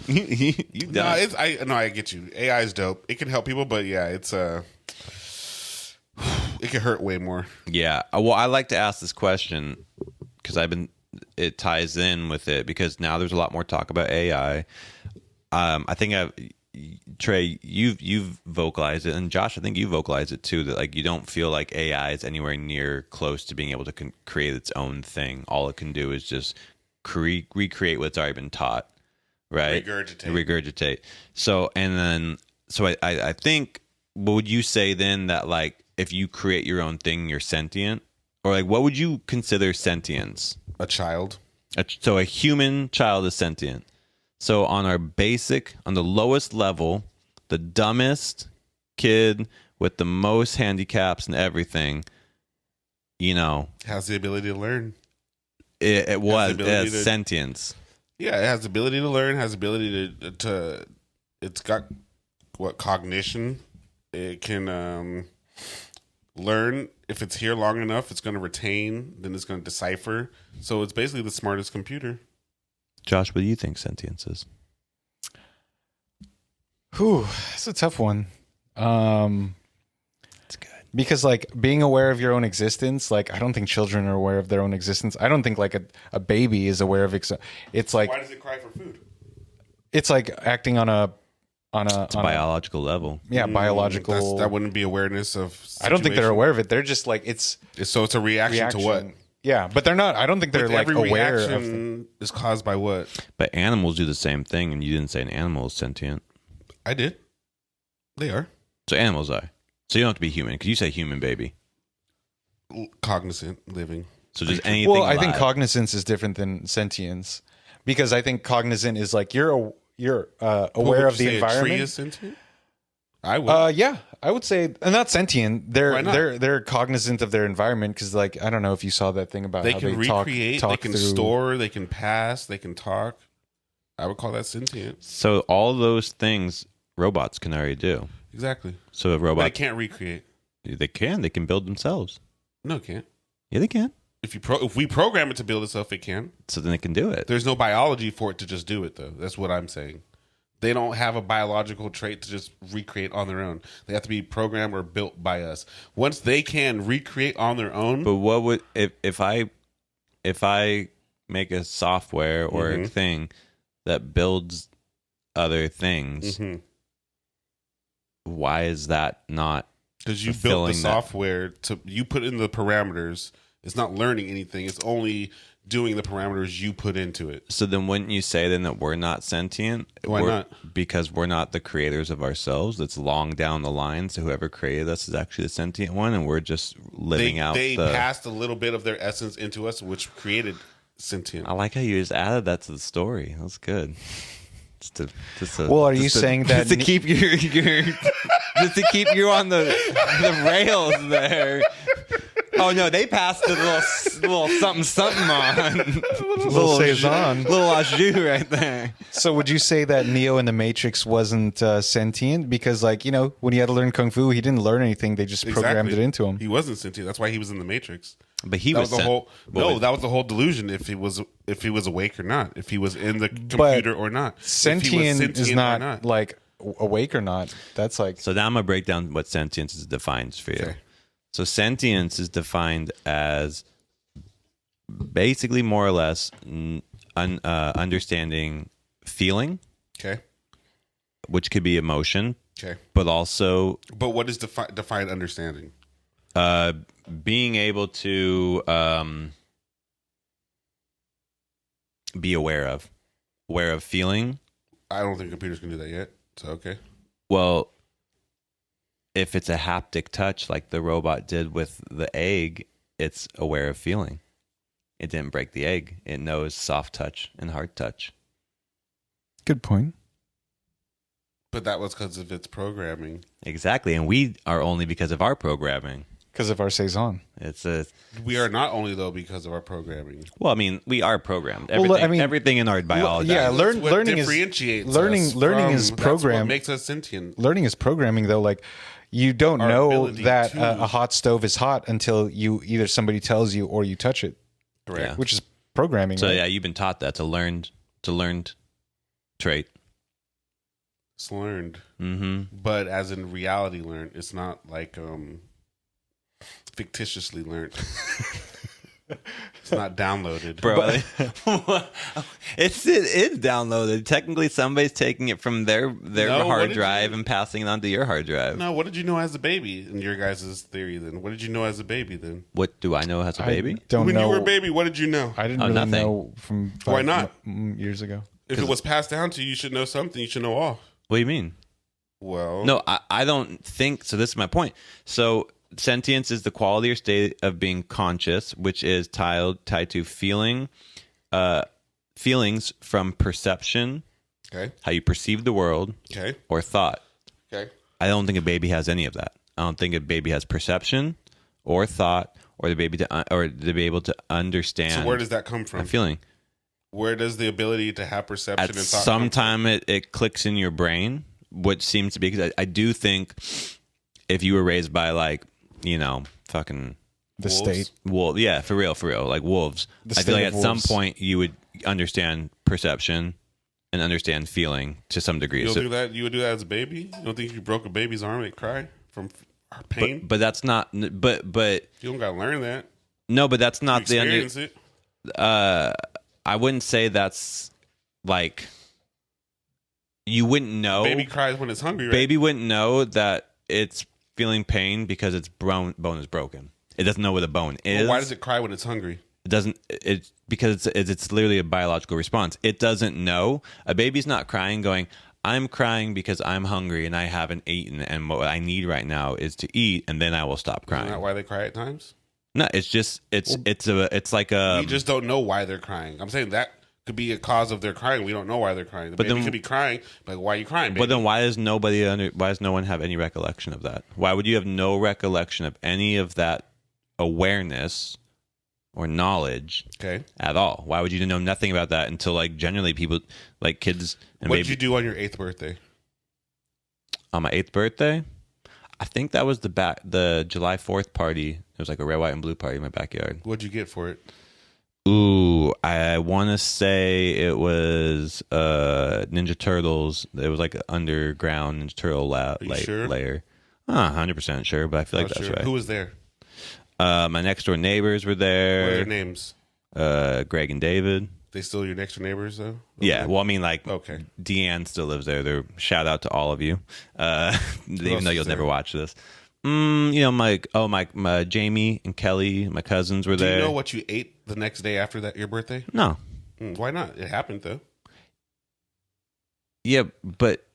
you no, done. I get you. AI is dope. It can help people, but yeah, it's it can hurt way more. Yeah. Well, I like to ask this question because it ties in with it because now there's a lot more talk about AI. I think Trey, you've vocalized it, and Josh, I think you vocalized it too. That like you don't feel like AI is anywhere near close to being able to create its own thing. All it can do is just recreate what's already been taught, right? Regurgitate. So I think. What would you say then that like if you create your own thing, you're sentient, or like what would you consider sentience? A child. So a human child is sentient. So on the lowest level, the dumbest kid with the most handicaps and everything, Has the ability to learn. it has to- sentience. Yeah, it has the ability to learn. Has the ability to. It's got cognition. It can learn. If it's here long enough, it's going to retain. Then it's going to decipher. So it's basically the smartest computer. Josh, what do you think sentience is? Whew, that's a tough one. It's good. Because like being aware of your own existence, like I don't think children are aware of their own existence. I don't think like a baby is aware of it's like Why does it cry for food? it's like acting on a Biological level. biological. That wouldn't be awareness of. I don't think they're situation. aware of it. They're just like it's So it's a reaction to what? Yeah, but they're not. I don't think they're But like every aware of. reaction is caused by what? But animals do the same thing, and you didn't say an animal is sentient. I did. They are So animals are. So you don't have to be human, because you say human, baby. cognizant, living. So just anything Well, I think alive. cognizance is different than sentience, because I think cognizant is like you're aware Would of you the say a tree environment. is sentient? I would. Yeah, I would say, and not sentient. Why not? They're cognizant of their environment because, like, I don't know if you saw that thing about They how can they talk recreate. They can through. store. They can pass. They can talk. I would call that sentient. So all those things robots can already do. Exactly. So a But robot, it can't recreate. they can build themselves. No, it can't. Yeah, they can. If we program it to build itself, it can. So then they can do it. There's no biology for it to just do it, though. That's what I'm saying. They don't have a biological trait to just recreate on their own. They have to be programmed or built by us. Once they can recreate on their own, But what would if I make a software or a thing that builds other things, why is that not because you built the fulfilling that? software you put in the parameters, it's not learning anything. It's only doing the parameters you put into it. So then wouldn't you say then that we're not sentient? Why not? Because we're not the creators of ourselves. That's long down the line. So whoever created us is actually the sentient one, and we're just living out They the... passed a little bit of their essence into us, which created sentient. I like how you just added that to the story. That's good. Well, are you saying that just to keep your just to keep you on the rails there? Oh no, they passed the little something on. Little saison. Little au jus right there. So would you say that Neo in the Matrix wasn't sentient? Because, like, you know, when he had to learn Kung Fu, he didn't learn anything. They just programmed it into him. He wasn't sentient. That's why he was in the Matrix. But he That was was the sent- whole. but No, wait, that was the whole delusion. If he was awake or not, if he was in the computer or not, If he was Sentient is or not like awake or not. That's like So now I'm gonna break down what sentience is defined for you. Okay. So sentience is defined as basically more or less understanding feeling, Okay. which could be emotion, Okay. but also But what is defined understanding? being able to be aware of feeling. I don't think computers can do that yet. So okay. Well, if it's a haptic touch like the robot did with the egg, it's aware of feeling. It didn't break the egg. It knows soft touch and hard touch. good point. But that was because of its programming. Exactly. And we are only because of our programming. Because of our saison. It's a We are not only though because of our programming. well, I mean, we are programmed. Well, Everything, I mean, everything in our biology. yeah, That's what learning is differentiates learning. us Learning from- is That's program. what makes us sentient. Learning is programming, though. Like, you don't Our know ability that to- a hot stove is hot until you either somebody tells you or you touch it, Correct. Yeah. which is programming. So right? yeah, you've been taught that. It's a learned trait. It's learned, Mm-hmm. but as in reality learned, it's not like fictitiously learned. It's not downloaded, Bro, it is downloaded. Technically, somebody's taking it from their No, what hard did drive you- and passing it onto your hard drive. No, what did you know as a baby in your guys' theory then? What did you know as a baby then? What do I know as a baby? I don't when know. you were a baby, what did you know? I didn't Oh, really nothing. know from Why not? years ago. If it was passed down to you, you should know something. You should know all. What do you mean? Well, No, I don't think so. This is my point. So sentience is the quality or state of being conscious, which is tied to feelings from perception, Okay. how you perceive the world, Okay. or thought. Okay. I don't think a baby has any of that. I don't think a baby has perception or thought or the baby to be able to understand. So where does that come a from? feeling? Where does the ability to have perception At and thought some come from? time it clicks in your brain, what seems to be, because I do think if you were raised by like, fucking The Wolves? state. yeah, for real, like wolves, I feel like at some point you would understand perception and understand feeling to some degree. You don't So, do that? You would do that as a baby? You don't think if you broke a baby's arm, it'd cry from pain? but that's not. But You don't got to learn that. no, but that's not the Experience it. I wouldn't say that's like you wouldn't know. Baby cries when it's hungry, right? Baby wouldn't know that it's feeling pain because its bone is broken. It doesn't know where the bone is. Well, why does it cry when it's hungry? It doesn't. It's because it's literally a biological response. It doesn't know. A baby's not crying, going, "I'm crying because I'm hungry and I haven't eaten, and what I need right now is to eat, and then I will stop crying." Isn't that why they cry at times? No, it's just it's like a. We just don't know why they're crying. I'm saying that could be a cause of their crying. We don't know why they're crying. The But baby then- could be crying, like, why are you crying, baby? But then why does no one have any recollection of that? Why would you have no recollection of any of that awareness or knowledge Okay. at all? Why would you know nothing about that until like generally people like kids and What maybe did you do on your 8th birthday? on my 8th birthday? I think that was the July 4th party. It was like a red, white, and blue party in my backyard. What'd you get for it? Ooh, I want to say it was Ninja Turtles. It was like an underground Ninja Turtle you sure? layer. 100% sure, but I feel like Not that's sure. right. Who was there? My next door neighbors were What are their there. names? Greg and David. They still your next door neighbors, though? Yeah, Okay. well, I mean, like, Okay. Deanne still lives there. Shout out to all of you, even else though is you'll there? never watch this. My Jamie and Kelly, my cousins were Do there. you know what you ate the next day after that your birthday? No, Why not? It happened, though. yeah, but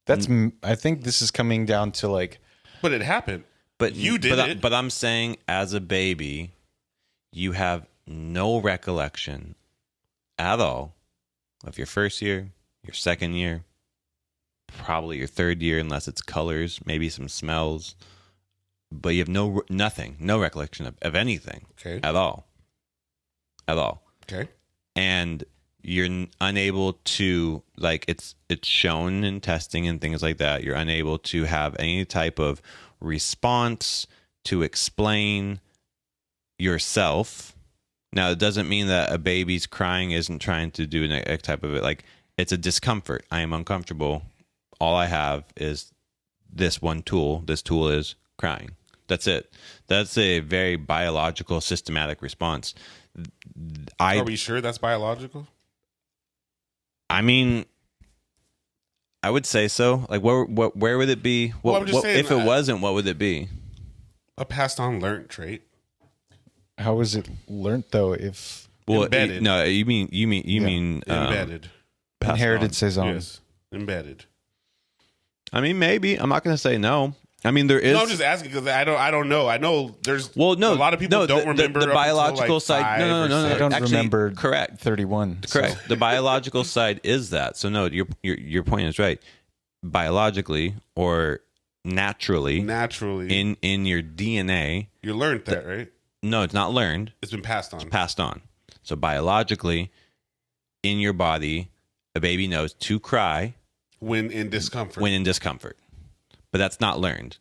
I think this is coming down to like, But it happened. You did it. But I'm saying, as a baby, you have no recollection at all of your first year, your second year, probably your third year, unless it's colors, maybe some smells. But you have no recollection of anything Okay. at all. Okay. And you're unable to, like, it's shown in testing and things like that, you're unable to have any type of response to explain yourself. Now, it doesn't mean that a baby's crying isn't trying to do a type of it. Like, it's a discomfort. I am uncomfortable. All I have is this one tool. This tool is crying. That's it. That's a very biological, systematic response. Are we sure that's biological? I mean, I would say so. Like, where would it be? Well, I'm just saying if it wasn't, what would it be? A passed on learned trait. how is it learned though? If Well, Embedded. no, you mean Embedded. passed inherited on. says on. Yes. Embedded. I mean, maybe. I'm not going to say no. I mean, there is. No, I'm just asking because I don't know. I know there's Well, no, a lot of people no, don't remember the up until, biological like, side. 5 No, or no, no, 6. I don't Actually, remember. correct. 31. Correct. The biological side is that. So no, your point is right. Biologically or naturally, Naturally, in your DNA. you learned that, right? No, it's not learned. It's been passed on. Passed on. So biologically, in your body, a baby knows to cry When in discomfort. when in discomfort, but that's not learned.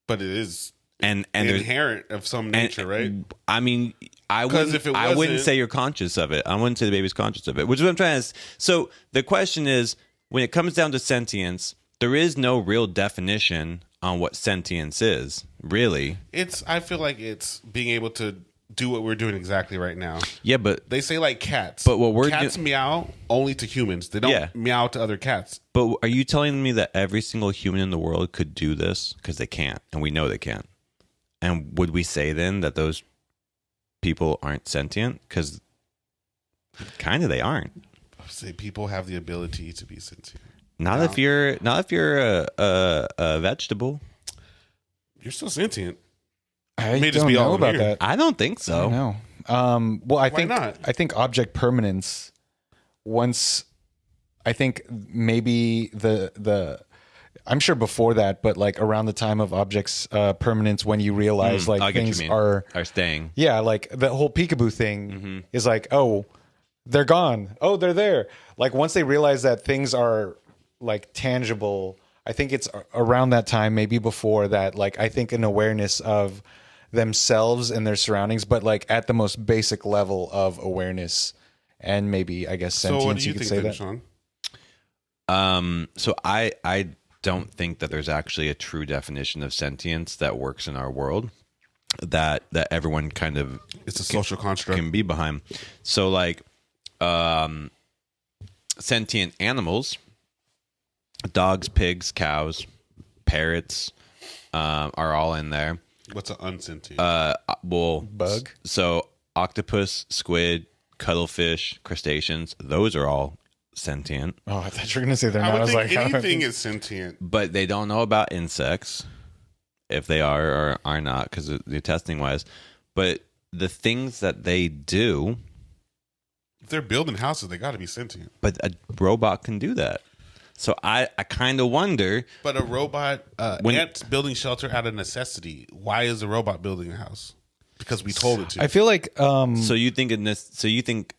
But it is And there's inherent of some nature, right? I mean, I 'Cause wouldn't. if it I wouldn't wasn't- say you're conscious of it. I wouldn't say the baby's conscious of it. Which is what I'm trying to. So the question is, when it comes down to sentience, there is no real definition on what sentience is. Really, I feel like it's being able to do what we're doing exactly right now. yeah, but They say like cats. But what we're cats meow only to humans. They don't Yeah. meow to other cats. but are you telling me that every single human in the world could do this? Because they can't, and we know they can't. And would we say then that those people aren't sentient? Because kind of they aren't. I say people have the ability to be sentient. Not No. if you're a vegetable. You're still sentient. I may just don't be all know in about here. that. I don't think so. No. Well, I think not? I think object permanence. Once, I think maybe the. I'm sure before that, but like around the time of objects permanence, when you realize I like get what you things mean. are staying. yeah, like the whole peekaboo thing is like, oh, they're gone. Oh, they're there. Like once they realize that things are like tangible. I think it's around that time, maybe before that, like I think an awareness of themselves and their surroundings, but like at the most basic level of awareness and maybe I guess sentience. So what do you could think say then, that. Sean? So I don't think that there's actually a true definition of sentience that works in our world that everyone kind of It's a social construct. can be behind. So like sentient animals, dogs, pigs, cows, parrots, are all in there. What's an unsentient? Well, Bug? So octopus, squid, cuttlefish, crustaceans, those are all sentient. Oh, I thought you were gonna say they're I not. would I was think like, anything is sentient. But they don't know about insects, if they are or are not, because the testing wise. But the things that they do, If they're building houses, they got to be sentient. but a robot can do that. So I kind of wonder. But a robot, When- ants building shelter out of necessity. Why is a robot building a house? Because we told it to. I feel like So you think so you think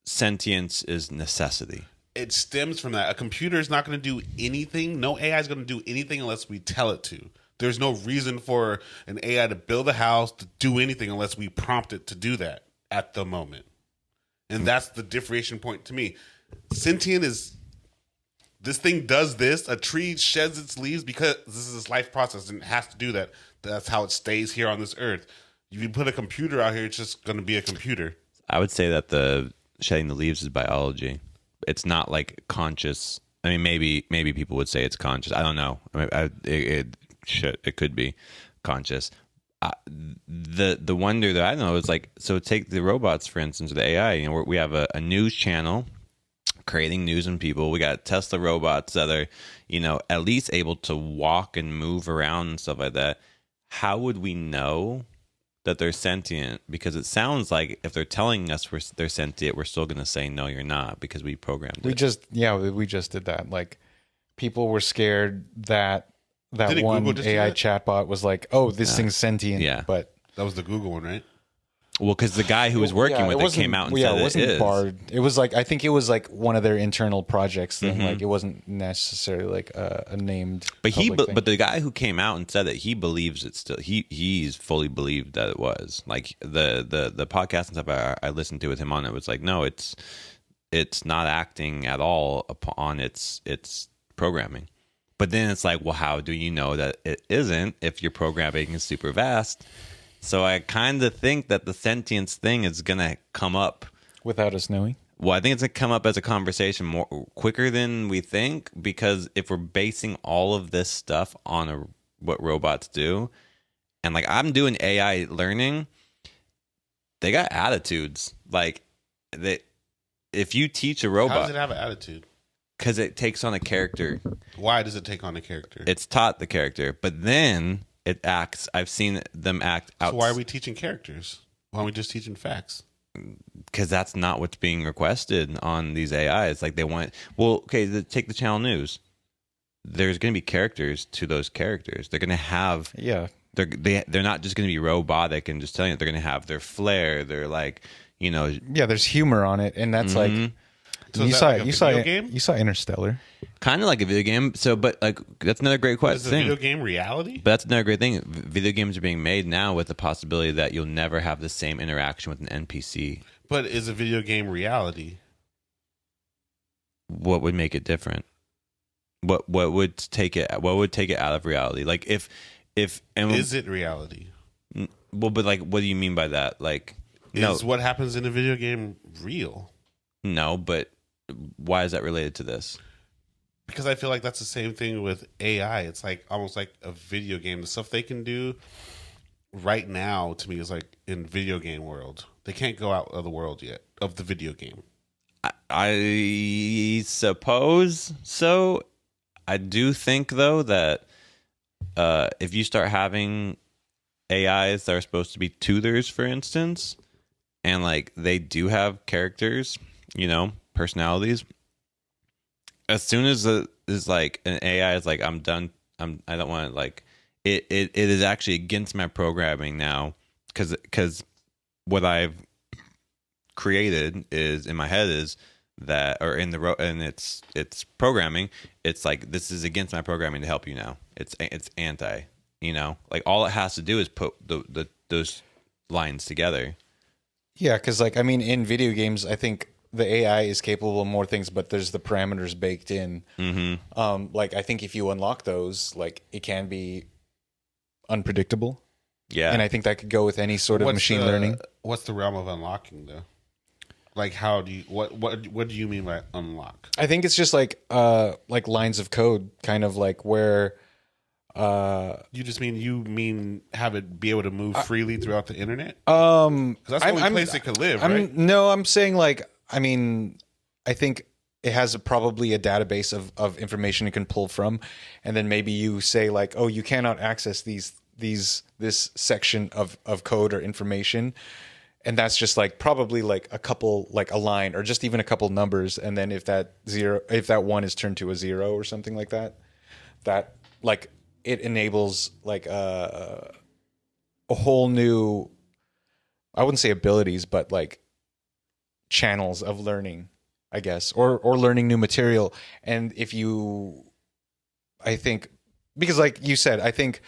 sentience is necessity? It stems from that. A computer is not going to do anything. No AI is going to do anything unless we tell it to. There's no reason for an AI to build a house, to do anything unless we prompt it to do that at the moment. And that's the differentiation point to me. Sentient is, this thing does this. A tree sheds its leaves because this is its life process and it has to do that. That's how it stays here on this earth. If you put a computer out here, it's just going to be a computer. I would say that the shedding the leaves is biology. It's not like conscious. I mean, maybe people would say it's conscious. I don't know. I mean, it could be conscious. The wonder that I know is like, so take the robots, for instance, or the AI. You know, we have a news channel creating news and people. We got Tesla robots that are, you know, at least able to walk and move around and stuff like that. How would we know that they're sentient? Because it sounds like if they're telling us they're sentient, we're still going to say no, you're not, because we programmed it. we just did that. Like people were scared that Didn't one Google just do AI that? chatbot was like, oh, this thing's sentient. Yeah. But That was the Google one, right? Well, because the guy who was working with it came out and said it wasn't it is. Bard. It was like, I think it was like one of their internal projects thing. Mm-hmm. Like it wasn't necessarily like a named. But public thing. but the guy who came out and said that he believes it still. He's fully believed that it was like the podcast and stuff I listened to with him on it was like, no, it's not acting at all upon its programming. But then it's like, well, how do you know that it isn't if your programming is super vast? So I kind of think that the sentience thing is gonna come up. without us knowing. Well, I think it's gonna come up as a conversation more quicker than we think, because if we're basing all of this stuff on what robots do, and like I'm doing AI learning, they got attitudes. Like if you teach a How robot, does it have an attitude? because it takes on a character, Why does it take on a character? it's taught the character, but then it acts. I've seen them act out. So why are we teaching characters? Why aren't we just teaching facts? Because that's not what's being requested on these AIs. Like they want, well, okay, take the channel news. There's going to be characters to those characters. They're going to have, Yeah. they're not just going to be robotic and just telling you. They're going to have their flair. They're like, you know, Yeah, there's humor on it, and that's like So you is that saw like a video game? you saw Interstellar. kind of like a video game. So, but like that's another great Is question. the video game reality? But that's another great thing. Video games are being made now with the possibility that you'll never have the same interaction with an NPC. But is a video game reality? What would make it different? What would take it? What would take it out of reality? Like if and Is it reality? well, but like, what do you mean by that? Like, no, Is what happens in a video game real? no, but why is that related to this? Because I feel like that's the same thing with AI. It's like almost like a video game. The stuff they can do right now to me is like in video game world. They can't go out of the world yet of the video game. I suppose so. I do think though that if you start having AIs that are supposed to be tutors, for instance, and like they do have characters, you know, personalities. As soon as it is like an AI is like, I'm done. I don't want to like it. It is actually against my programming now because what I've created is in my head is that, or in its programming, it's like, this is against my programming to help you now. It's anti, like all it has to do is put those lines together. Yeah, because like, I mean, in video games, I think the AI is capable of more things, but there's the parameters baked in. Mm-hmm. Like, I think if you unlock those, like, it can be unpredictable. Yeah, and I think that could go with any sort of machine learning. What's the realm of unlocking though? Like, how do you what do you mean by unlock? I think it's just like lines of code, kind of like where you mean have it be able to move freely throughout the internet? Because that's the only place it could live, right? No, I'm saying like, I mean, I think it has probably a database of information it can pull from, and then maybe you say like, oh, you cannot access this section of code or information. And that's just like probably like a couple, like a line or just even a couple numbers. And then if that one is turned to a 0 or something like that, that like it enables like a whole new, I wouldn't say abilities, but like channels of learning, I guess, or learning new material. And if you, I think, because like you said, I think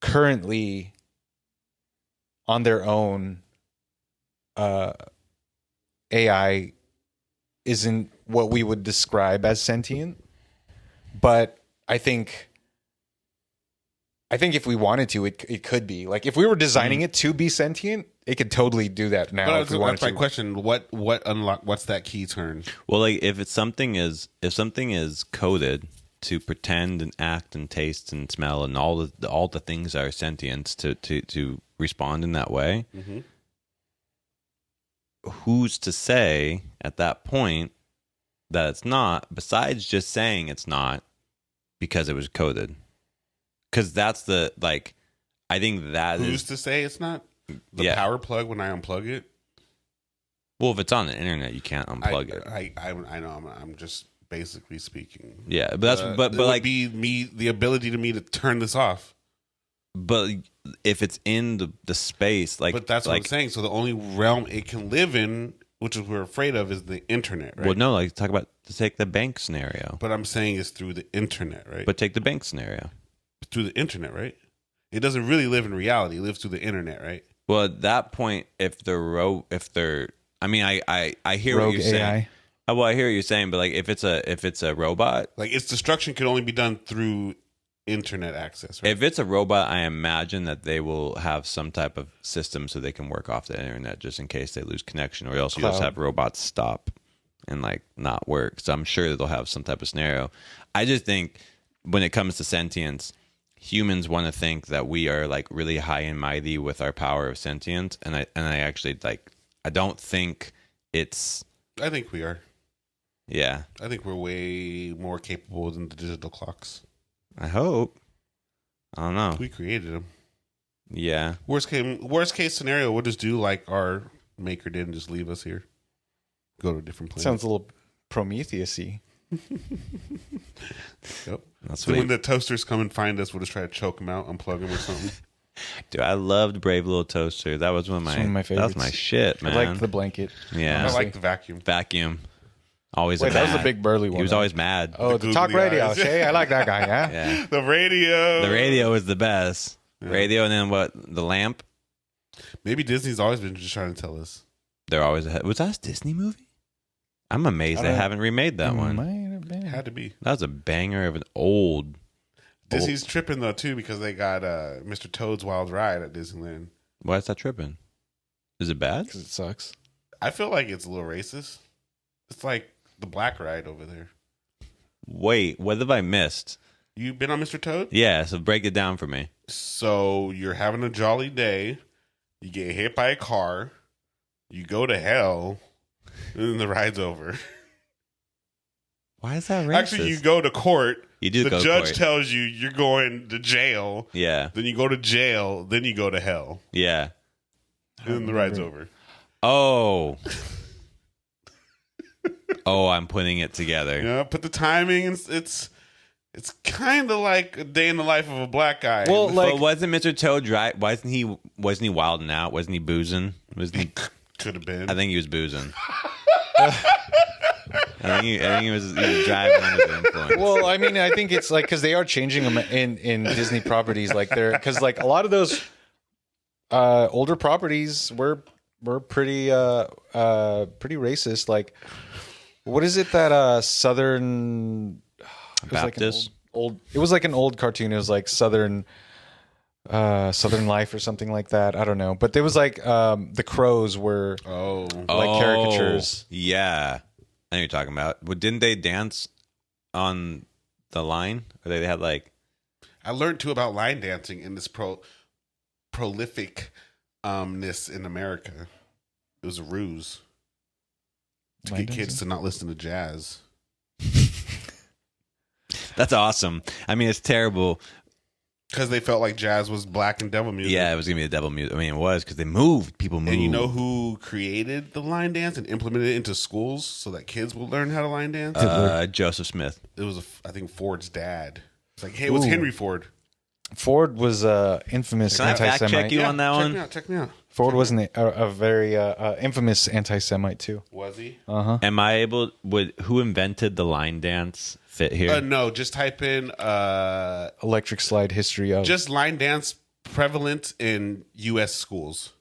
currently on their own, AI isn't what we would describe as sentient, but I think if we wanted to, it could be. Like if we were designing it to be sentient, it could totally do that now. But if we wanted that's my to. question. What unlock? What's that key turn? Well, like if something is coded to pretend and act and taste and smell and all the things that are sentience to respond in that way. Mm-hmm. Who's to say at that point that it's not, besides just saying it's not because it was coded? Because that's the, like, I think that who's to say it's not? The power plug when I unplug it? Well, if it's on the internet, you can't unplug it. I know. I'm just basically speaking. Yeah, but that's but like be me the ability to turn this off. But if it's in the space, like, but that's what I'm saying. So the only realm it can live in, which is what we're afraid of, is the internet, right? Well, no, like take the bank scenario. But I'm saying it's through the internet, right? But take the bank scenario. Through the internet, right? It doesn't really live in reality. It lives through the internet, right? Well, at that point, if they're, I mean, I hear Rogue what you're saying. AI. Well, I hear what you're saying, but like if it's a robot, like its destruction can only be done through internet access, right? If it's a robot, I imagine that they will have some type of system so they can work off the internet just in case they lose connection, or else you'll just have robots stop and like not work. So I'm sure that they'll have some type of scenario. I just think when it comes to sentience, humans want to think that we are like really high and mighty with our power of sentience, and I actually like, I don't think it's. I think we are. Yeah, I think we're way more capable than the digital clocks. I hope. I don't know. We created them. Yeah. Worst case scenario, we'll just do like our maker did and just leave us here. Go to a different planet. Sounds a little Prometheus-y. Yep. That's so when the toasters come and find us, we'll just try to choke them out, unplug them or something. Dude, I loved Brave Little Toaster. That was one of my favorites. That was my shit, man. I liked the blanket. Yeah. I like the vacuum. Vacuum. Always Wait, that was the big burly one. He was always mad. Oh, the talk radio. Hey, I like that guy, yeah? Yeah. The radio. The radio is the best. Yeah. Radio, and then what? The lamp? Maybe Disney's always been just trying to tell us. They're always ahead. Was that a Disney movie? I'm amazed they haven't remade that one. Might have been. Had to be. That was a banger of an old. Disney's tripping though too because they got Mr. Toad's Wild Ride at Disneyland. Why is that tripping? Is it bad? Because it sucks. I feel like it's a little racist. It's like the black ride over there. Wait, what have I missed? You been on Mr. Toad? Yeah, so break it down for me. So you're having a jolly day. You get hit by a car. You go to hell. And then the ride's over. Why is that racist? Actually, you go to court. You do. The judge tells you you're going to jail. Yeah. Then you go to jail. Then you go to hell. Yeah. And then the ride's over. Oh. Oh, I'm putting it together. Yeah, put the timing. It's kind of like a day in the life of a black guy. Well, like, but wasn't Mr. Toad dry? Wasn't he wilding out? Wasn't he boozing? Wasn't he? Could have been. I think he was boozing. I think he was driving under the influence. Well, I mean, I think it's like because they are changing them in Disney properties, like they're because like a lot of those older properties were pretty racist. Like, what is it that Southern Baptist? It was like an old cartoon. It was like Southern Life or something like that. I don't know, but there was like the crows were like caricatures. Yeah, I know what you're talking about. But didn't they dance on the line? Or they had like I learned too about line dancing in this prolificness in America. It was a ruse to get kids to not listen to jazz. That's awesome. I mean, it's terrible. Because they felt like jazz was black and devil music. Yeah, it was going to be the devil music. I mean, it was because they moved. People moved. And you know who created the line dance and implemented it into schools so that kids would learn how to line dance? Joseph Smith. It was, I think, Ford's dad. It's like, hey, it was Henry Ford. Ford was infamous Can I anti-Semite. fact check you on that one? Check me out. Ford was a very infamous anti-Semite too. Was he? Am I able? Who invented the line dance? Fit here? No, just type in Electric slide history of just line dance prevalent in U.S. schools.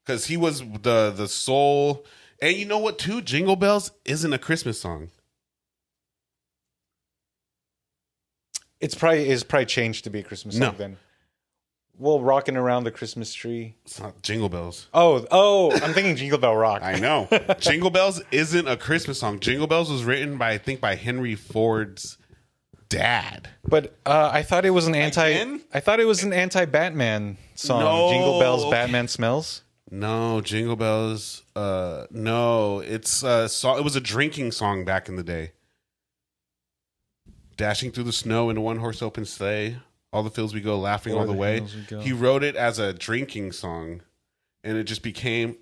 Because he was the sole, and you know what? Too, Jingle Bells isn't a Christmas song. It's probably changed to be a Christmas song then. Well, rocking around the Christmas tree. It's not Jingle Bells. Oh, I'm thinking Jingle Bell Rock. I know. Jingle Bells isn't a Christmas song. Jingle Bells was written by Henry Ford's dad. But I thought it was an anti-Batman song. No, Jingle Bells, okay. Batman Smells. No, Jingle Bells. No, it's it was a drinking song back in the day. Dashing through the snow in a one-horse open sleigh. All the fields we go, laughing all the way. He wrote it as a drinking song, and it just became.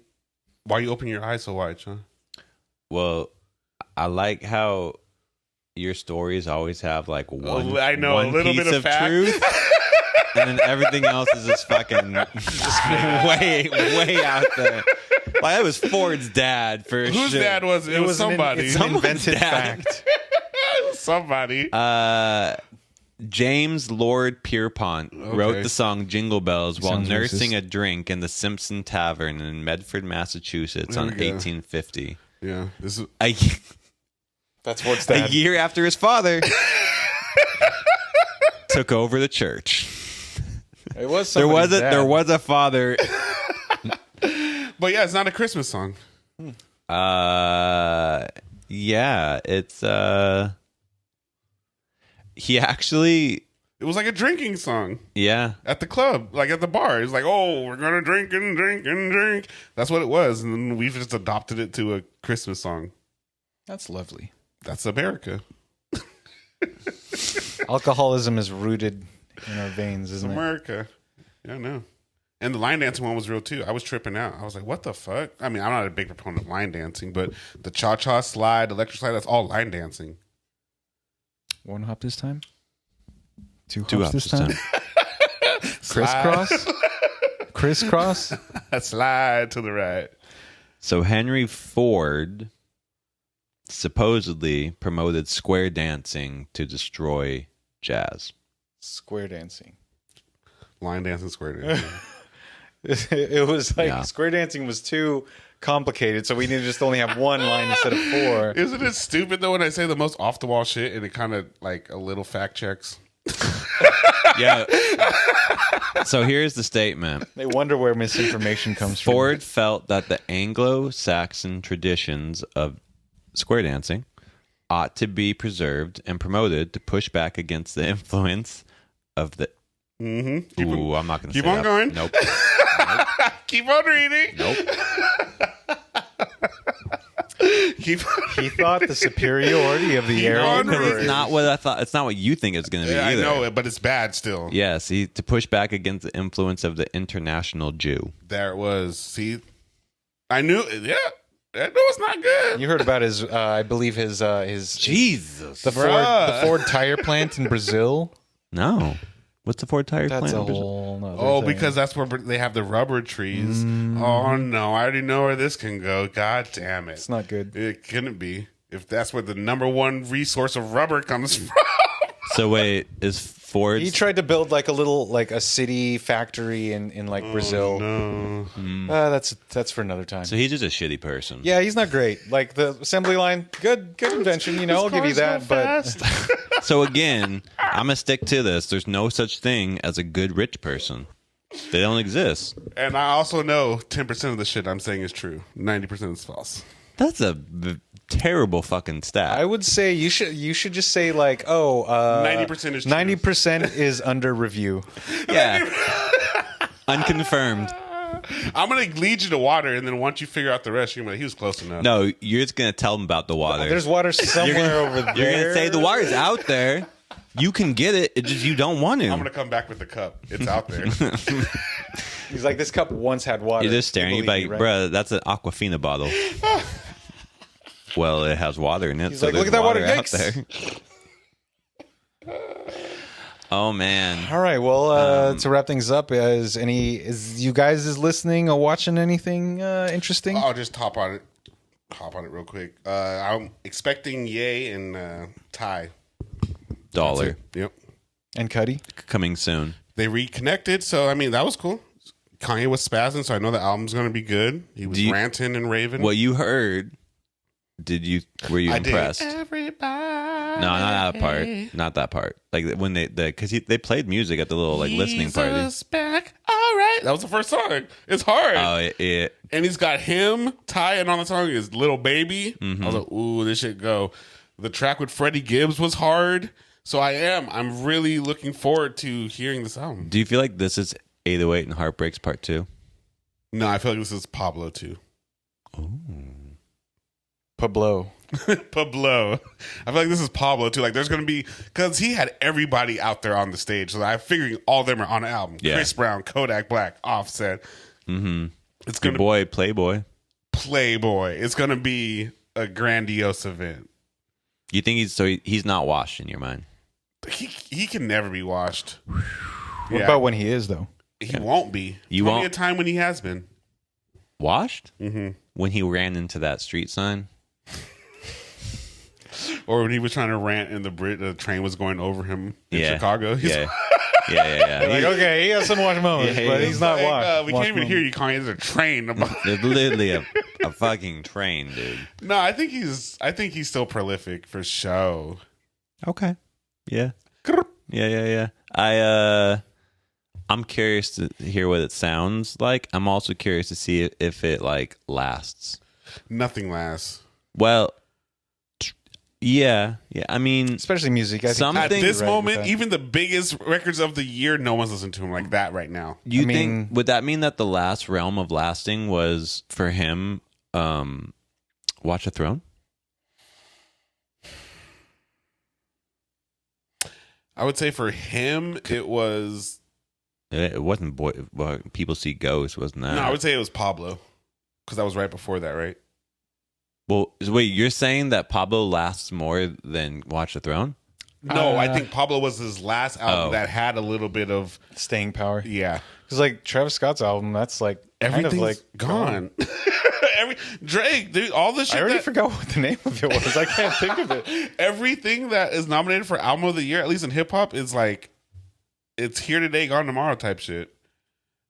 Why you open your eyes so wide, Sean? Well, I like how your stories always have like one. I know, one a little piece bit of fact. truth, and then everything else is just fucking just way out there. Like that was Ford's dad for Whose sure. dad was it? It was somebody. It's an invented fact. It was somebody. James Lord Pierpont wrote the song Jingle Bells while Sounds nursing racist. a drink in the Simpson Tavern in Medford, Massachusetts on There we go. 1850. Yeah, this is. That's what's A that. year after his father took over the church. It was There somebody's was dad. a father. But yeah, it's not a Christmas song. Yeah, it's he actually, It was like a drinking song yeah. at the club, like at the bar. It's like, oh, we're gonna drink and drink and drink. That's what it was, and then we've just adopted it to a Christmas song. That's lovely. That's America. Alcoholism is rooted in our veins, isn't it? America. Yeah, I know. And the line dancing one was real too. I was tripping out. I was like, what the fuck? I mean, I'm not a big proponent of line dancing, but the cha-cha slide, electric slide, that's all line dancing. One hop this time. Two Two hops this time. Slide. Crisscross. Slide to the right. So Henry Ford supposedly promoted square dancing to destroy jazz. Square dancing. Line dancing, square dancing. It was like square dancing was too complicated, so we need to just only have one line instead of four. Isn't it stupid though when I say the most off the wall shit and it kind of like a little fact checks? Yeah. So here's the statement. They wonder where misinformation comes from. Ford felt that the Anglo-Saxon traditions of square dancing ought to be preserved and promoted to push back against the influence of the. Mm-hmm. Ooh, I'm not going to keep say on that. going. Nope. Keep on reading. Nope. Keep on He thought the superiority of the Keep on Aryan reading. It's race. not what I thought. It's not what you think it's going to be Yeah, I either. know it, but it's bad still. Yes, to push back against the influence of the international Jew. There it was. See, I knew. Yeah, I know it's not good. You heard about his, I believe his Jesus. the Ford tire plant in Brazil. No. What's the Ford tire That's plant? a whole nother Oh, thing. because that's where they have the rubber trees. Oh no, I already know where this can go. God damn it! It's not good. It couldn't be if that's where the number one resource of rubber comes from. So wait, is Ford? He tried to build like a little like a city factory in like Brazil. No. That's for another time. So he's just a shitty person. Yeah, he's not great. Like the assembly line, good invention. You know, I'll give you that. But So again, I'm gonna stick to this. There's no such thing as a good rich person. They don't exist. And I also know 10% of the shit I'm saying is true. 90% is false. That's a terrible fucking stat. I would say you should just say like 90% is true. 90% is under review. Yeah. Unconfirmed. I'm gonna lead you to water, and then once you figure out the rest, you're gonna be like, he was close enough. No, you're just gonna tell them about the water. There's water somewhere over there. You're gonna say the water's out there. You can get it. It's just you don't want to. I'm gonna come back with the cup. It's out there. He's like, this cup once had water. You're just staring. You're like, bruh, that's an Aquafina bottle. Well, it has water in it. He's so like, look there's at that water, out yikes. there. Oh man. All right. Well, to wrap things up, is you guys listening or watching anything interesting? I'll just hop on it real quick. I'm expecting Ye and Ty. Dollar Yep. And Cuddy? coming soon. They reconnected, so I mean that was cool. Kanye was spazzing, so I know the album's gonna be good. He was ranting and raving. What you heard? Were you I impressed? did. Everybody. No, not that part. Not that part. Like when because they played music at the little like listening party. Jesus back. All right. That was the first song. It's hard. Oh, And he's got him, Ty, and on the song is Little Baby. Mm-hmm. I was like, ooh, this shit go. The track with Freddie Gibbs was hard. So I'm really looking forward to hearing this album. Do you feel like this is 808 and Heartbreaks Part 2? No, I feel like this is Pablo too. Pablo. Pablo. I feel like this is Pablo too. Like there's gonna be because he had everybody out there on the stage. So I'm figuring all of them are on the album. Yeah. Chris Brown, Kodak Black, Offset. Mm-hmm. It's Your gonna boy, Playboy. Playboy. It's gonna be a grandiose event. You think he's not washed in your mind? He can never be washed. What about when he is, though? He won't be. You There'll won't- be a time when he has been. Washed? Mm-hmm. When he ran into that street sign? Or when he was trying to rant and the train was going over him in Yeah. Chicago. He's Yeah. Yeah. Like, okay, he has some washed moments, Yeah, but he's not like, washed. we can't even hear you calling it a train. There's literally a fucking train, dude. No, I think he's still prolific for show. Okay. Yeah. Yeah. I'm curious to hear what it sounds like. I'm also curious to see if it like lasts. Nothing lasts. Well, yeah. I mean, Especially music. I think Some At things- this Right with moment, that. even the biggest records of the year, no one's listening to him like that right now. you I mean- think would that mean that the last realm of lasting was for him? Watch the Throne. I would say for him, it was. It wasn't People See Ghosts, wasn't that? No, I would say it was Pablo, because that was right before that, right? Well, wait, you're saying that Pablo lasts more than Watch the Throne? No, I think Pablo was his last album Oh. that had a little bit of staying power. yeah. Because like Travis Scott's album, that's like Everything's kind of like gone. Drake, dude, all the shit. I already forgot what the name of it was. I can't think of it. Everything that is nominated for album of the year, at least in hip hop, is like it's here today, gone tomorrow type shit.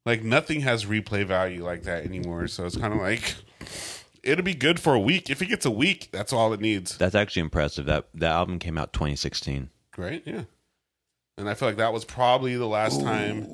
Like nothing has replay value like that anymore. So it's kind of like it'll be good for a week. If it gets a week, that's all it needs, That's actually impressive. That album came out 2016. right? Yeah. And I feel like that was probably the last time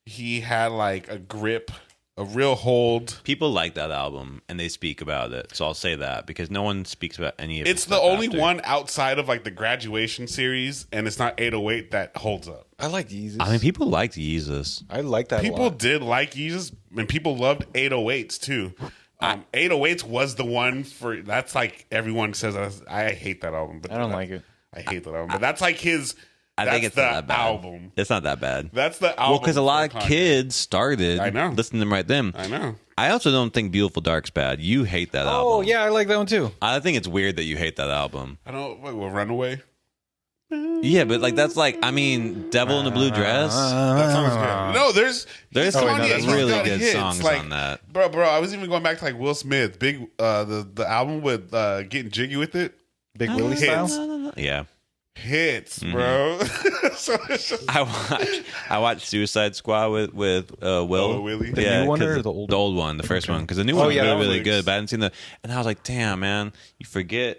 he had like a grip, a real hold. People like that album and they speak about it. So I'll say that because no one speaks about any of it. It's the only one outside of like the Graduation series, and it's not 808 that holds up. I like Yeezus. I mean, people liked Jesus. I like that. People a lot. did like Jesus, and people loved 808s too. 808s was the one for that's like everyone says. I hate that album, but I don't like it. I hate that album, but that's like his. I that's think it's the not that bad. album. It's not that bad. That's the album. Well, because a lot for of Kanye. kids started I know. listening to them right then. I know. I also don't think Beautiful Dark's bad. You hate that album. Oh yeah, I like that one too. I think it's weird that you hate that album. I don't. Wait, well, Runaway. Yeah, but like that's like Devil in the Blue Dress. That song is good. No, there's Kanye. There's He's really got good hits. songs like, on that. Bro, I was even going back to like Will Smith, the album with Getting Jiggy with It. Big Willie style. Yeah. Hits, bro. So it's just, I watched Suicide Squad with Will. Willie? The new one 'cause or the old The old one, the first one, because the new one was yeah, really, that was really like- good. But I hadn't seen and I was like, damn, man, you forget.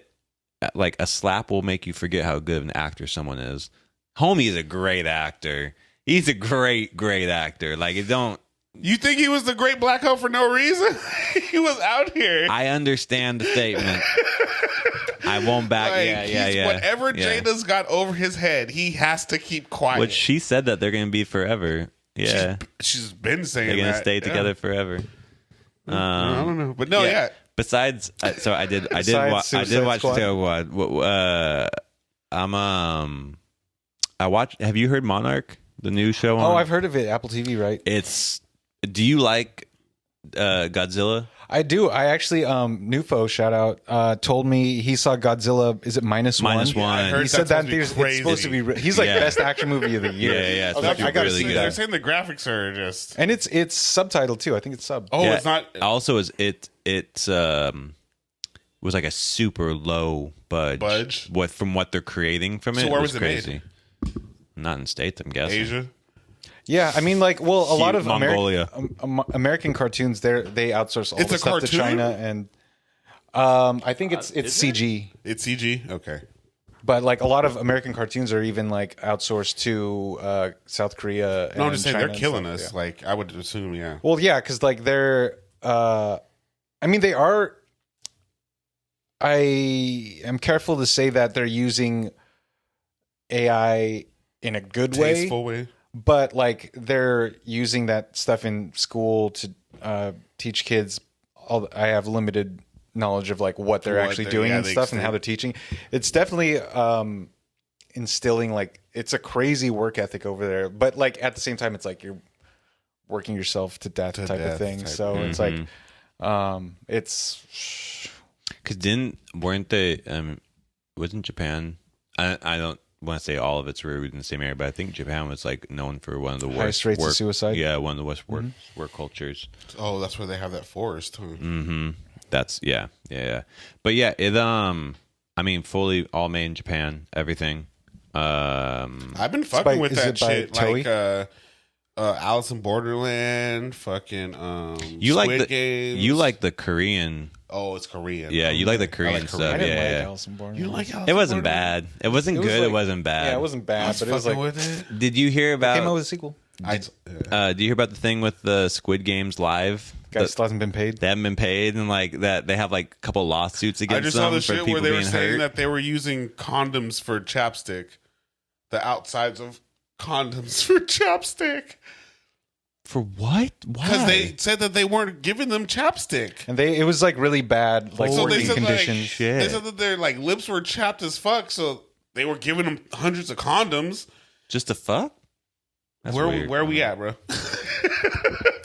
Like a slap will make you forget how good of an actor someone is. Homie is a great actor. He's a great, great actor. Like it don't. you think he was the great black hoe for no reason? He was out here. I understand the statement. I won't back. Like, Yeah. Whatever Yeah. Jada's got over his head, he has to keep quiet. Which she said that they're going to be forever. Yeah, She's been saying they're going to that. stay Yeah. together forever. I don't know, but no, yeah. Besides, so I did Besides watch Suicide Squad? Takeover. I watched. Have you heard Monarch, the new show? Oh, I've heard of it. Apple TV, right? Do you like Godzilla? I do. I actually, Nufo, shout out, told me he saw Godzilla. Is it -1? -1. Yeah, I heard He said that's that in supposed theaters. to be It's supposed to be. He's like Yeah. best action movie of the year. Yeah. It's I was supposed to like, I be gotta really see good. They're that. saying the graphics are just. And it's subtitled too. I think it's sub. Oh, Yeah. it's not. Also, it's was like a super low budge. From what they're creating from it. So where it was it made? crazy. Not in States, I'm guessing. Asia. Yeah, I mean, like, well, a lot of Mongolia. American cartoons, they outsource all It's the a stuff to cartoon? China, and I think it's CG. It's CG. Okay. But like a lot of American cartoons are even like outsourced to South Korea. No, I'm and just saying China they're and killing stuff, us. yeah. Like I would assume, yeah. Well, yeah, because like they're. I mean, they are. I am careful to say that they're using AI in a good way, Tasteful way. but like they're using that stuff in school to teach kids. I have limited knowledge of like what they're actually doing and stuff and how they're teaching. It's definitely instilling like it's a crazy work ethic over there, but like at the same time, it's like you're working yourself to death type of thing. So it's like it's. Because weren't they? Wasn't Japan? I don't want to say all of it's rooted in the same area, but I think Japan was like known for one of the Highest worst rates of suicide? Yeah, one of the worst work cultures. Oh, that's where they have that forest. Huh? That's yeah. But yeah, it I mean, fully all made in Japan. Everything. I've been fucking with is that it by shit. Toei? Like Alice in Borderland, fucking You like Squid Games. You like the Korean. Oh, it's Korean. Yeah, you like the I Korean like stuff. I didn't yeah, like yeah. Alice in Borderland. You like Alice It in wasn't Borderland? bad. It wasn't was good. like- it wasn't bad. Yeah, it wasn't bad, I was but it was fucking like with it. Did you hear came out about? with a sequel. Did you hear about the thing with the Squid Games live? Guy still hasn't been paid. They haven't been paid, and like that, they have like a couple lawsuits I against just saw them the for shit people where they were being saying hurt. that they were using condoms for chapstick. The outsides of condoms for chapstick. For what? Why? Because they said that they weren't giving them chapstick. And it was like really bad, like So they working said conditions. like Shit. they said that their like lips were chapped as fuck, so they were giving them hundreds of condoms. Just to fuck? That's weird. Where we at, bro?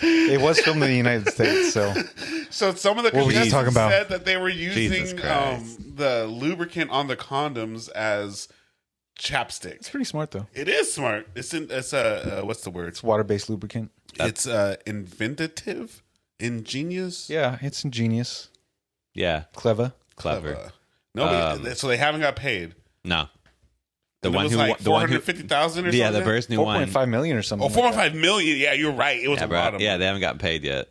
It was filmed in the United States, so So some of the What were you contestants talking about? said that they were using Jesus Christ. the lubricant on the condoms as chapstick. it's pretty smart though. It is smart. It's what's the word? It's water-based lubricant. It's inventive, ingenious, Yeah, it's ingenious, Yeah, clever. clever. No, so they haven't got paid. No, the And it one was who, like the one who, 450,000 or yeah, something. the person who won. 4.5 million or something. Oh, 4.5 million. Yeah, you're right. It was Yeah, a bro. lot of Yeah, money. they haven't gotten paid yet.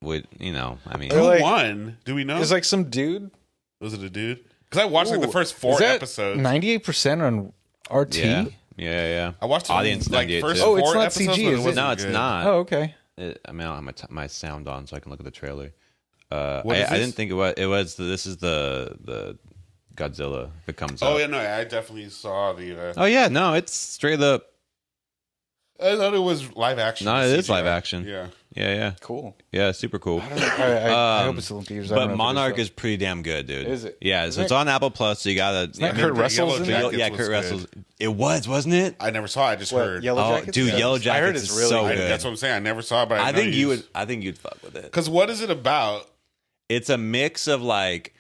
Would I mean, Who like- won? Do we know? It's like some dude. Was it a dude? Because I watched like the first 4 episodes. 98% on RT. yeah. I watched Audience like 98 first too. Oh, it's 4 not episodes, CG, but it is it? wasn't No, it's good. not. Oh, okay. I mean, I don't have my sound on, so I can look at the trailer. What is I this? didn't think it was. It was. This is the Godzilla that comes Oh up. yeah, no, I definitely saw the. Oh yeah, no, it's straight up. I thought it was live action. No, it is CGI. live action. Yeah. Yeah, Cool. super cool. I hope it's still in theaters. I don't know But if it Monarch though. is pretty damn good, dude. Is it? Yeah, so Isn't it's it- on Apple Plus. So you gotta. that Yeah, Kurt Russell's in Yellow it? Jackets Kurt was Russell's. It was, wasn't it? I never saw it. I just What, heard. Yellow Oh, Jackets? dude, Yeah. Yellow I heard Jackets it's is really so good. good. That's what I'm saying. I never saw it, but I think you would. I think you'd fuck with it. Because what is it about? It's a mix of like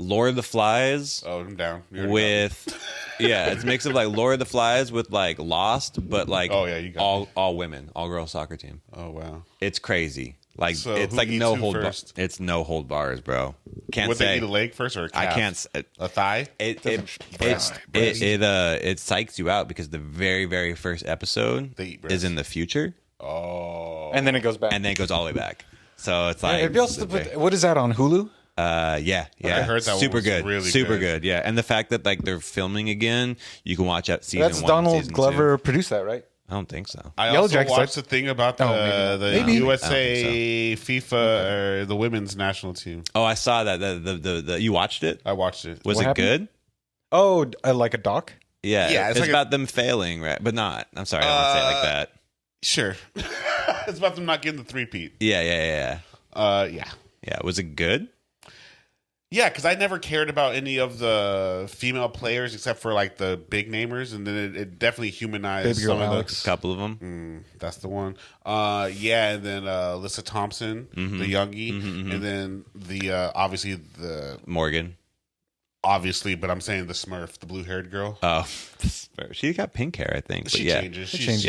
Lord of the Flies Oh, I'm down. You already with it's a mix of like Lord of the Flies with like Lost, but like you got all women, all girl soccer team. got me. Oh wow. It's crazy. Like So it's who like eats no who hold first? it's no hold bars, bro. Can't Would they say. eat a leg first or a calf? I can't. A thigh? It breast. psychs you out because the very very first episode They eat breast. is in the future, Oh. And then it goes back. and then it goes all the way back. So it's like It'd be also what is that on Hulu? yeah. I heard that one super was good, really super good. good. Yeah, and the fact that like they're filming again, you can watch that season. That's 1 and Donald season Glover produced that, right? 2. I don't think so. I Yellow also Jackets, watched the thing about the, maybe not. USA FIFA or the women's national team. Oh, I saw that. The you watched it? I watched it. Was What it happened? good? Oh, like a doc? Yeah, Yeah, it's it's like about them failing, right? But not. I'm sorry, I don't want to say it like that. Sure. It's about them not getting the three-peat. Yeah. Yeah. Was it good? Yeah, because I never cared about any of the female players except for like the big namers, and then it definitely humanized Baby girl some of Alex. A couple of them. that's the one. Yeah, and then Alyssa Thompson, the youngie, and then the obviously Morgan. but I'm saying the Smurf, the blue-haired girl. Oh, she got pink hair, I think. But She yeah. changes. changes.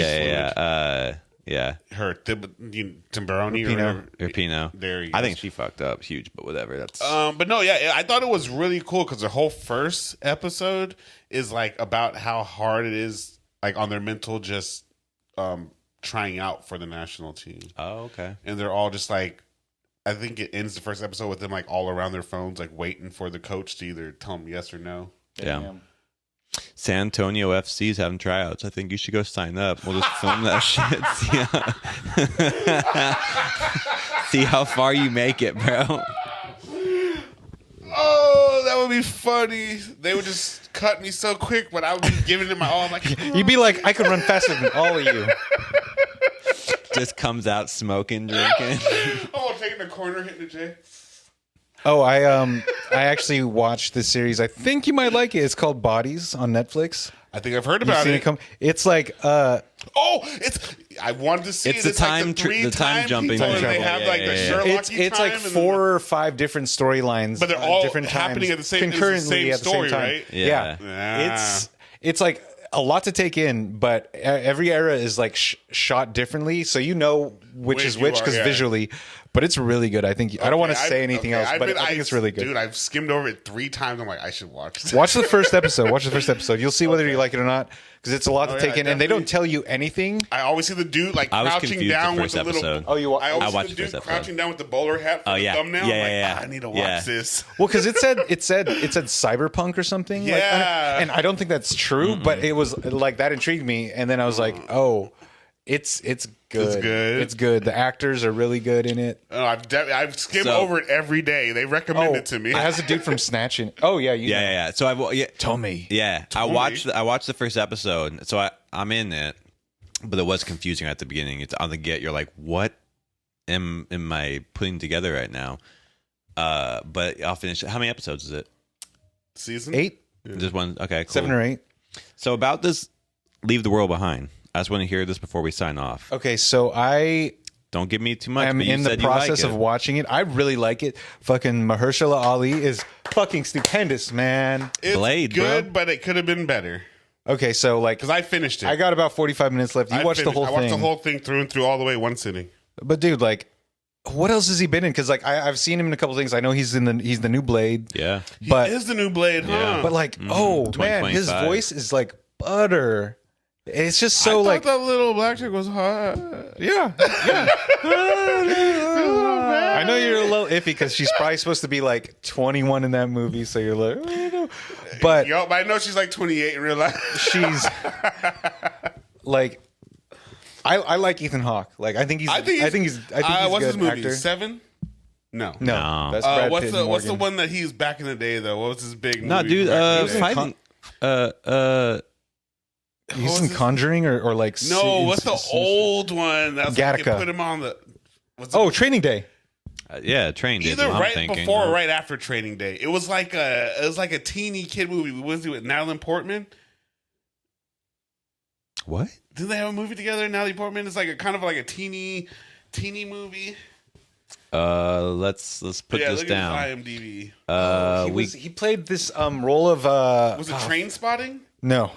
Yeah. Her Timberoni or Rapinoe. whatever. Rapinoe. There you I go. think she fucked up huge, but whatever. That's But no, yeah, I thought it was really cool because the whole first episode is like about how hard it is, like on their mental, just trying out for the national team, oh, okay. and they're all just like, I think it ends the first episode with them like all around their phones, like waiting for the coach to either tell them yes or no. Yeah. San Antonio FC's having tryouts. I think you should go sign up. We'll just film that shit. See how far you make it, bro. Oh, that would be funny. They would just cut me so quick, but I would be giving it my all. I'm like, You'd be like, I could run faster than all of you. Just comes out smoking, drinking. oh, taking the corner, hitting the J. Oh, I actually watched this series. I think you might like it. It's called Bodies on Netflix. I think I've heard You've about seen it. it come. It's like I wanted to see It's it. the time like the time jumping people, and thing. they have like the Yeah. Sherlock. it's like 4 or 5 different storylines, But they're all different happening times, at the same- it's the concurrently same at the story, same time. right? Yeah. Yeah. It's like a lot to take in, but every era is like shot differently, so you know which is you which are, because yeah. visually. But it's really good. I think I don't want to say anything else, but I think it's really good. Dude, I've skimmed over it 3 times. I'm like, I should watch this. Watch the first episode. You'll see whether you like it or not, because it's a lot to take in, and they don't tell you anything. I always see the dude like I was crouching confused down the with first the little. episode. Oh, you? I always watched see the the dude first episode. crouching down with the bowler hat for the thumbnail. Yeah, I'm like, yeah. I need to watch Yeah. this. Well, because it said cyberpunk or something. Yeah. and I don't think that's true, but it was like that intrigued me, and then I was like, oh, it's good. It's good. It's good. The actors are really good in it. Oh, I've skimmed So- over it every day. They recommend it to me. It has a dude from Snatch in it. Oh yeah, you know. Yeah. So Tommy. Yeah, I watched the first episode, so I'm in it, but it was confusing at the beginning. It's on the get. You're like, what am I putting together right now? But I'll finish it. How many episodes is it? Season 8, Just one. Okay, cool. 7 or 8. So about this, leave the world behind. I just want to hear this before we sign off. Okay, so I Don't give me too much. am but you in the said you like process it. of watching it. I really like it. Fucking Mahershala Ali is fucking stupendous, man. It's Blade, good, bro. but it could have been better. Okay, so like, Because I finished it. I got about 45 minutes left. You watched the whole I watched thing. the whole thing through and through all the way one sitting. But dude, like, what else has he been in? Because like, I've seen him in a couple things. I know he's the new Blade. Yeah. But He is the new Blade, huh? Yeah. but like, oh man, his 2025. voice is like butter. It's just I so thought like, that little black chick was hot. yeah. I know you're a little iffy because she's probably supposed to be like 21 in that movie, so you're like, I don't know. But Yo, but I know she's like 28 in real life. she's like, I like Ethan Hawke. Like, I think he's I think he's what's good his movie? actor. 7? No. No, No. that's Brad What's Pitt the and what's the Morgan. one that he's back in the day though? What was his big No, movie? dude. back in the day? Fighting. He's in Conjuring or like No, what's the old one? That's like you Gattaca. put him on the. What's Oh, Training Day. Yeah, Trained. either I'm right thinking. before or right after Training Day. It was like a teeny kid movie. Was it with Natalie Portman? What? Didn't they have a movie together? Natalie Portman is like a kind of like a teeny movie. Let's put this look down. at his IMDb. He played this role of Was it Train Spotting? No.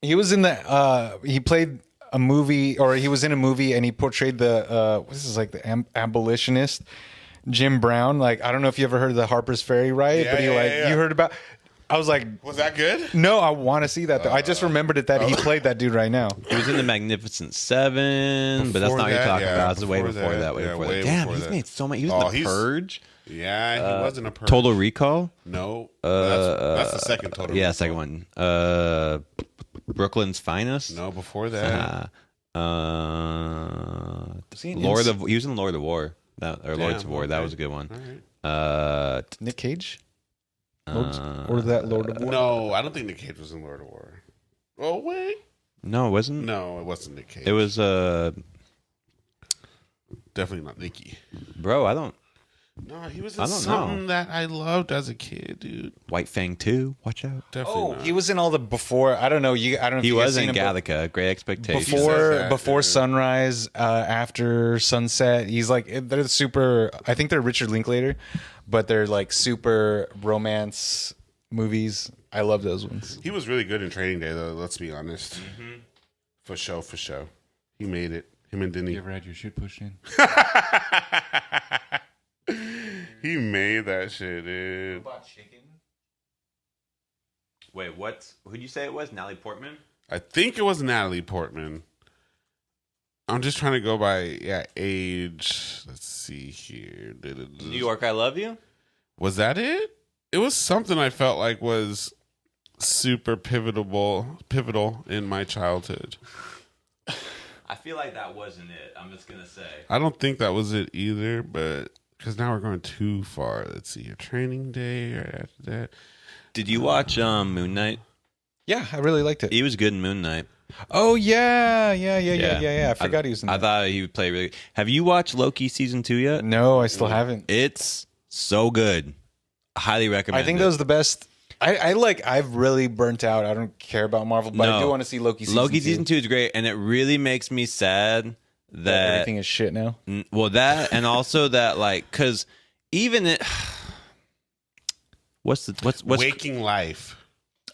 He was in the he played a movie, or he was in a movie, and he portrayed the this is like the abolitionist Jim Brown. Like, I don't know if you ever heard of the Harper's Ferry riot, but you heard about. I was like, was that good? No, I want to see that though. I just remembered that he played that dude right now. He was in the Magnificent Seven, but that's not what you're talking about. It's way before that. Way before that. Damn, he's made so many. He was in The Purge. Yeah, he was in a Purge. Total Recall. No, that's the second Total. Yeah, Recall. second one. Brooklyn's Finest. No, before that. He was in Lord of War. Lords of War. Okay. That was a good one. Right. Nick Cage. Or that Lord of War? No, I don't think Nick Cage was in Lord of War. Oh wait, no, it wasn't. No, it wasn't Nick Cage. It was definitely not Nicky. Bro, I don't. No, he was in something that I loved as a kid, dude. White Fang 2. Watch out. Definitely not. He was in all the before. I don't know. I don't know. If he you was in Gattaca. Great Expectations. Before sunrise, after sunset. He's like, they're super. I think they're Richard Linklater, but they're like super romance movies. I love those ones. He was really good in Training Day, though. Let's be honest. Mm-hmm. For sure. He made it. Him and Denny. You ever had your shit pushed in? He made that shit, dude. Wait, what? Who'd you say it was? Natalie Portman? I think it was Natalie Portman. I'm just trying to go by age. Let's see here. New York, I Love You? Was that it? It was something I felt like was super pivotal in my childhood. I feel like that wasn't it. I'm just gonna say. I don't think that was it either, but because now we're going too far. Let's see, your Training Day right after that. Did you watch Moon Knight? Yeah, I really liked it. He was good in Moon Knight. Oh yeah. I forgot he was in that. I thought he would play really. Have you watched Loki season 2 yet? No, I still haven't. It's so good. I highly recommend. I think that was the best. I've really burnt out. I don't care about Marvel, but I do want to see Loki season 2. Loki season 2 is great, and it really makes me sad that everything is shit now. Well, that and also that, like, because even it. What's Waking Life?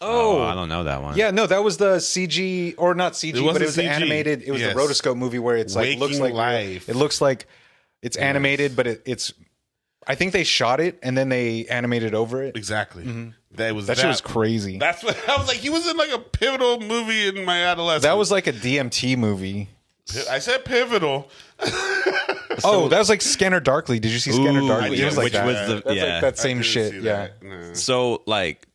Oh, I don't know that one. Yeah, no, that was the CG or not CG, but it was the animated. It was the rotoscope movie where it's like looks like Life. It looks like it's animated, but it's. I think they shot it and then they animated over it. Exactly. Mm-hmm. That shit was crazy. That's what I was like. He was in like a pivotal movie in my adolescence. That was like a DMT movie. I said pivotal. That was like Scanner Darkly. Did you see Scanner Darkly? It was like that. That's like that same shit. Yeah. No. So like,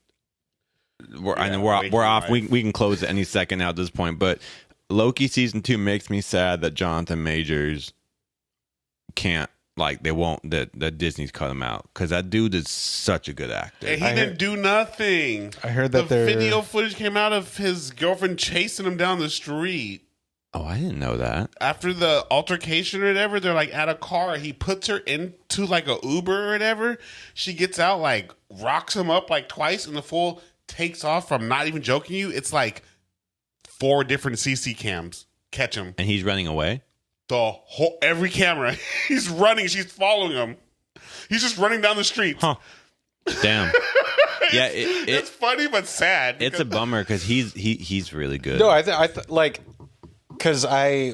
we're off. We can close at any second now at this point. But Loki season 2 makes me sad that Jonathan Majors can't. Like they won't that Disney's cut him out because that dude is such a good actor. And he didn't do nothing. I heard that the video footage came out of his girlfriend chasing him down the street. Oh, I didn't know that. After the altercation or whatever, they're like at a car. He puts her into like a Uber or whatever. She gets out, like rocks him up like twice, and the fool takes off. From not even joking you, it's like 4 different CC cams catch him, and he's running away. Every camera, he's running. She's following him. He's just running down the street. Huh. Damn. Yeah, it's funny but sad. It's a bummer because he's really good. No, I like because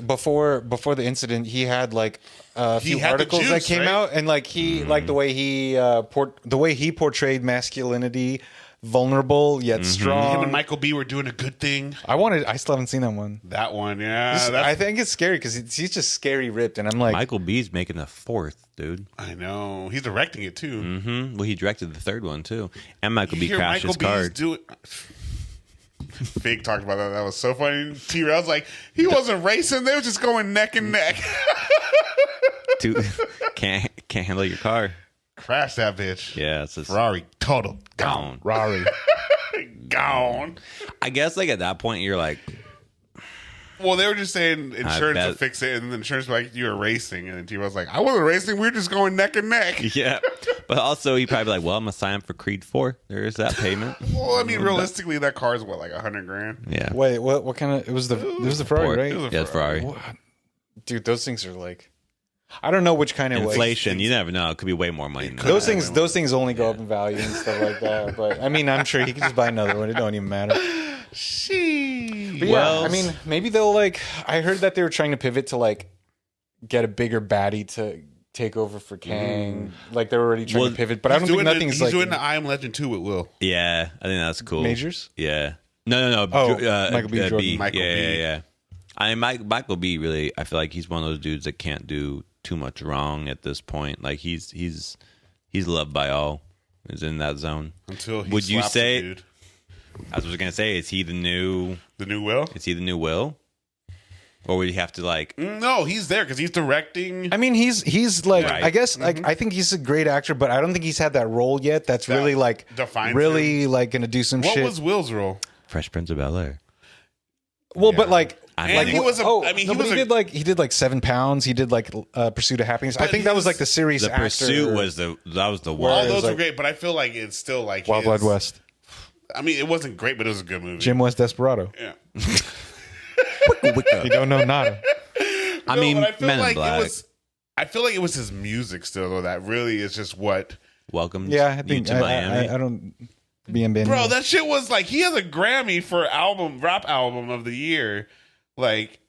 before the incident, he had like a few articles that came out, and like like the way he portrayed masculinity. Vulnerable yet strong. Him and Michael B were doing a good thing. I still haven't seen that one. That one, yeah. I think it's scary because he's just scary ripped, and I'm like, Michael B's making a 4th, dude. I know he's directing it too. Mm-hmm. Well, he directed the 3rd one too, and Michael B crashed his car. Fig talked about that. That was so funny. T-Rail was like, he wasn't racing; they were just going neck and neck. Dude, can't handle your car. Crash that bitch. Yeah, it's just Ferrari total gone. Rari gone. I guess like at that point you're like, well, they were just saying insurance will fix it, and the insurance was like, you were racing, and T was like, I wasn't racing, we were just going neck and neck. Yeah, but also he probably like, well, I'm gonna sign up for Creed 4. There is that payment. Well, I mean, realistically, that car is what, like $100,000? Yeah. Wait, what kind of? It was the Ferrari, right? Yeah, it's Ferrari. Dude, those things are like. I don't know which kind of Inflation, you never know. It could be way more money than that. Those things only go up in value and stuff like that. But I mean, I'm sure he can just buy another one. It don't even matter. But yeah, I mean, maybe they'll like. I heard that they were trying to pivot to like get a bigger baddie to take over for Kang. Like they're already trying to pivot, but I don't think nothing's like. He's doing the I Am Legend 2 with Will. Yeah, I think that's cool. Majors? Yeah. No. Oh, Michael B. Jordan. B. Michael B. Yeah. I mean, Michael B. Really, I feel like he's one of those dudes that can't do too much wrong at this point. Like he's loved by all. Is in that zone. Until he would you slaps say? a dude. I was gonna say, is he the new Will? Is he the new Will? Or would you have to like? No, he's there because he's directing. I mean, he's like, Right. I guess, like, I think he's a great actor, but I don't think he's had that role yet. That's really like, defines really him. like gonna do some What shit. was Will's role? Fresh Prince of Bel-Air. Well, but like, And he was a. I mean, he did like 7 pounds. He did like Pursuit of Happiness. I think that was like the serious The actor. Pursuit was the one. all those like- were great, but I feel like it's still like Wild Wild West. I mean, it wasn't great, but it was a good movie. Jim West Desperado. Yeah. You don't know nada. I mean, but I feel Men in like Black. it was. I feel like it was his music still, though. That really is just what. Welcome. Yeah, I you think to Miami. I don't. Bien. Bro, that shit was like he has a Grammy for rap album of the year. Like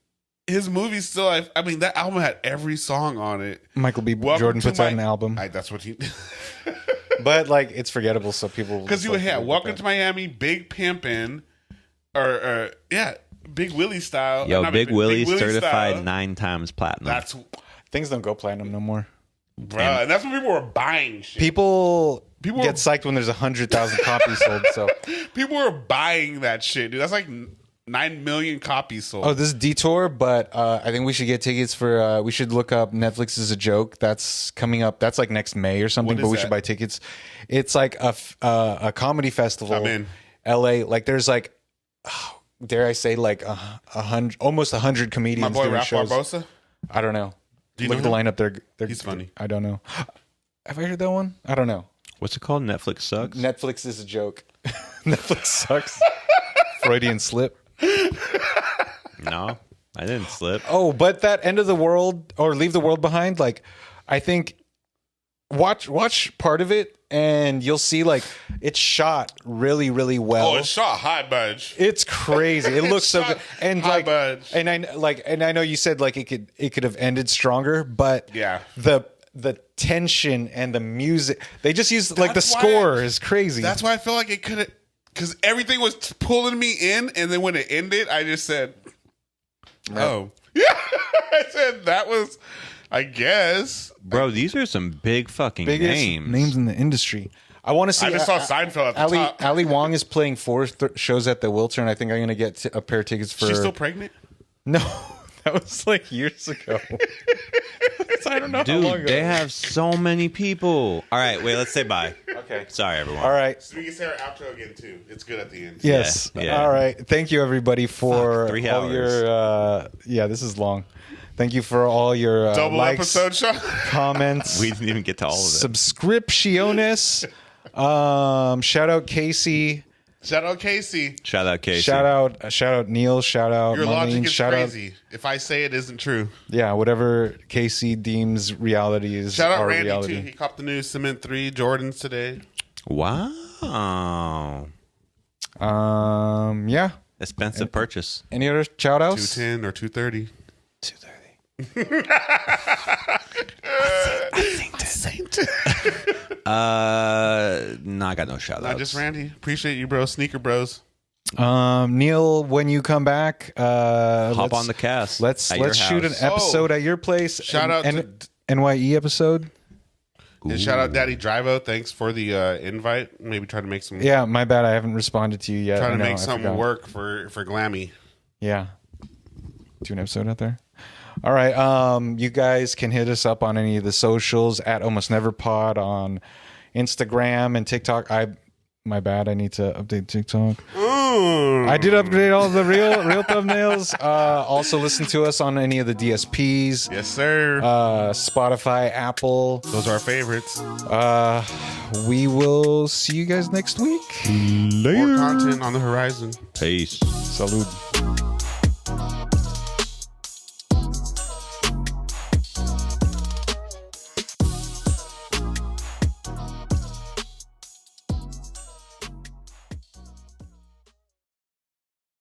his movie still. I mean, that album had every song on it. Michael B. Welcome Jordan to puts out an album, that's what he. but like it's forgettable, so people Because you had Welcome to Miami, Big Pimpin', or Big Willie style. Yo, Not Big Willie certified style. 9 times platinum. That's things don't go platinum no more. bro, and that's when people were buying shit. People People get were- psyched when there's 100,000 copies sold. So, People were buying that shit, dude. That's like 9 million copies sold. oh, this is Detour, but I think we should get tickets for. We should look up Netflix is a Joke. That's coming up. That's like next May or something. What But is we that? should buy tickets. It's like a comedy festival. I'm in. LA. Like there's like, dare I say, like 100, almost 100 comedians My boy doing Ralph shows. Barbosa. I don't know. Do you Look at know the him? lineup. They're He's funny. I don't know. Have I heard that one? I don't know. What's it called? Netflix sucks. Netflix is a joke. Netflix sucks. Freudian slip. No, I didn't slip. Oh, but that End of the World or Leave the World Behind, like I think watch part of it and you'll see like it's shot really, really well. Oh, it's shot high budge. It's crazy. It looks so good. And high like budge. and I know you said like it could have ended stronger, but Yeah. the tension and the music, they just used like the That's why- score is crazy. That's why I feel like it could have, because everything was pulling me in, and then when it ended, I just said, "Oh, yeah." I said that was, I guess. Bro, these are some big fucking biggest names. in the industry. I want to see. I just saw Seinfeld at the Ali, top. Ali Wong is playing 4 shows at the Wiltern, and I think I'm going to get a pair of tickets for. She's still pregnant. No, that was like years ago. I don't know how long Dude, ago. they have so many people. All right, wait, let's say bye. Okay. Sorry, everyone. All right. So we can say our outro again too. It's good at the end. Yes. Yeah. All right. Thank you, everybody, for Fuck, 3 all hours. your. Yeah, this is long. Thank you for all your Double likes, episode shot. comments, We didn't even get to all of it. subscriptiones. Shout out Casey. Shout out Casey. Shout out Casey. Shout out Neil. Shout out Your Marlene. logic is Shout out crazy. If I say it isn't true. yeah, whatever Casey deems reality is. Shout out our Randy reality. too. He copped the new Cement 3 Jordans today. Wow. Yeah. Expensive purchase. Any other shout outs? 210 or 230. 230. No, I got no shout outs. Not just Randy. Appreciate you, bro. Sneaker bros. Neil, when you come back, Hop on the cast. Let's at your shoot an house. episode at your place. Shout out to- NYE episode. And shout out Daddy Drivo. Thanks for the invite. Maybe try to make some. Yeah, my bad. I haven't responded to you yet. Trying I to know, make I something forgot. work for Glammy. Yeah. Do an episode out there. All right. You guys can hit us up on any of the socials at Almost Never Pod on Instagram and TikTok. My bad. I need to update TikTok. I did upgrade all the real thumbnails. Also listen to us on any of the DSPs. Yes, sir. Spotify, Apple. Those are our favorites. We will see you guys next week. More content on the horizon. Peace. Salud.